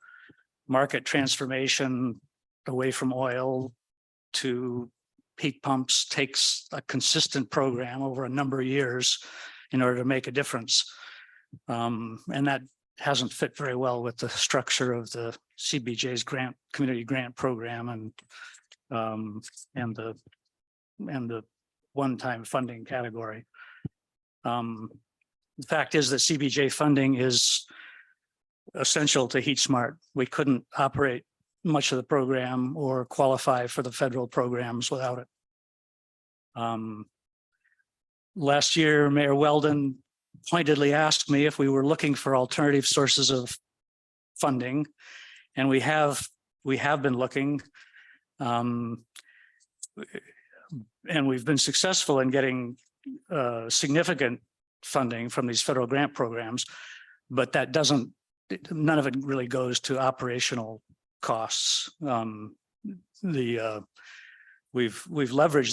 market transformation away from oil to heat pumps takes a consistent program over a number of years in order to make a difference. And that hasn't fit very well with the structure of the CBJ's community grant program and the one-time funding category. The fact is that CBJ funding is essential to Heat Smart. We couldn't operate much of the program or qualify for the federal programs without it. Last year, Mayor Weldon pointedly asked me if we were looking for alternative sources of funding, and we have been looking, and we've been successful in getting significant funding from these federal grant programs, but that none of it really goes to operational costs. We've leveraged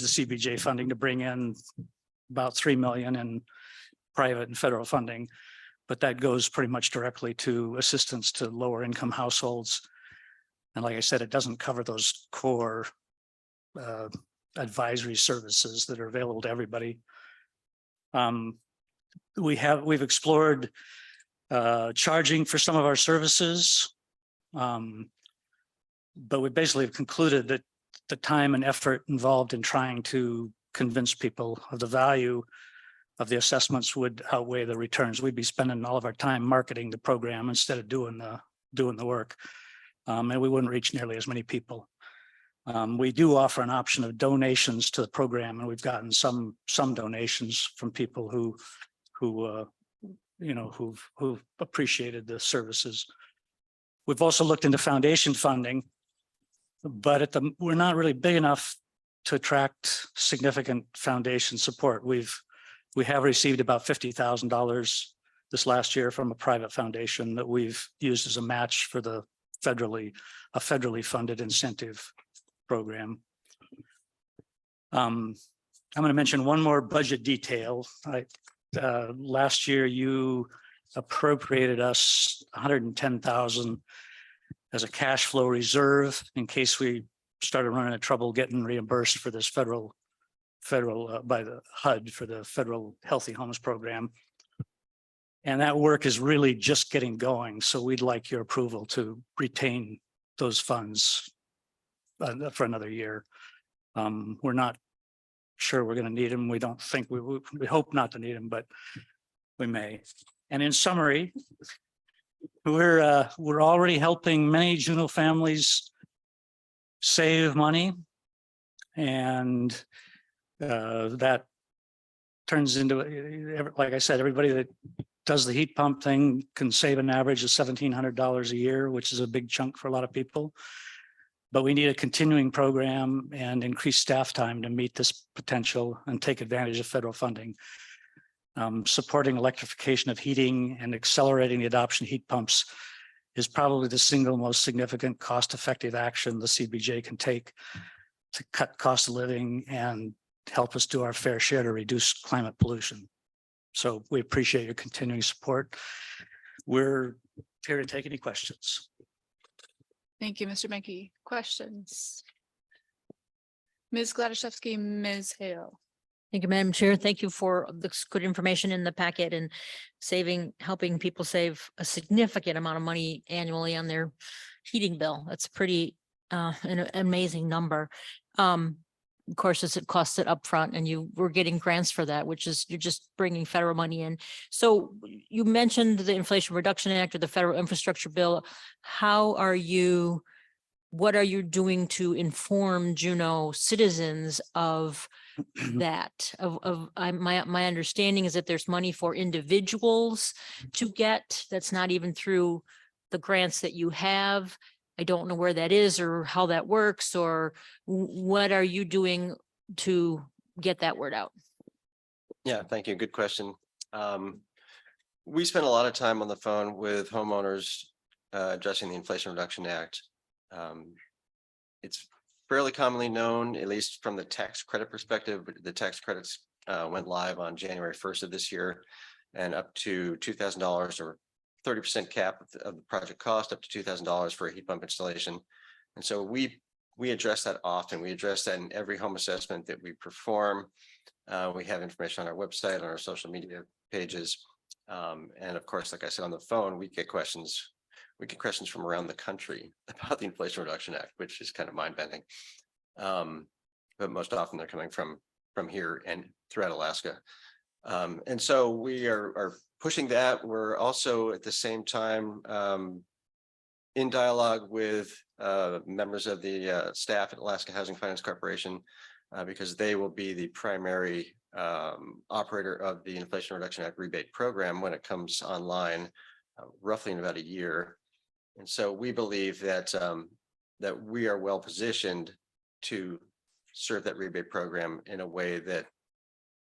the CBJ funding to bring in about 3 million in private and federal funding, but that goes pretty much directly to assistance to lower income households. And like I said, it doesn't cover those core advisory services that are available to everybody. We've explored charging for some of our services, but we basically have concluded that the time and effort involved in trying to convince people of the value of the assessments would outweigh the returns. We'd be spending all of our time marketing the program instead of doing the work, and we wouldn't reach nearly as many people. We do offer an option of donations to the program, and we've gotten some donations from people who've appreciated the services. We've also looked into foundation funding, but we're not really big enough to attract significant foundation support. We have received about $50,000 this last year from a private foundation that we've used as a match for a federally funded incentive program. I'm going to mention one more budget detail. Last year, you appropriated us $110,000 as a cash flow reserve in case we started running into trouble getting reimbursed for this federal by the HUD for the Federal Healthy Homes Program. And that work is really just getting going. So we'd like your approval to retain those funds for another year. We're not sure we're going to need them. We don't think we hope not to need them, but we may. And in summary, we're already helping many Juneau families save money, and that turns into, like I said, everybody that does the heat pump thing can save an average of $1,700 a year, which is a big chunk for a lot of people. But we need a continuing program and increased staff time to meet this potential and take advantage of federal funding. Supporting electrification of heating and accelerating the adoption of heat pumps is probably the single most significant cost-effective action the CBJ can take to cut cost of living and help us do our fair share to reduce climate pollution. So we appreciate your continuing support. We're here to take any questions. Thank you, Mr. Menke. Questions? Ms. Gladysevsky, Ms. Hale. Thank you, Madam Chair. Thank you for this good information in the packet and helping people save a significant amount of money annually on their heating bill. That's pretty an amazing number. Of course, it costs it upfront, and we're getting grants for that, which is you're just bringing federal money in. So you mentioned the Inflation Reduction Act or the federal infrastructure bill. What are you doing to inform Juneau citizens of that? My understanding is that there's money for individuals to get. That's not even through the grants that you have. I don't know where that is or how that works, or what are you doing to get that word out? Yeah, thank you. Good question. we spend a lot of time on the phone with homeowners addressing the Inflation Reduction Act. It's fairly commonly known, at least from the tax credit perspective, but the tax credits went live on January 1st of this year, and up to $2,000 or 30% cap of the project cost, up to $2,000 for a heat pump installation. And so we address that often. We address that in every home assessment that we perform. We have information on our website, on our social media pages. And of course, like I said, on the phone, we get questions from around the country about the Inflation Reduction Act, which is kind of mind bending. But most often they're coming from here and throughout Alaska. And so we are pushing that. We're also at the same time in dialogue with members of the staff at Alaska Housing Finance Corporation, because they will be the primary operator of the Inflation Reduction Act rebate program when it comes online, roughly in about a year. And so we believe that that we are well positioned to serve that rebate program in a way that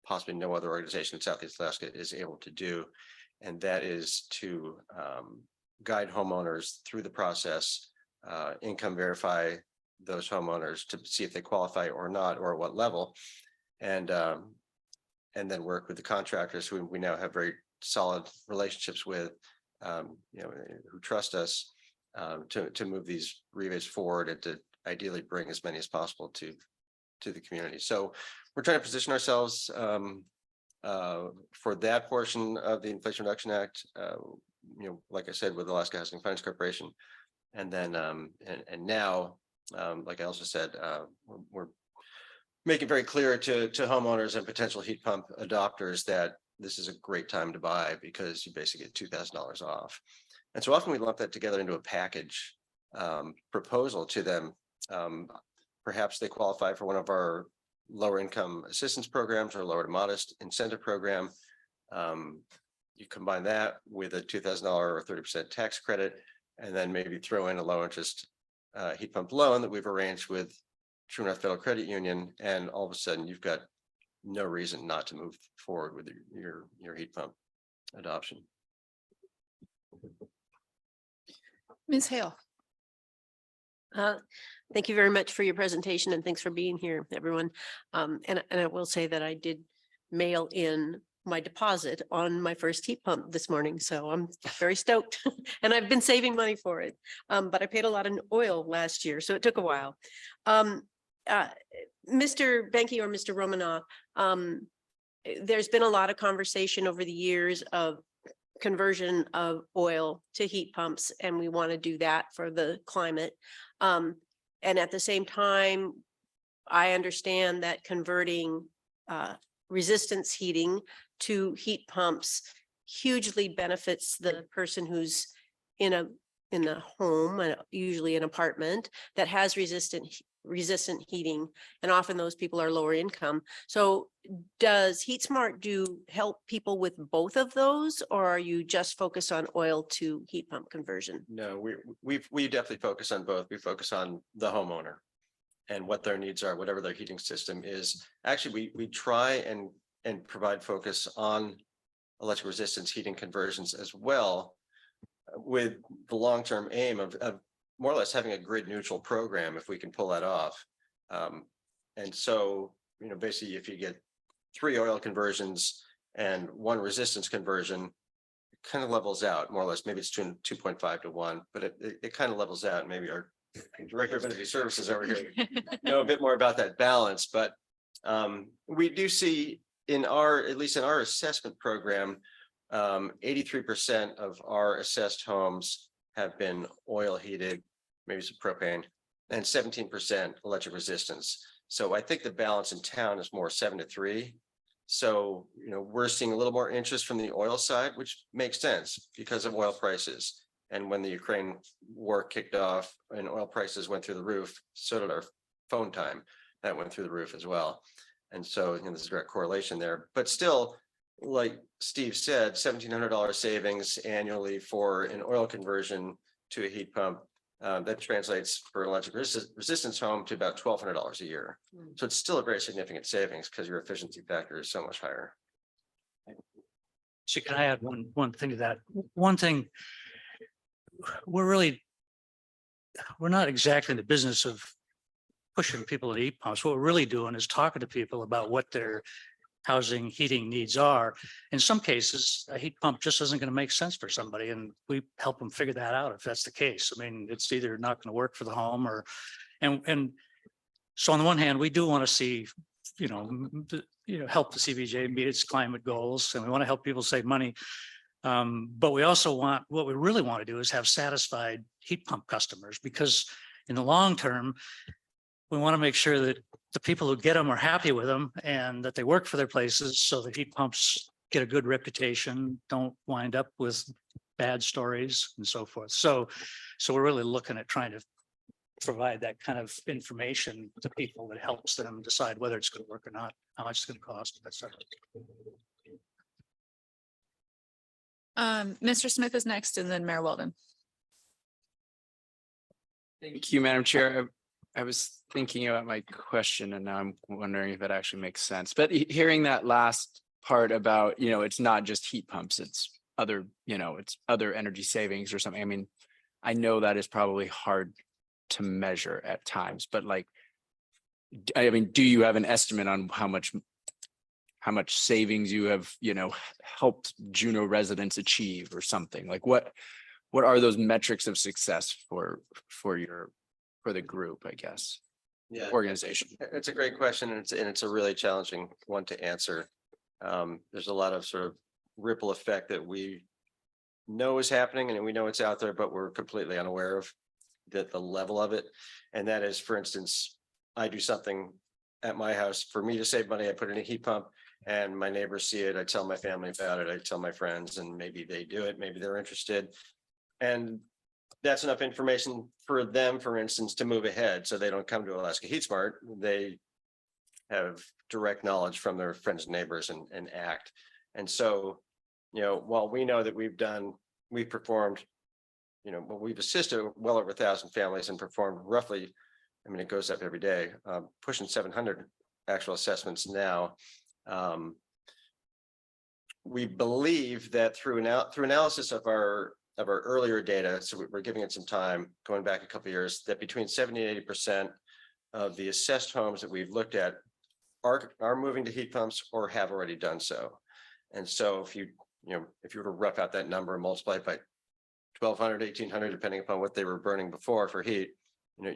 possibly no other organization in Southeast Alaska is able to do. And that is to guide homeowners through the process, income verify those homeowners to see if they qualify or not, or at what level, and then work with the contractors who we now have very solid relationships with, who trust us to move these rebates forward and to ideally bring as many as possible to the community. So we're trying to position ourselves for that portion of the Inflation Reduction Act, like I said, with Alaska Housing Finance Corporation. And then and now, like I also said, we're making very clear to homeowners and potential heat pump adopters that this is a great time to buy because you basically get $2,000 off. And so often we lump that together into a package proposal to them. Perhaps they qualify for one of our lower income assistance programs or lower to modest incentive program. You combine that with a $2,000 or 30% tax credit, and then maybe throw in a low interest heat pump loan that we've arranged with True North Federal Credit Union, and all of a sudden you've got no reason not to move forward with your heat pump adoption. Ms. Hale. Thank you very much for your presentation, and thanks for being here, everyone. And I will say that I did mail in my deposit on my first heat pump this morning, so I'm very stoked. And I've been saving money for it. But I paid a lot in oil last year, so it took a while. Mr. Benke or Mr. Romanoff, there's been a lot of conversation over the years of conversion of oil to heat pumps, and we want to do that for the climate. And at the same time, I understand that converting resistance heating to heat pumps hugely benefits the person who's in a home, usually an apartment that has resistant heating, and often those people are lower income. So does HeatSmart help people with both of those, or are you just focused on oil to heat pump conversion? No, we definitely focus on both. We focus on the homeowner and what their needs are, whatever their heating system is. Actually, we try and provide focus on electric resistance heating conversions as well, with the long-term aim of more or less having a grid neutral program if we can pull that off. And so, basically if you get 3 oil conversions and 1 resistance conversion, it kind of levels out more or less. Maybe it's 2.5 to 1, but it kind of levels out. Maybe our director of energy services over here know a bit more about that balance, but we do see at least in our assessment program, 83% of our assessed homes have been oil heated, maybe some propane, and 17% electric resistance. So I think the balance in town is more 7-3. So, we're seeing a little more interest from the oil side, which makes sense because of oil prices. And when the Ukraine war kicked off and oil prices went through the roof, so did our phone time. That went through the roof as well. And so there's a direct correlation there. But still, like Steve said, $1,700 savings annually for an oil conversion to a heat pump. That translates for an electric resistance home to about $1,200 a year. So it's still a very significant savings because your efficiency factor is so much higher. So can I add one thing to that? One thing, we're not exactly in the business of pushing people to heat pumps. What we're really doing is talking to people about what their housing, heating needs are. In some cases, a heat pump just isn't going to make sense for somebody, and we help them figure that out if that's the case. I mean, it's either not going to work for the home or, and so on the one hand, we do want to see, help the CBJ meet its climate goals, and we want to help people save money. But we also what we really want to do is have satisfied heat pump customers, because in the long term, we want to make sure that the people who get them are happy with them and that they work for their places, so the heat pumps get a good reputation, don't wind up with bad stories and so forth. So we're really looking at trying to provide that kind of information to people that helps them decide whether it's going to work or not, how much it's going to cost, etc. Mr. Smith is next, and then Mayor Weldon. Thank you, Madam Chair. I was thinking about my question and now I'm wondering if it actually makes sense. But hearing that last part about, it's not just heat pumps, it's other, it's other energy savings or something. I mean, I know that is probably hard to measure at times, but do you have an estimate on how much savings you have, helped Juneau residents achieve or something? Like what are those metrics of success for the group, I guess? Yeah, organization? it's a great question, and it's a really challenging one to answer. There's a lot of sort of ripple effect that we know is happening and we know it's out there, but we're completely unaware of the level of it. And that is, for instance, I do something at my house for me to save money. I put in a heat pump and my neighbors see it. I tell my family about it. I tell my friends, and maybe they do it. Maybe they're interested. And that's enough information for them, for instance, to move ahead. So they don't come to Alaska Heat Smart. They have direct knowledge from their friends and neighbors and act. And so, while we know that we've performed, we've assisted well over 1,000 families and performed roughly, it goes up every day, pushing 700 actual assessments now. We believe that through analysis of our earlier data, so we're giving it some time, going back a couple of years, that between 70 and 80% of the assessed homes that we've looked at are moving to heat pumps or have already done so. And so if you were to rough out that number and multiply it by 1,200, 1,800, depending upon what they were burning before for heat,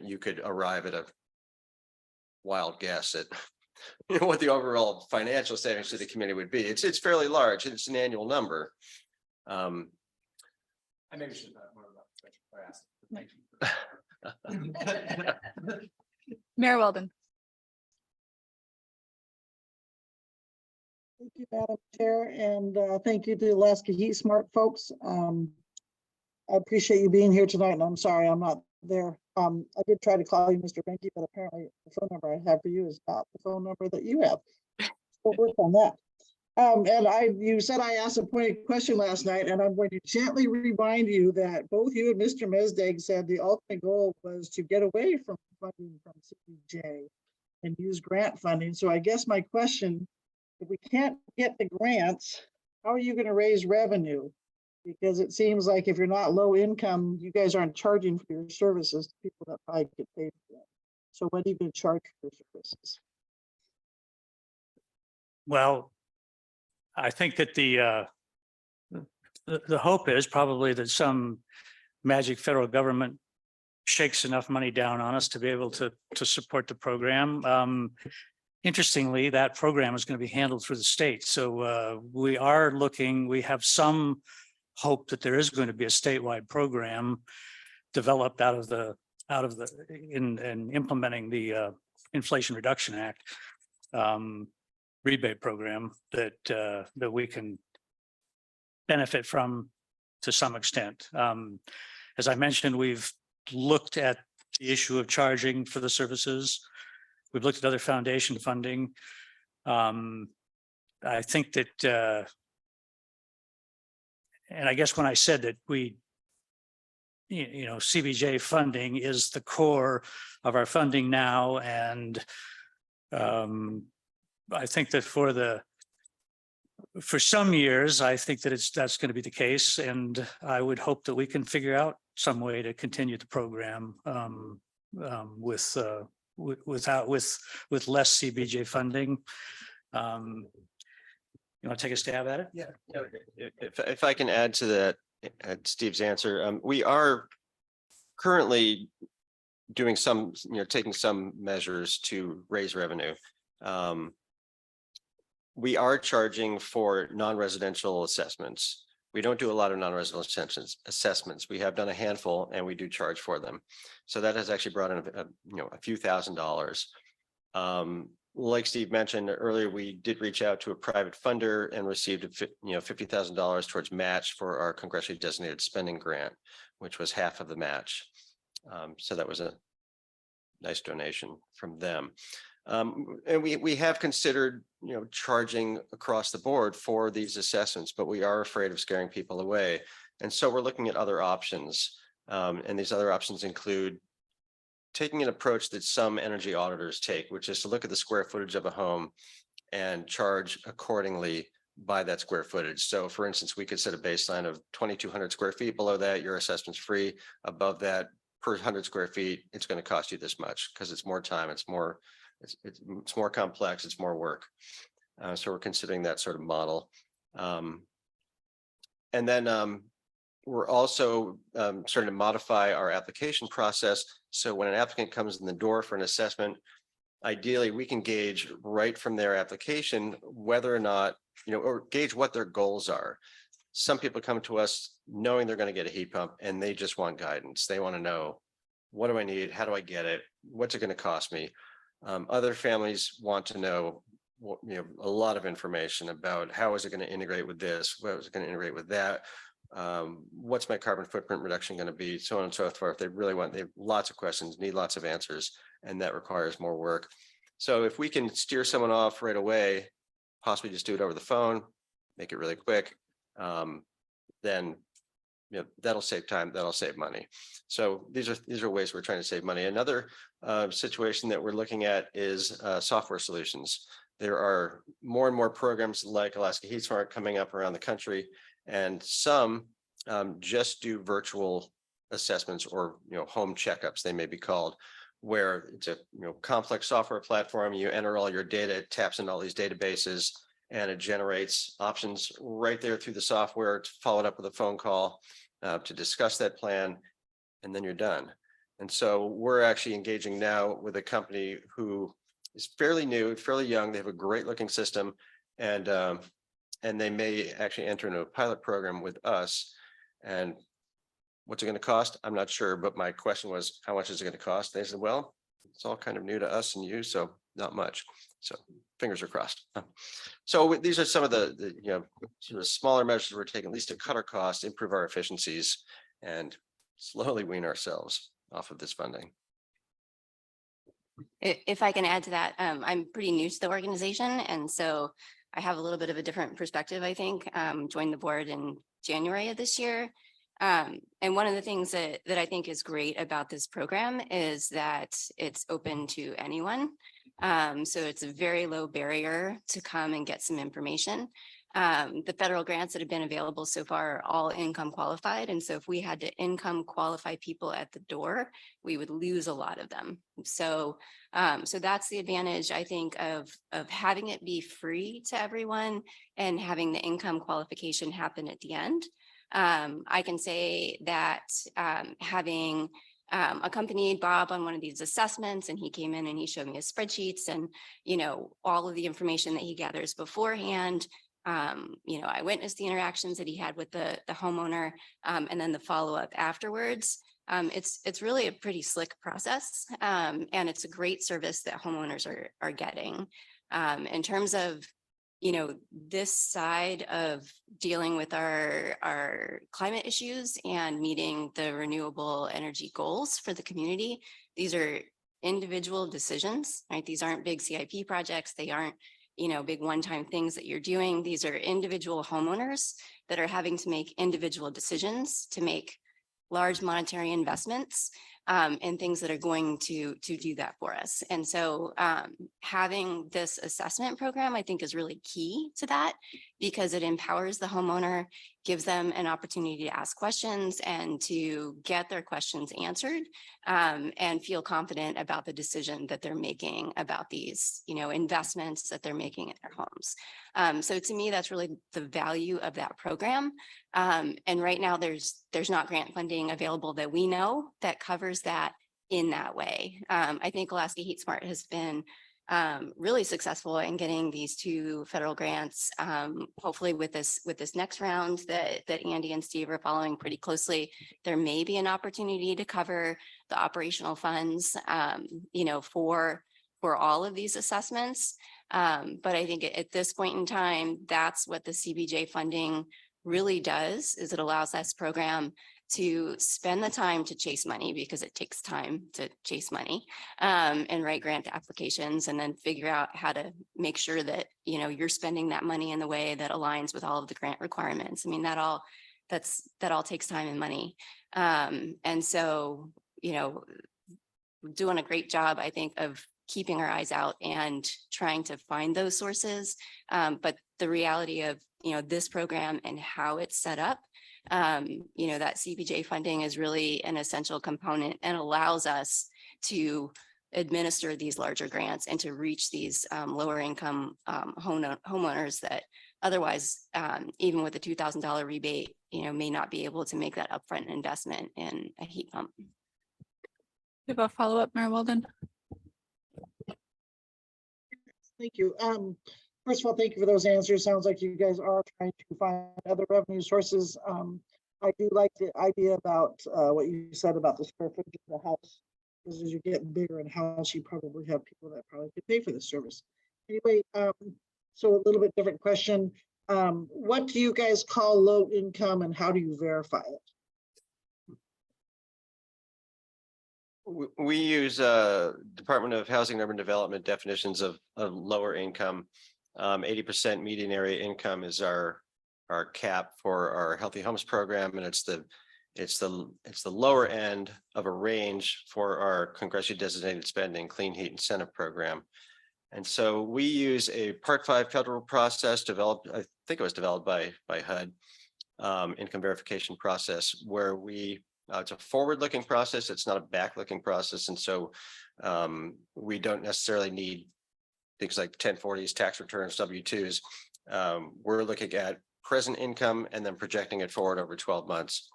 you could arrive at a wild guess at what the overall financial savings to the community would be. It's fairly large. It's an annual number. I maybe should have more about Mayor Weldon. Thank you, Madam Chair, and thank you to Alaska Heat Smart folks. I appreciate you being here tonight, and I'm sorry I'm not there. I did try to call you, Mr. Benke, but apparently the phone number I have for you is not the phone number that you have. We'll work on that. And you said I asked a pointed question last night, and I'm going to gently remind you that both you and Mr. Mesdag said the ultimate goal was to get away from funding from CBJ and use grant funding. So I guess my question, if we can't get the grants, how are you going to raise revenue? Because it seems like if you're not low income, you guys aren't charging for your services to people that probably get paid for them. So what are you going to charge for your services? Well, I think that the hope is probably that some magic federal government shakes enough money down on us to be able to support the program. Interestingly, that program is going to be handled through the state. So we have some hope that there is going to be a statewide program developed in implementing the Inflation Reduction Act rebate program that we can benefit from to some extent. As I mentioned, we've looked at the issue of charging for the services. We've looked at other foundation funding. I think that, and I guess when I said that CBJ funding is the core of our funding now, and I think that for the for some years, I think that that's going to be the case, and I would hope that we can figure out some way to continue the program with less CBJ funding. You want to take a stab at it? Yeah. If I can add to that, Steve's answer, we are currently doing some, taking some measures to raise revenue. We are charging for non-residential assessments. We don't do a lot of non-residential assessments. We have done a handful and we do charge for them. So that has actually brought in a few $1,000s. Like Steve mentioned earlier, we did reach out to a private funder and received $50,000 towards match for our congressionally designated spending grant, which was half of the match. So that was a nice donation from them. And we have considered, charging across the board for these assessments, but we are afraid of scaring people away. And so we're looking at other options. And these other options include taking an approach that some energy auditors take, which is to look at the square footage of a home and charge accordingly by that square footage. So for instance, we could set a baseline of 2,200 square feet. Below that, your assessment's free. Above that, per 100 square feet, it's going to cost you this much because it's more time, it's more complex, it's more work. So we're considering that sort of model. And then we're also starting to modify our application process. So when an applicant comes in the door for an assessment, ideally we can gauge right from their application whether or not, or gauge what their goals are. Some people come to us knowing they're going to get a heat pump and they just want guidance. They want to know, what do I need? How do I get it? What's it going to cost me? Other families want to know, a lot of information about how is it going to integrate with this? What is it going to integrate with that? What's my carbon footprint reduction going to be? So on and so forth. They have lots of questions, need lots of answers, and that requires more work. So if we can steer someone off right away, possibly just do it over the phone, make it really quick, then that'll save time, that'll save money. So these are ways we're trying to save money. Another situation that we're looking at is software solutions. There are more and more programs like Alaska Heat Smart coming up around the country, and some just do virtual assessments or home checkups, they may be called, where it's a complex software platform. You enter all your data, it taps into all these databases, and it generates options right there through the software, to follow it up with a phone call to discuss that plan, and then you're done. And so we're actually engaging now with a company who is fairly new, fairly young. They have a great looking system, and they may actually enter into a pilot program with us. And what's it going to cost? I'm not sure, but my question was, how much is it going to cost? They said, well, it's all kind of new to us and you, so not much. So fingers are crossed. So these are some of the sort of smaller measures we're taking, at least to cut our costs, improve our efficiencies, and slowly wean ourselves off of this funding. If I can add to that, I'm pretty new to the organization, and so I have a little bit of a different perspective, I think. Joined the board in January of this year. And one of the things that I think is great about this program is that it's open to anyone. So it's a very low barrier to come and get some information. The federal grants that have been available so far are all income qualified. And so if we had to income qualify people at the door, we would lose a lot of them. So that's the advantage, I think, of having it be free to everyone and having the income qualification happen at the end. I can say that having accompanied Bob on one of these assessments, and he came in and he showed me his spreadsheets and, all of the information that he gathers beforehand. I witnessed the interactions that he had with the homeowner, and then the follow-up afterwards. It's really a pretty slick process, and it's a great service that homeowners are getting. In terms of, this side of dealing with our climate issues and meeting the renewable energy goals for the community, these are individual decisions, right? These aren't big CIP projects. They aren't, big one-time things that you're doing. These are individual homeowners that are having to make individual decisions to make large monetary investments. and things that are going to do that for us. And so having this assessment program, I think, is really key to that, because it empowers the homeowner, gives them an opportunity to ask questions and to get their questions answered, and feel confident about the decision that they're making about these, investments that they're making in their homes. So to me, that's really the value of that program. And right now there's not grant funding available that we know that covers that in that way. I think Alaska Heat Smart has been really successful in getting these 2 federal grants. Hopefully with this next round that Andy and Steve are following pretty closely, there may be an opportunity to cover the operational funds, for all of these assessments. But I think at this point in time, that's what the CBJ funding really does, is it allows this program to spend the time to chase money, because it takes time to chase money, and write grant applications, and then figure out how to make sure that, you're spending that money in the way that aligns with all of the grant requirements. I mean, that all takes time and money. And so, doing a great job, I think, of keeping our eyes out and trying to find those sources. But the reality of, this program and how it's set up, that CBJ funding is really an essential component and allows us to administer these larger grants and to reach these lower income homeowners that otherwise, even with a $2,000 rebate, may not be able to make that upfront investment in a heat pump. We have a follow-up, Mayor Walden. Thank you. First of all, thank you for those answers. Sounds like you guys are trying to find other revenue sources. I do like the idea about what you said about the square footage of the house, because as you get bigger in house, you probably have people that probably could pay for this service. Anyway, so a little bit different question. What do you guys call low income, and how do you verify it? We use Department of Housing and Urban Development definitions of lower income. 80% median area income is our cap for our Healthy Homes program, and it's the lower end of a range for our congressionally designated spending Clean Heat Incentive Program. And so we use a Part 5 federal process developed, I think it was developed by HUD, income verification process, where it's a forward-looking process. It's not a back-looking process. And so we don't necessarily need things like 1040s, tax returns, W-2s. We're looking at present income and then projecting it forward over 12 months.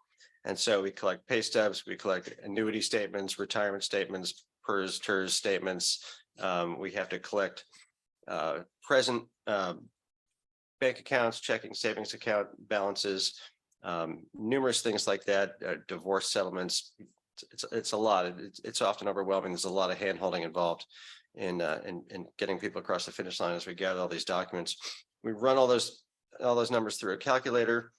And so we collect pay stubs, we collect annuity statements, retirement statements, PERS, TERS statements. We have to collect present bank accounts, checking, savings account balances, numerous things like that, divorce settlements. It's a lot. It's often overwhelming. There's a lot of hand-holding involved in getting people across the finish line as we gather all these documents. We run all those numbers through a calculator.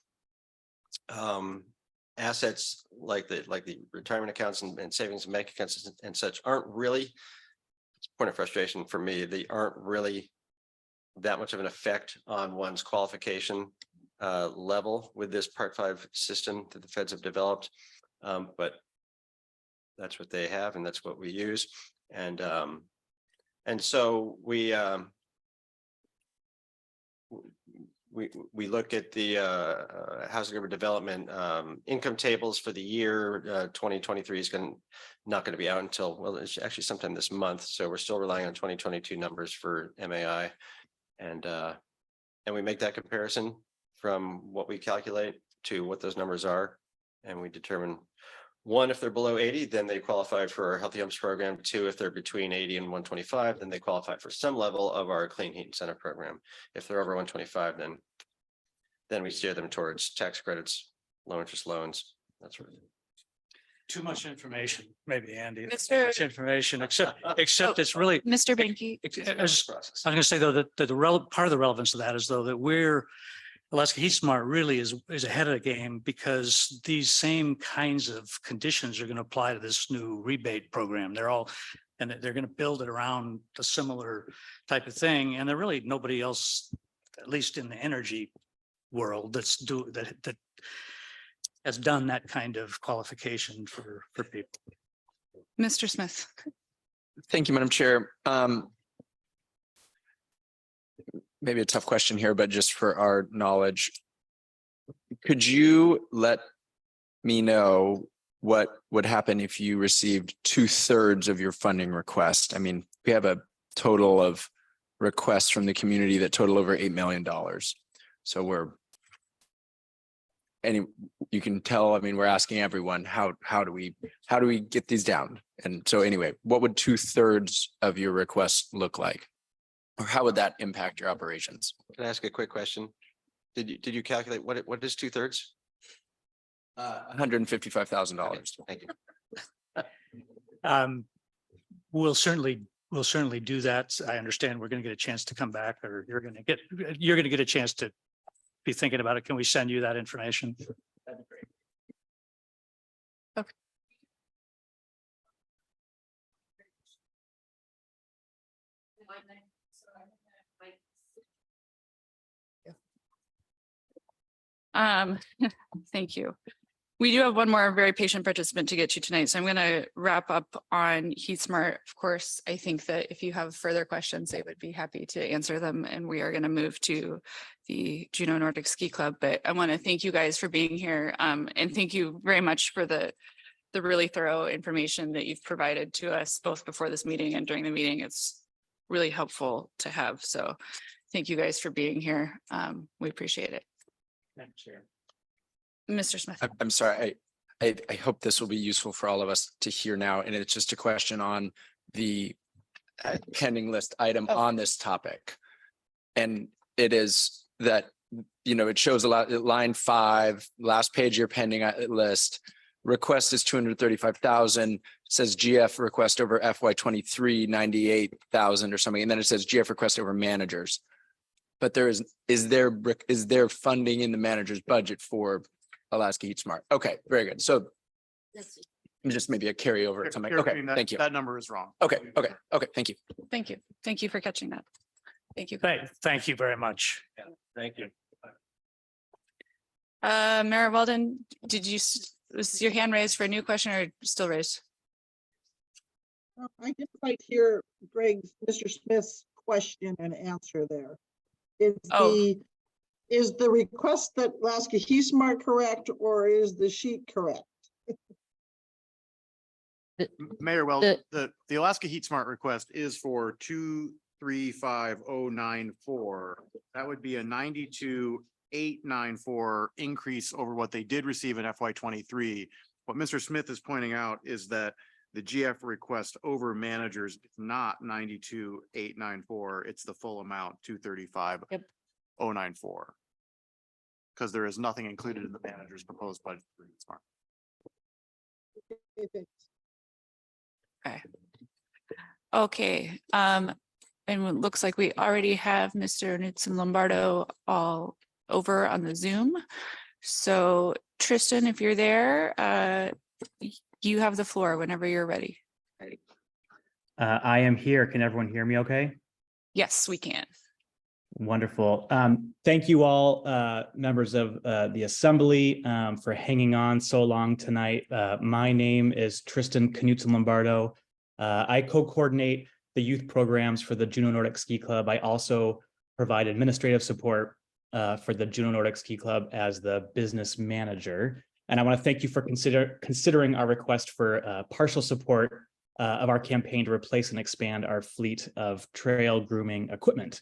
Assets like the retirement accounts and savings and bank accounts and such aren't really, it's a point of frustration for me, they aren't really that much of an effect on one's qualification level with this Part 5 system that the feds have developed. But that's what they have, and that's what we use. And so we look at the housing urban development income tables for the year. 2023 is not going to be out until, well, it's actually sometime this month. So we're still relying on 2022 numbers for MAI, and we make that comparison from what we calculate to what those numbers are, and we determine, one, if they're below 80, then they qualify for our Healthy Homes program. Two, if they're between 80 and 125, then they qualify for some level of our Clean Heat Incentive Program. If they're over 125, then we steer them towards tax credits, low interest loans, that sort of thing. Too much information, maybe, Andy. Too Mr. much information, except it's really. Mr. Benke. I was going to say, though, that part of the relevance of that is, though, that Alaska Heat Smart really is ahead of the game, because these same kinds of conditions are going to apply to this new rebate program. They're going to build it around a similar type of thing. And there really nobody else, at least in the energy world, that has done that kind of qualification for people. Mr. Smith. Thank you, Madam Chair. Maybe a tough question here, but just for our knowledge, could you let me know what would happen if you received 2/3 of your funding request? I mean, we have a total of requests from the community that total over $8 million. So you can tell, I mean, we're asking everyone, how do we get these down? And so anyway, what would 2/3 of your requests look like? Or how would that impact your operations? Can I ask a quick question? Did you calculate what is 2/3? $155,000. Thank you. We'll certainly do that. I understand we're going to get a chance to come back, or you're going to get a chance to be thinking about it. Can we send you that information? That'd be great. Okay. Thank you. We do have one more very patient participant to get to tonight, so I'm going to wrap up on Heat Smart. Of course, I think that if you have further questions, they would be happy to answer them, and we are going to move to the Juneau Nordic Ski Club. But I want to thank you guys for being here, and thank you very much for the really thorough information that you've provided to us both before this meeting and during the meeting. It's really helpful to have. So thank you guys for being here. We appreciate it. Madam Chair. Mr. Smith. I'm sorry. I hope this will be useful for all of us to hear now. And it's just a question on the pending list item on this topic. And it is that, it shows a lot, line 5, last page, your pending list. Request is 235,000, says GF request over FY23, 98,000 or something. And then it says GF request over managers. But is there funding in the manager's budget for Alaska Heat Smart? Okay, very good. So just maybe a carryover or something. Okay, thank you. That number is wrong. Okay, thank you. Thank you. Thank you for catching that. Thank you. Thank you very much. Thank you. Mayor Weldon, was your hand raised for a new question or still raised? I didn't quite hear Mr. Smith's question and answer there. Is the request that Alaska Heat Smart correct, or is the sheet correct? Mayor, the Alaska Heat Smart request is for 235,094. That would be a 92,894 increase over what they did receive in FY23. What Mr. Smith is pointing out is that the GF request over managers is not 92,894. It's the full amount, 235,094. Because there is nothing included in the manager's proposed budget for Heat Smart. Okay. And it looks like we already have Mr. Knudsen Lombardo all over on the Zoom. So Tristan, if you're there, you have the floor whenever you're ready. I am here. Can everyone hear me okay? Yes, we can. Wonderful. Thank you all, members of the Assembly, for hanging on so long tonight. My name is Tristan Knudsen Lombardo. I co-coordinate the youth programs for the Juneau Nordic Ski Club. I also provide administrative support for the Juneau Nordic Ski Club as the business manager. And I want to thank you for considering our request for partial support of our campaign to replace and expand our fleet of trail grooming equipment.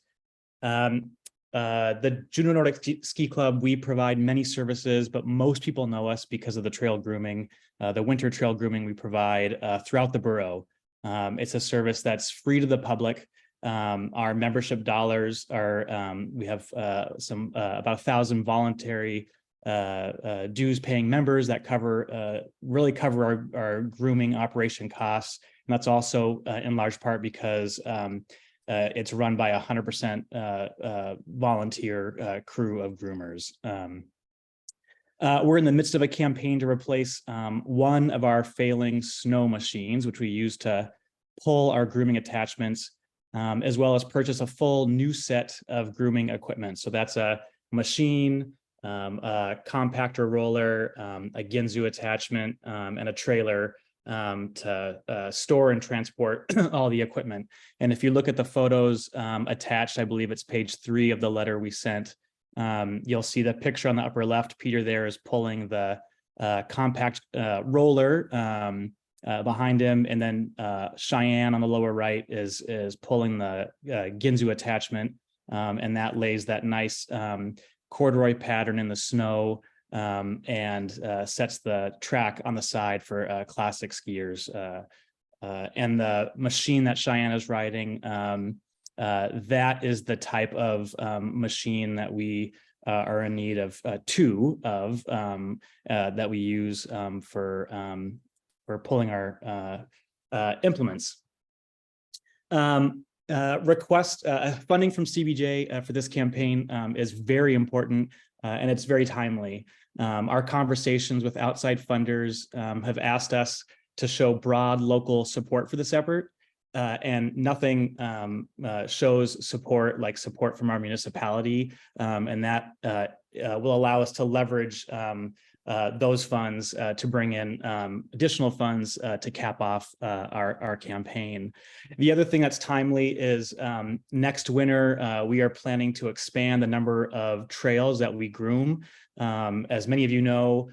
The Juneau Nordic Ski Club, we provide many services, but most people know us because of the trail grooming, the winter trail grooming we provide throughout the borough. It's a service that's free to the public. Our membership dollars are, we have about 1,000 voluntary dues paying members that really cover our grooming operation costs. And that's also in large part because it's run by 100% volunteer crew of groomers. We're in the midst of a campaign to replace one of our failing snow machines, which we use to pull our grooming attachments, as well as purchase a full new set of grooming equipment. So that's a machine, a compactor roller, a Ginsu attachment, and a trailer to store and transport all the equipment. And if you look at the photos attached, I believe it's page 3 of the letter we sent, you'll see the picture on the upper left. Peter there is pulling the compact roller behind him, and then Cheyenne on the lower right is pulling the Ginzu attachment, and that lays that nice corduroy pattern in the snow, and sets the track on the side for classic skiers. And the machine that Cheyenne is riding, that is the type of machine that we are in need of two of that we use for pulling our implements. Request funding from CBJ for this campaign is very important, and it's very timely. Our conversations with outside funders have asked us to show broad local support for this effort, and nothing shows support like support from our municipality, and that will allow us to leverage those funds to bring in additional funds to cap off our campaign. The other thing that's timely is next winter, we are planning to expand the number of trails that we groom. As many of you know,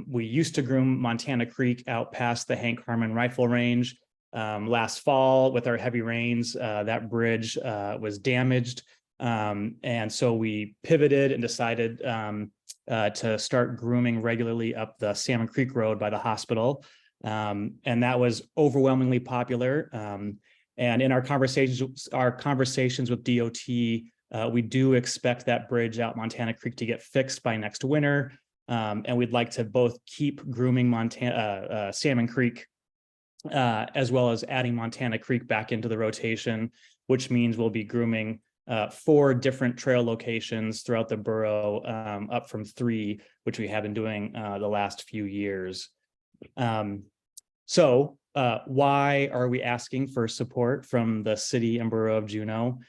we used to groom Montana Creek out past the Hank Harmon Rifle Range. Last fall, with our heavy rains, that bridge was damaged. And so we pivoted and decided to start grooming regularly up the Salmon Creek Road by the hospital. And that was overwhelmingly popular. And in our conversations with DOT, we do expect that bridge out Montana Creek to get fixed by next winter. And we'd like to both keep grooming Salmon Creek, as well as adding Montana Creek back into the rotation, which means we'll be grooming 4 different trail locations throughout the borough, up from 3, which we have been doing the last few years. So why are we asking for support from the city and borough of Juneau?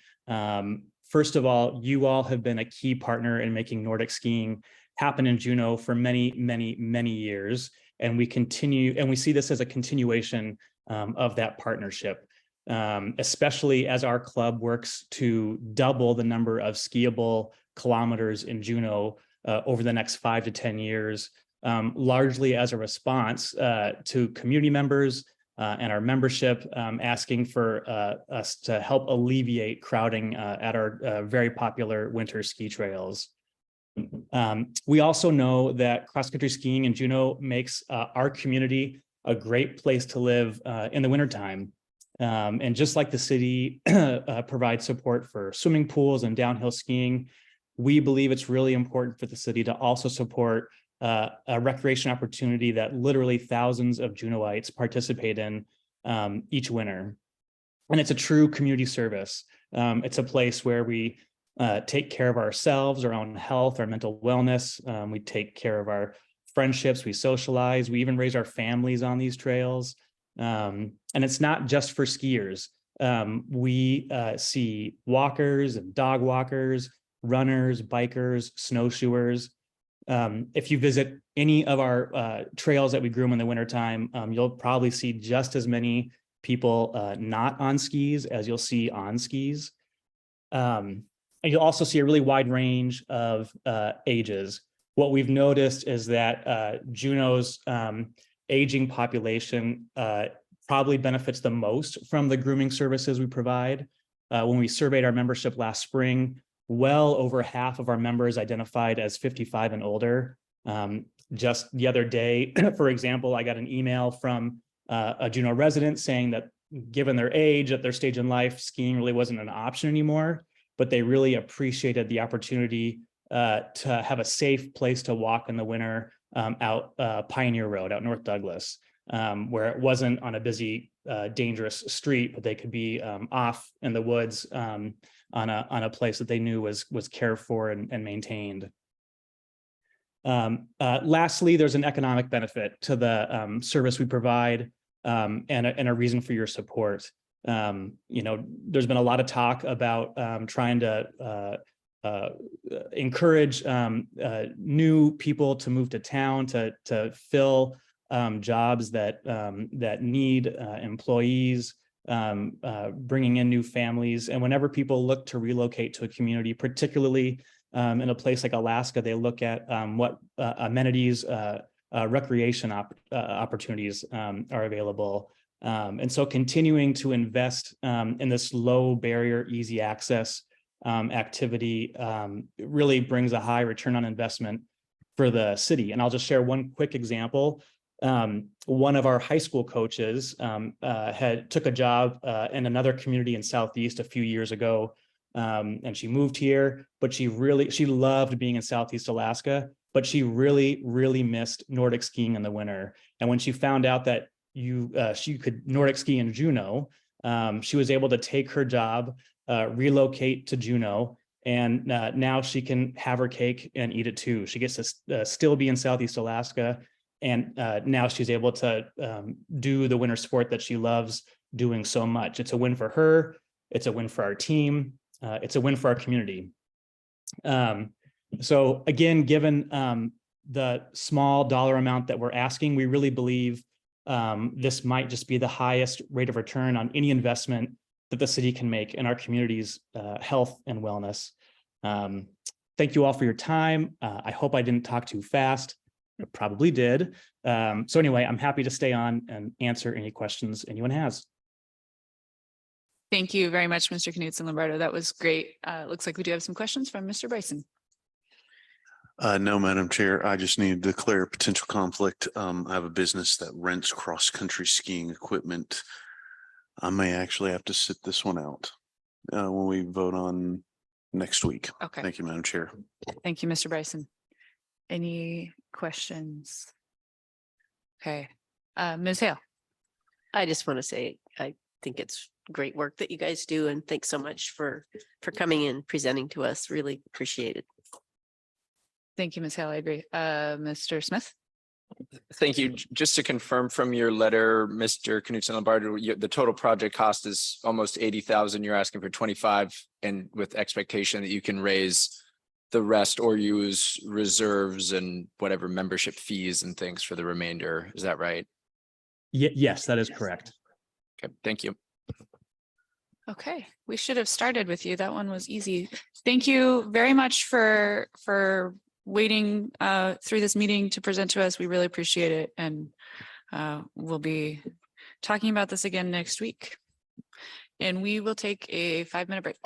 First of all, you all have been a key partner in making Nordic skiing happen in Juneau for many, many, many years. And we see this as a continuation of that partnership. Especially as our club works to double the number of skiable kilometers in Juneau over the next 5 to 10 years, largely as a response to community members and our membership asking for us to help alleviate crowding at our very popular winter ski trails. We also know that cross-country skiing in Juneau makes our community a great place to live in the wintertime. And just like the city provides support for swimming pools and downhill skiing, we believe it's really important for the city to also support a recreation opportunity that literally thousands of Juneauites participate in each winter. And it's a true community service. It's a place where we take care of ourselves, our own health, our mental wellness. We take care of our friendships, we socialize, we even raise our families on these trails. And it's not just for skiers. We see walkers and dog walkers, runners, bikers, snowshoers. If you visit any of our trails that we groom in the wintertime, you'll probably see just as many people not on skis as you'll see on skis. And you'll also see a really wide range of ages. What we've noticed is that Juneau's aging population probably benefits the most from the grooming services we provide. When we surveyed our membership last spring, well over half of our members identified as 55 and older. Just the other day, for example, I got an email from a Juneau resident saying that given their age, at their stage in life, skiing really wasn't an option anymore, but they really appreciated the opportunity to have a safe place to walk in the winter out Pioneer Road, out North Douglas, where it wasn't on a busy, dangerous street, but they could be off in the woods on a place that they knew was cared for and maintained. Lastly, there's an economic benefit to the service we provide, and a reason for your support. There's been a lot of talk about trying to encourage new people to move to town to fill jobs that that need employees, bringing in new families. And whenever people look to relocate to a community, particularly in a place like Alaska, they look at what amenities, recreation opportunities are available. And so continuing to invest in this low barrier, easy access activity really brings a high return on investment for the city. And I'll just share one quick example. One of our high school coaches took a job in another community in Southeast a few years ago. And she moved here, but she loved being in Southeast Alaska, but she really missed Nordic skiing in the winter. And when she found out that she could Nordic ski in Juneau, she was able to take her job, relocate to Juneau, and now she can have her cake and eat it too. She gets to still be in Southeast Alaska, and now she's able to do the winter sport that she loves doing so much. It's a win for her. It's a win for our team. It's a win for our community. So again, given the small dollar amount that we're asking, we really believe this might just be the highest rate of return on any investment that the city can make in our community's health and wellness. Thank you all for your time. I hope I didn't talk too fast. I probably did. So anyway, I'm happy to stay on and answer any questions anyone has. Thank you very much, Mr. Knudsen Lombardo. That was great. Looks like we do have some questions from Mr. Bryson. No, Madam Chair, I just need to declare a potential conflict. I have a business that rents cross-country skiing equipment. I may actually have to sit this one out when we vote on next week. Okay. Thank you, Madam Chair. Thank you, Mr. Bryson. Any questions? Okay, Ms. Hale. I just want to say, I think it's great work that you guys do, and thanks so much for coming in, presenting to us. Really appreciate it. Thank you, Ms. Hale. I agree. Mr. Smith. Thank you. Just to confirm from your letter, Mr. Knudsen Lombardo, the total project cost is almost 80,000. You're asking for 25, and with expectation that you can raise the rest or use reserves and whatever membership fees and things for the remainder. Is that right? Yes, that is correct. Okay, thank you. Okay, we should have started with you. That one was easy. Thank you very much for waiting through this meeting to present to us. We really appreciate it. And we'll be talking about this again next week. And we will take a 5-minute break.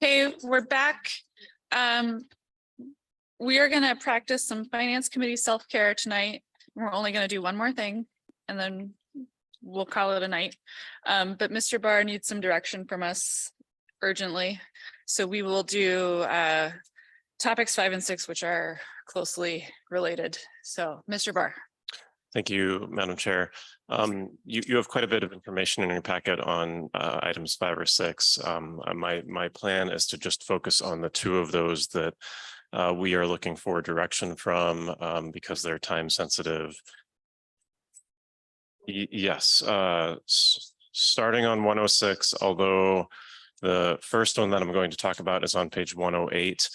Okay, we're back. We are going to practice some Finance Committee self-care tonight. We're only going to do one more thing, and then we'll call it a night. But Mr. Barr needs some direction from us urgently. So we will do topics 5 and 6, which are closely related. So Mr. Barr. Thank you, Madam Chair. You have quite a bit of information in your packet on items 5 or 6. My plan is to just focus on the 2 of those that we are looking for direction from because they're time sensitive. Yes, starting on 106, although the first one that I'm going to talk about is on page 108.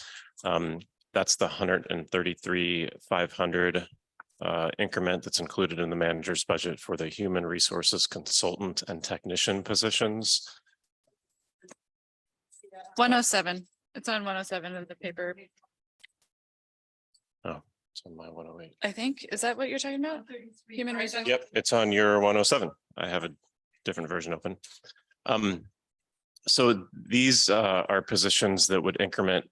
That's the 133,500 increment that's included in the manager's budget for the human resources consultant and technician positions. 107. It's on 107 in the paper. Oh, it's on my 108. I think, is that what you're talking about? Human resources? Yep, it's on your 107. I have a different version open. So these are positions that would increment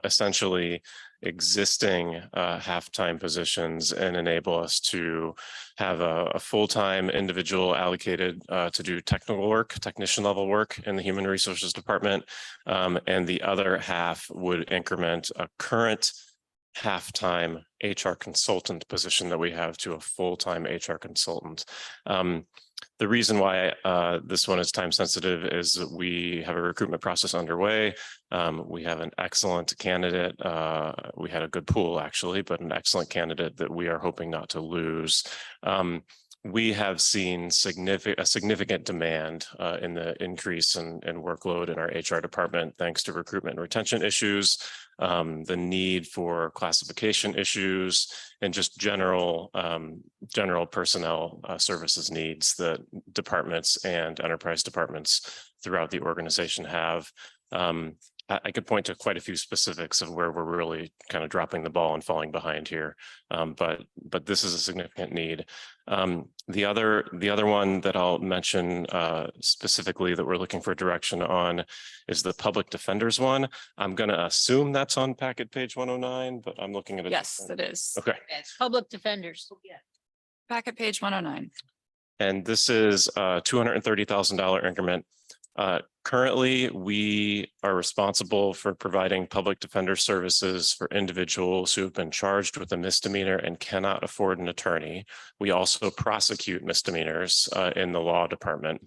essentially existing half-time positions and enable us to have a full-time individual allocated to do technical work, technician level work in the Human Resources Department. And the other half would increment a current half-time HR consultant position that we have to a full-time HR consultant. The reason why this one is time sensitive is that we have a recruitment process underway. We have an excellent candidate. We had a good pool actually, but an excellent candidate that we are hoping not to lose. we have seen a significant demand in the increase in workload in our HR department, thanks to recruitment and retention issues, the need for classification issues, and just general personnel services needs that departments and enterprise departments throughout the organization have. I could point to quite a few specifics of where we're really kind of dropping the ball and falling behind here, but this is a significant need. The other one that I'll mention specifically that we're looking for direction on is the public defenders one. I'm going to assume that's on packet page 109, but I'm looking at it. Yes, it is. Okay. Public defenders. Packet page 109. And this is a $230,000 increment. Currently, we are responsible for providing public defender services for individuals who have been charged with a misdemeanor and cannot afford an attorney. We also prosecute misdemeanors in the law department.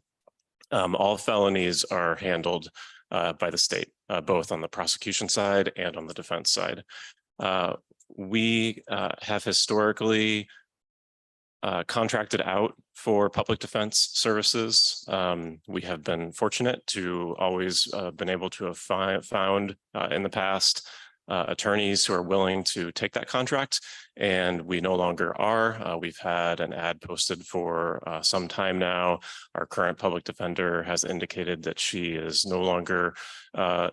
All felonies are handled by the state, both on the prosecution side and on the defense side. We have historically contracted out for public defense services. We have been fortunate to always been able to have found in the past attorneys who are willing to take that contract, and we no longer are. We've had an ad posted for some time now. Our current public defender has indicated that she is no longer,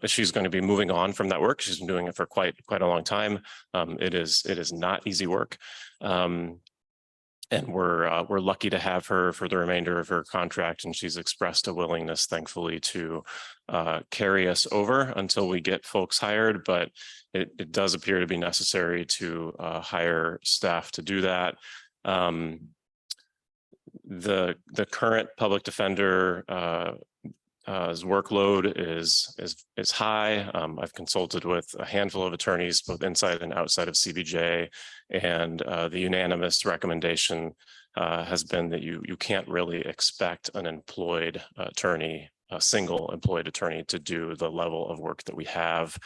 she's going to be moving on from that work. She's been doing it for quite a long time. It is not easy work. And we're lucky to have her for the remainder of her contract, and she's expressed a willingness, thankfully, to carry us over until we get folks hired. But it does appear to be necessary to hire staff to do that. The current public defender his workload is high. I've consulted with a handful of attorneys, both inside and outside of CBJ, and the unanimous recommendation has been that you can't really expect an employed attorney, a single employed attorney, to do the level of work that we have,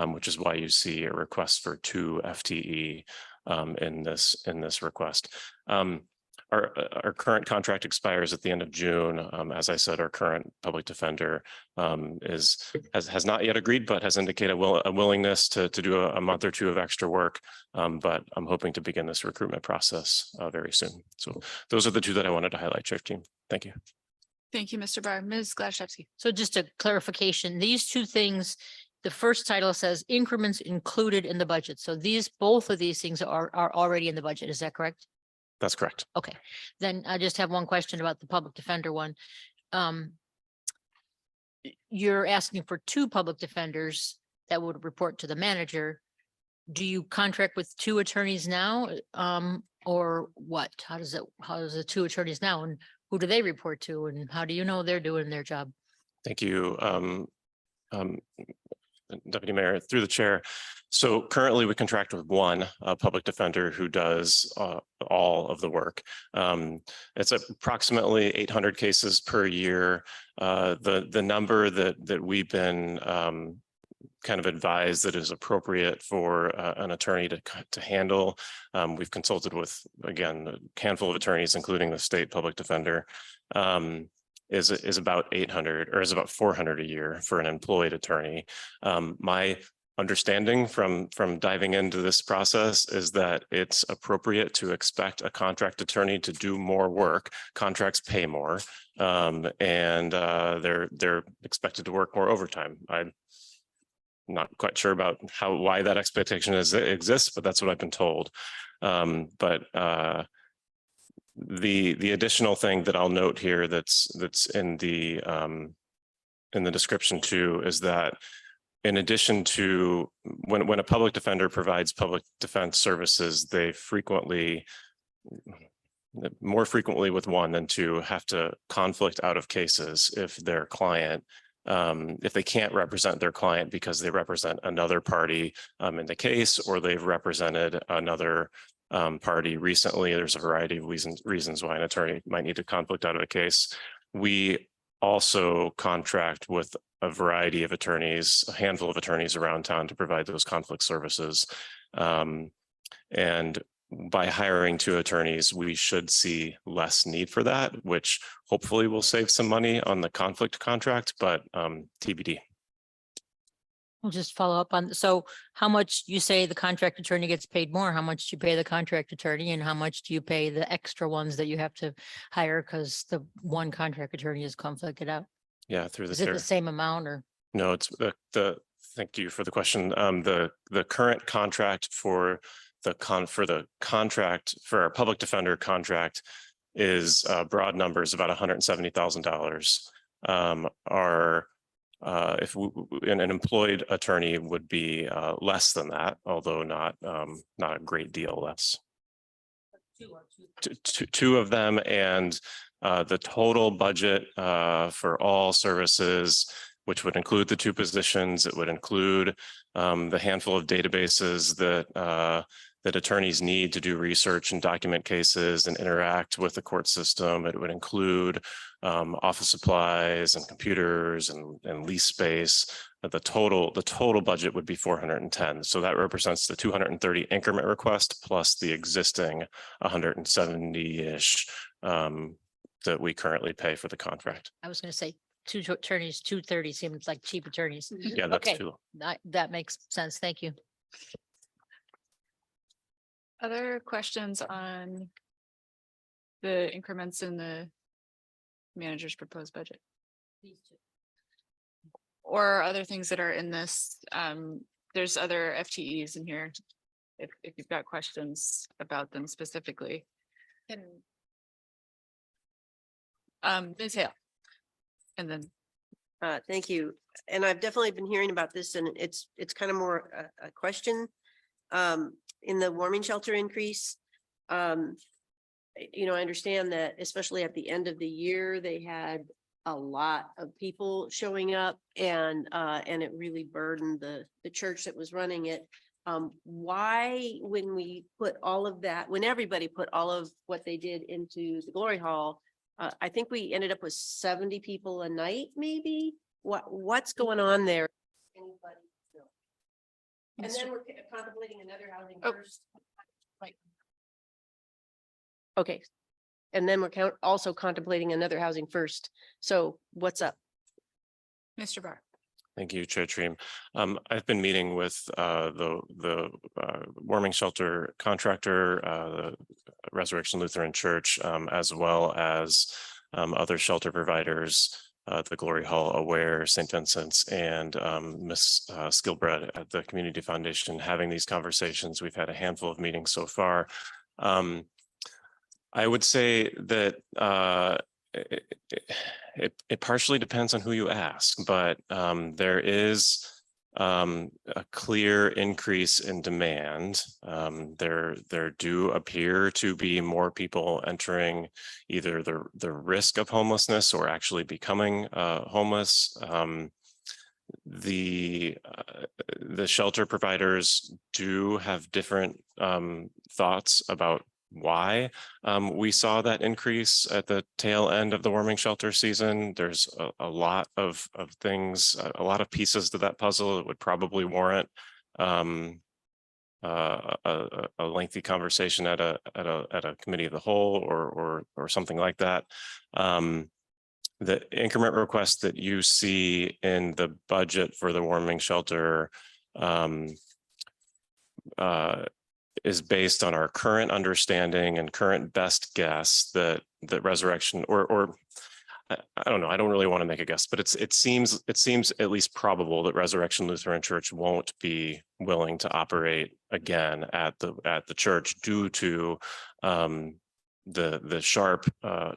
which is why you see a request for 2 FTE in this request. Our current contract expires at the end of June. As I said, our current public defender has not yet agreed, but has indicated a willingness to do a month or 2 of extra work. But I'm hoping to begin this recruitment process very soon. So those are the 2 that I wanted to highlight, Chair Team. Thank you. Thank you, Mr. Barr. Ms. Glaszewski. So just a clarification, these 2 things, the first title says increments included in the budget. So both of these things are already in the budget. Is that correct? That's correct. Okay, then I just have one question about the public defender one. You're asking for 2 public defenders that would report to the manager. Do you contract with 2 attorneys now? Or what? How does the 2 attorneys now, and who do they report to, and how do you know they're doing their job? Thank you, Deputy Mayor, through the chair. So currently we contract with 1 public defender who does all of the work. It's approximately 800 cases per year. The number that we've been kind of advised that is appropriate for an attorney to handle. We've consulted with, again, a handful of attorneys, including the state public defender. Is about 800 or is about 400 a year for an employed attorney. My understanding from diving into this process is that it's appropriate to expect a contract attorney to do more work. Contracts pay more, and they're expected to work more overtime. I'm not quite sure about why that expectation exists, but that's what I've been told. The additional thing that I'll note here that's in the description too is that in addition to when a public defender provides public defense services, they more frequently with 1 than 2 have to conflict out of cases if their client, if they can't represent their client because they represent another party in the case, or they've represented another party recently. There's a variety of reasons why an attorney might need to conflict out of a case. We also contract with a variety of attorneys, a handful of attorneys around town to provide those conflict services. And by hiring 2 attorneys, we should see less need for that, which hopefully will save some money on the conflict contract, but TBD. We'll just follow up on, so how much you say the contract attorney gets paid more? How much do you pay the contract attorney and how much do you pay the extra ones that you have to hire because the one contract attorney is conflicted out? Yeah, through the Is it chair. the same amount or? No, it's thank you for the question. The current contract for the contract for our public defender contract is broad numbers, about $170,000. If an employed attorney would be less than that, although not a great deal less. Two of them, and the total budget for all services, which would include the 2 positions, it would include the handful of databases that attorneys need to do research and document cases and interact with the court system. It would include office supplies and computers and lease space. The total budget would be 410. So that represents the 230 increment request plus the existing 170-ish that we currently pay for the contract. I was going to say 2 attorneys, 230 seems like cheap attorneys. Yeah, that's Okay, too low. that makes sense. Thank you. Other questions on the increments in the manager's proposed budget? Or other things that are in this, there's other FTEs in here. If you've got questions about them specifically. Ms. Hale. And then, Thank you. And I've definitely been hearing about this and it's kind of more a question. In the warming shelter increase, you know, I understand that especially at the end of the year, they had a lot of people showing up and it really burdened the church that was running it. Why, when we put all of that, when everybody put all of what they did into the glory hall, I think we ended up with 70 people a night, maybe? What's going on there? Anybody know? And then we're contemplating another housing first. Okay. And then we're also contemplating another housing first. So what's up? Mr. Barr. Thank you, Chair Treem. I've been meeting with the warming shelter contractor, the Resurrection Lutheran Church, as well as other shelter providers, the Glory Hall, Aware, St. Vincent's, and Ms. Skilbred at the Community Foundation, having these conversations. We've had a handful of meetings so far. I would say that it partially depends on who you ask, but there is a clear increase in demand. There do appear to be more people entering either the risk of homelessness or actually becoming homeless. The shelter providers do have different thoughts about why we saw that increase at the tail end of the warming shelter season. There's a lot of things, a lot of pieces to that puzzle that would probably warrant a lengthy conversation at a committee of the whole or something like that. The increment request that you see in the budget for the warming shelter is based on our current understanding and current best guess that Resurrection or I don't know, I don't really want to make a guess, but it seems at least probable that Resurrection Lutheran Church won't be willing to operate again at the church due to the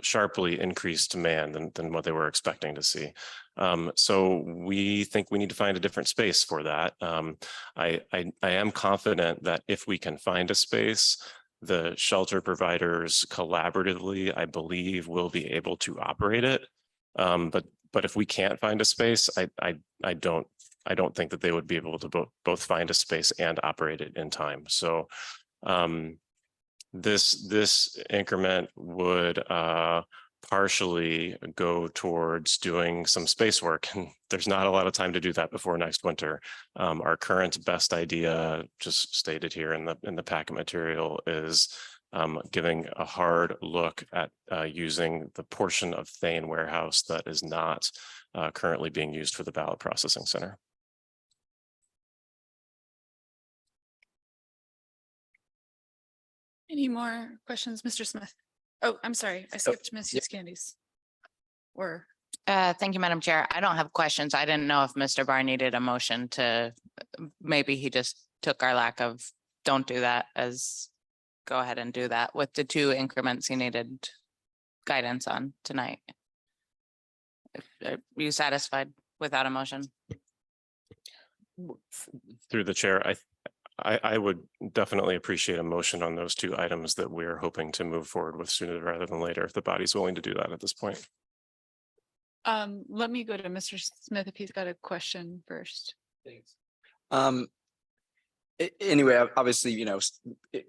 sharply increased demand than what they were expecting to see. So we think we need to find a different space for that. I am confident that if we can find a space, the shelter providers collaboratively, I believe, will be able to operate it. But if we can't find a space, I don't think that they would be able to both find a space and operate it in time. So this increment would partially go towards doing some space work. And there's not a lot of time to do that before next winter. Our current best idea, just stated here in the packet material, is giving a hard look at using the portion of Thane warehouse that is not currently being used for the ballot processing center. Any more questions, Mr. Smith? Oh, I'm sorry, I skipped Ms. yep. Candies. Or, Thank you, Madam Chair. I don't have questions. I didn't know if Mr. Barr needed a motion to, maybe he just took our lack of, don't do that as, go ahead and do that with the 2 increments he needed guidance on tonight. Are you satisfied without a motion? Through the chair, I would definitely appreciate a motion on those 2 items that we're hoping to move forward with sooner rather than later, if the body's willing to do that at this point. let me go to Mr. Smith if he's got a question first. Thanks. Anyway, obviously,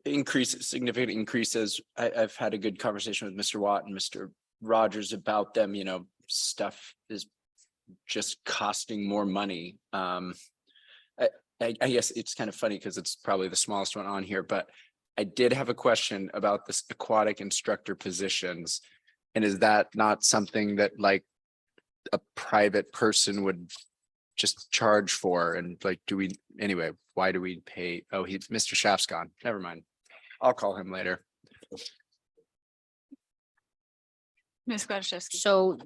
significant increases. I've had a good conversation with Mr. Watt and Mr. Rogers about them, stuff is just costing more money. I guess it's kind of funny because it's probably the smallest one on here, but I did have a question about this aquatic instructor positions. And is that not something that like a private person would just charge for? And like, anyway, why do we pay? Oh, Mr. Schaff's gone. Never mind. I'll call him later. Ms. Gladys. So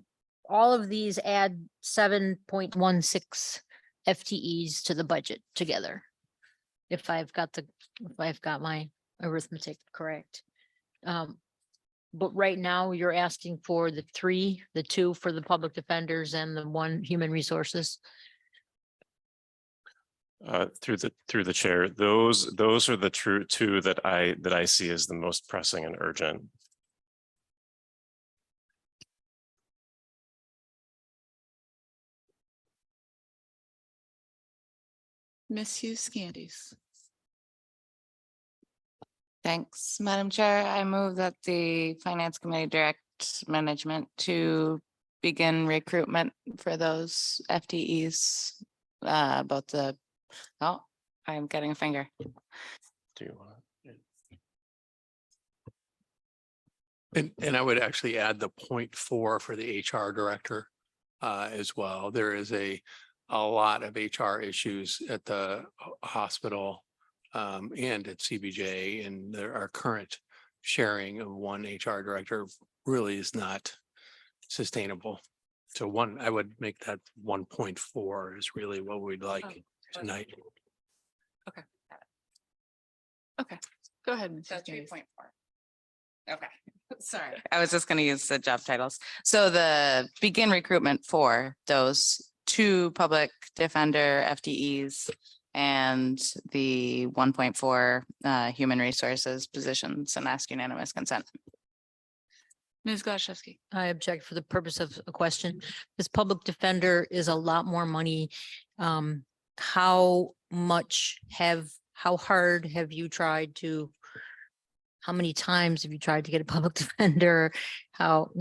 all of these add 7.16 FTEs to the budget together. If I've got my arithmetic correct. But right now you're asking for the 2 for the public defenders and the 1 human resources. Through the chair, those are the 2 that I see as the most pressing and urgent. Ms. Hughes Candies. Thanks, Madam Chair. I move that the Finance Committee direct management to begin recruitment for those FTEs. I'm getting a finger. Do you want And I would actually add the 0.4 for the HR director as well. There is a lot of HR issues at the hospital and at CBJ, and our current sharing of 1 HR director really is not sustainable. So I would make that 1.4 is really what we'd like tonight. Okay. Okay, go ahead. Ms. So Candies. 3.4. Okay, sorry. I was just going to use the job titles. So the begin recruitment for those 2 public defender FTEs and the 1.4 human resources positions, and ask unanimous consent. Ms. Gladys. I object for the purpose of a question. This public defender is a lot more money. How hard have you tried to, how many times have you tried to get a public defender? How,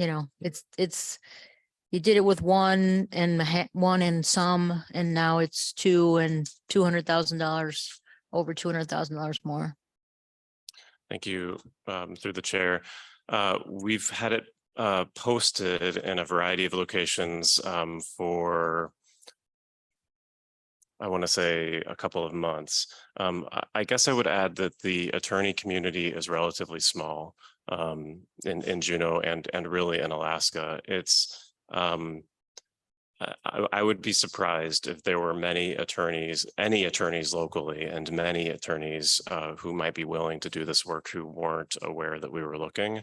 you did it with 1 and some, and now it's 2 and $200,000, over $200,000 more. Thank you, through the chair. We've had it posted in a variety of locations for, I want to say, a couple of months. I guess I would add that the attorney community is relatively small in Juneau and really in Alaska. It's I would be surprised if there were any attorneys locally, and many attorneys who might be willing to do this work who weren't aware that we were looking.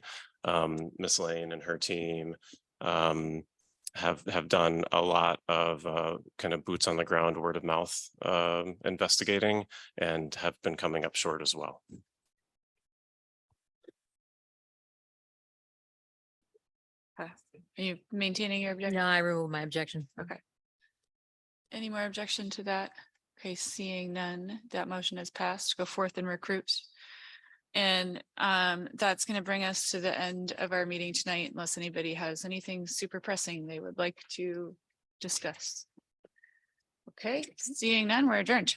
Miss Lane and her team have done a lot of kind of boots on the ground, word of mouth investigating, and have been coming up short as well. Are you maintaining your objection? No, I remove my objection. Okay. Any more objection to that? Okay, seeing none, that motion is passed. Go forth and recruit. And that's going to bring us to the end of our meeting tonight, unless anybody has anything super pressing they would like to discuss. Okay, seeing none, we're adjourned.